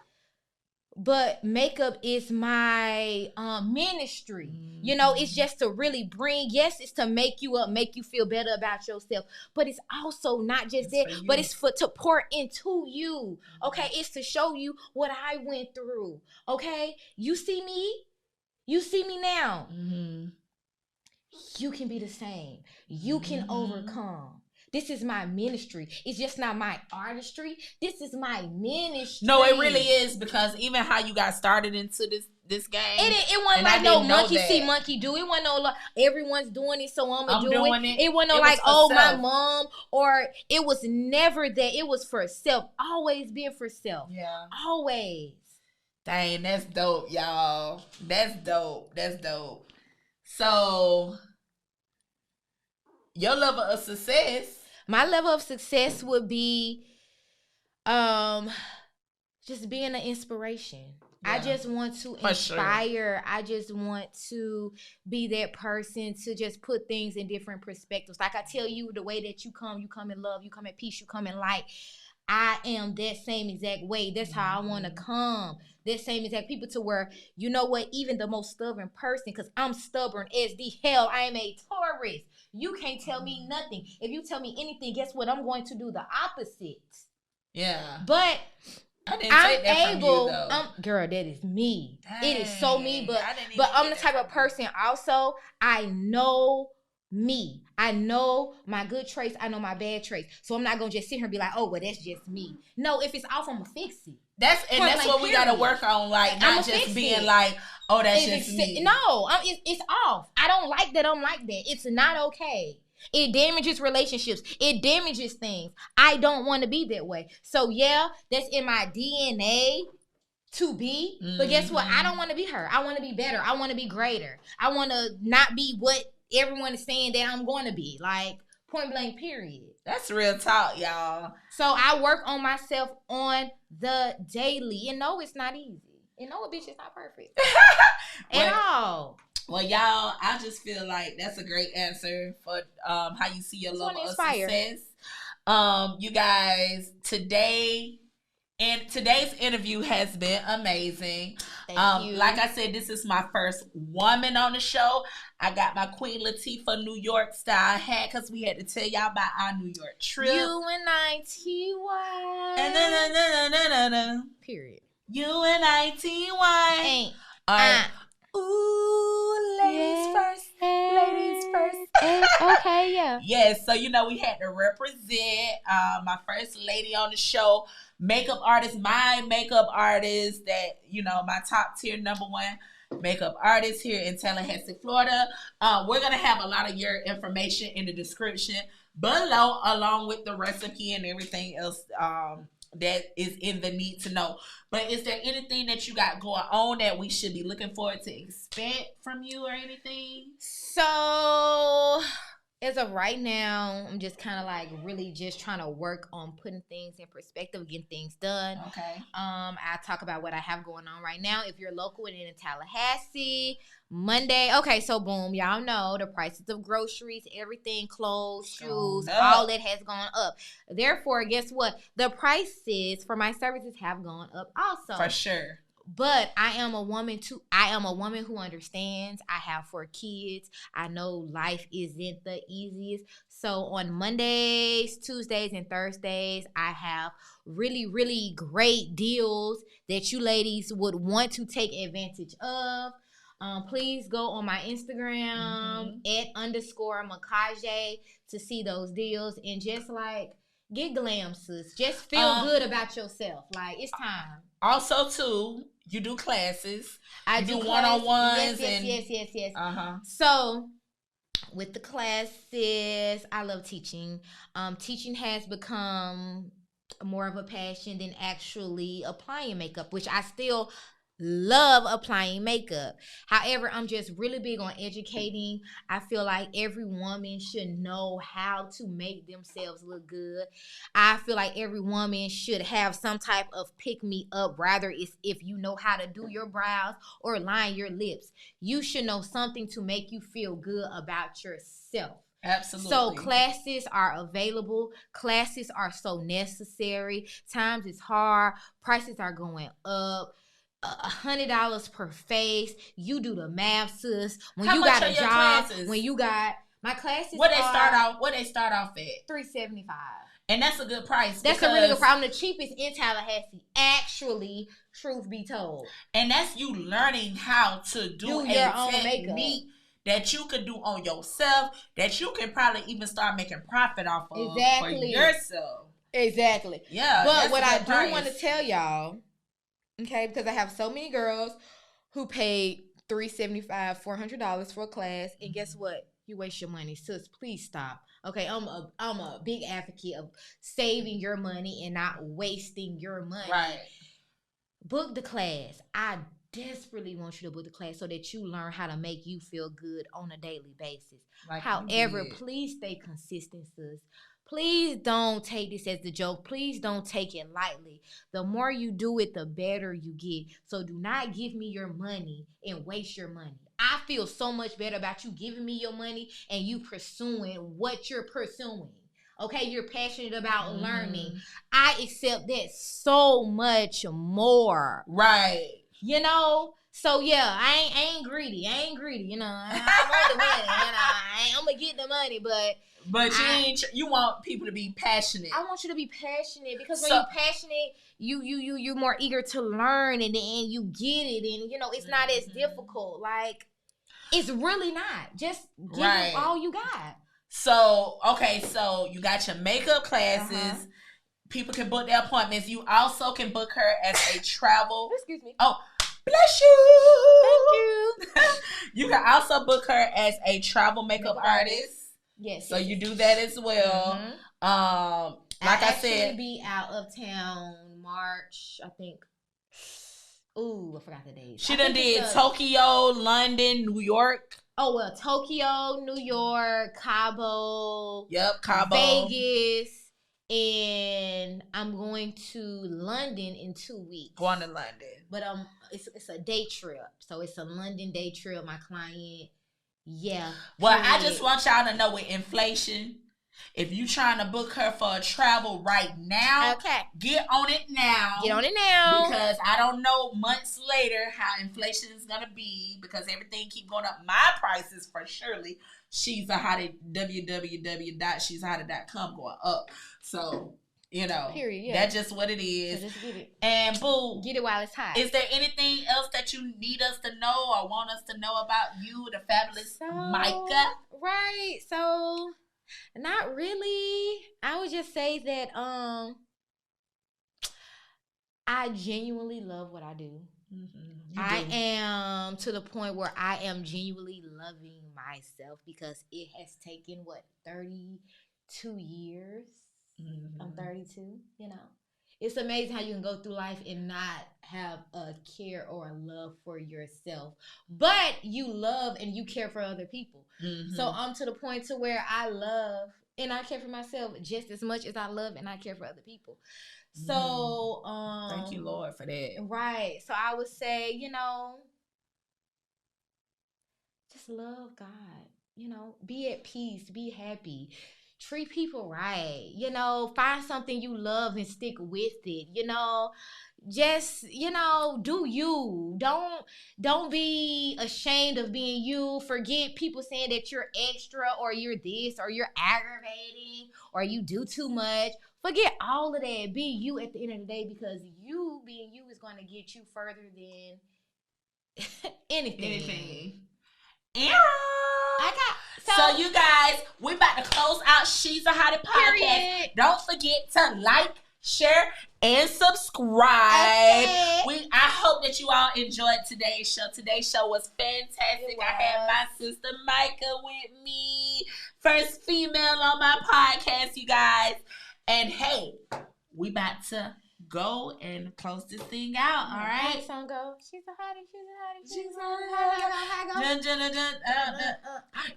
But makeup is my ministry. You know, it's just to really bring, yes, it's to make you up, make you feel better about yourself. But it's also not just that, but it's to pour into you. Okay, it's to show you what I went through. Okay, you see me? You see me now. You can be the same. You can overcome. This is my ministry. It's just not my artistry. This is my ministry. No, it really is, because even how you got started into this game. It wasn't like no monkey see, monkey do. It wasn't no like everyone's doing it, so I'm doing it. It wasn't no like, oh, my mom, or it was never that. It was for self. Always being for self. Yeah. Always. Dang, that's dope, y'all. That's dope. So, your level of success. My level of success would be just being an inspiration. Yeah. I just want to inspire. Sure. I just want to be that person to just put things in different perspectives. Like I tell you, the way that you come in love, you come in peace, you come in light. I am that same exact way. That's how I want to come. That same exact people to where, you know what, even the most stubborn person, because I'm stubborn as the hell. I am a Taurus. You can't tell me nothing. If you tell me anything, guess what? I'm going to do the opposite. Yeah. But I didn't take that from you, though. Girl, that is me. Dang. It is so me. But I'm the type of person also, I know me. I know my good traits. I know my bad traits. So I'm not going to just sit here and be like, oh, well, that's just me. No, if it's off, I'm going to fix it. That's what we got to work on. Like, not just being like, oh, that's just me. No, it's off. I don't like that I'm like that. It's not okay. It damages relationships. It damages things. I don't want to be that way. So, yeah, that's in my DNA to be. Mm-hmm. But guess what? I don't want to be her. I want to be better. I want to be greater. I want to not be what everyone is saying that I'm going to be. Like, point blank, period. That's real talk, y'all. So, I work on myself on the daily. And no, it's not easy. And no, a bitch is not perfect. At all. Well, y'all, I just feel like that's a great answer for how you see your level of success. You guys, today's interview has been amazing. Thank you. Like I said, this is my first woman on the show. I got my Queen Latifah New York style hat because we had to tell y'all about our New York trip. UNITY. Period. UNITY. Ooh, ladies first. Ladies first. Okay, yeah. Yes, so, we had to represent my first lady on the show, my makeup artist that, my top tier #1 makeup artist here in Tallahassee, Florida. We're going to have a lot of your information in the description below, along with the recipe and everything else that is in the need to know. But is there anything that you got going on that we should be looking forward to expect from you or anything? So, as of right now, I'm just kind of like really just trying to work on putting things in perspective, getting things done. Okay. I talk about what I have going on right now. If you're local and in Tallahassee, Monday. Okay, so boom, y'all know the prices of groceries, everything, clothes, shoes, all that has gone up. Therefore, guess what? The prices for my services have gone up also. For sure. But I am a woman who understands. I have 4 kids. I know life isn't the easiest. So on Mondays, Tuesdays, and Thursdays, I have really, really great deals that you ladies would want to take advantage of. Please go on my Instagram @_Makaje to see those deals and just like get glam, sis. Just feel good about yourself. Like it's time. Also, too, you do classes. I do one-on-ones. Yes. So with the classes, I love teaching. Teaching has become more of a passion than actually applying makeup, which I still love applying makeup. However, I'm just really big on educating. I feel like every woman should know how to make themselves look good. I feel like every woman should have some type of pick-me-up, rather it's if you know how to do your brows or line your lips. You should know something to make you feel good about yourself. Absolutely. So classes are available. Classes are so necessary. Times is hard. Prices are going up. $100 per face. You do the math, sis. When how you got a job, classes? When you got my classes, what they start off at $375, and that's a good price. That's a really good price. I'm the cheapest in Tallahassee, actually. Truth be told, and that's you learning how to do your own makeup. that you could do on yourself, that you can probably even start making profit off of for Exactly. yourself. Exactly. Yeah. But what I good do price. want to tell y'all, okay, because I have so many girls who paid $375, $400 for a class, and guess what? You waste your money. Sis, please stop. Okay, I'm a big advocate of saving your money and not wasting your money. Right. Book the class. I desperately want you to book the class so that you learn how to make you feel good on a daily basis. Like However, please stay consistent, sis. Please don't take this as a joke. Please don't take it lightly. The more you do it, the better you get. So do not give me your money and waste your money. I feel so much better about you giving me your money and you pursuing what you're pursuing. Okay, you're passionate about learning. I accept that so much more. Right. You know? So yeah, I ain't greedy. I want the money. I'm gonna get the money, but you want people to be passionate. I want you to be passionate because when you're passionate, you're more eager to learn and then you get it, and it's not as difficult. Like, it's really not. Just give it all you got. So you got your makeup classes. People can book their appointments. You also can book her as a travel. Excuse me. Oh, bless you. Thank you. You can also book her as a travel makeup artist. Yes. So you do that as well. Like I said, be out of town March, I think. Ooh, I forgot the date. She done did Tokyo, London, New York. Oh, well, Tokyo, New York, Cabo. Yep, Cabo. Vegas. And I'm going to London in 2 weeks. Going to London. But it's a day trip. So it's a London day trip. My client, yeah. Well, I just want y'all to know with inflation, if you trying to book her for a travel right now, get on it now. Get on it now. Because I don't know months later how inflation is going to be because everything keep going up. My prices for surely She's a Hottie, www.she'shottie.com going up. So, period, yeah. That's just what it is. So just get it. And boo, get it while it's hot. Is there anything else that you need us to know or want us to know about you, the fabulous Micah? Right. So, not really. I would just say that I genuinely love what I do. I am to the point where I am genuinely loving myself because it has taken 32 years. I'm 32, It's amazing how you can go through life and not have a care or a love for yourself, but you love and you care for other people. So I'm to the point to where I love and I care for myself just as much as I love and I care for other people. So, thank you, Lord, for that. Right. So I would say, just love God, be at peace, be happy, treat people right, find something you love and stick with it, just, do you. Don't be ashamed of being you. Forget people saying that you're extra or you're this or you're aggravating or you do too much. Forget all of that. Be you at the end of the day because you being you is going to get you further than anything. So you guys, we about to close out She's a Hottie podcast. Period. Don't forget to like, share, and subscribe. I hope that you all enjoyed today's show. Today's show was fantastic. I had my sister Micah with me. First female on my podcast, you guys. And hey, we about to go and close this thing out, all right? How song go? She's a hottie, she's a hottie, she's a hottie.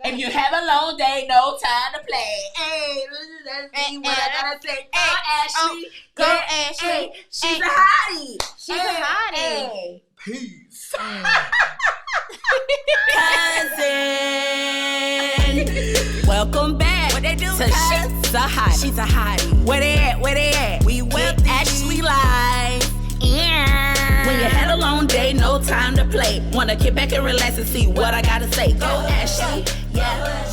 If you have a long day, no time to play. Hey, that's me what I gotta say. Go Ashley. Go Ashley. She's a hottie. She's a hottie. Peace. Cousin, welcome back. What they do? So she's a hottie. She's a hottie. Where they at? Where they at? We actually live. Yeah. When you had a long day, no time to play. Wanna get back and relax and see what I gotta say. Go Ashley. Yeah.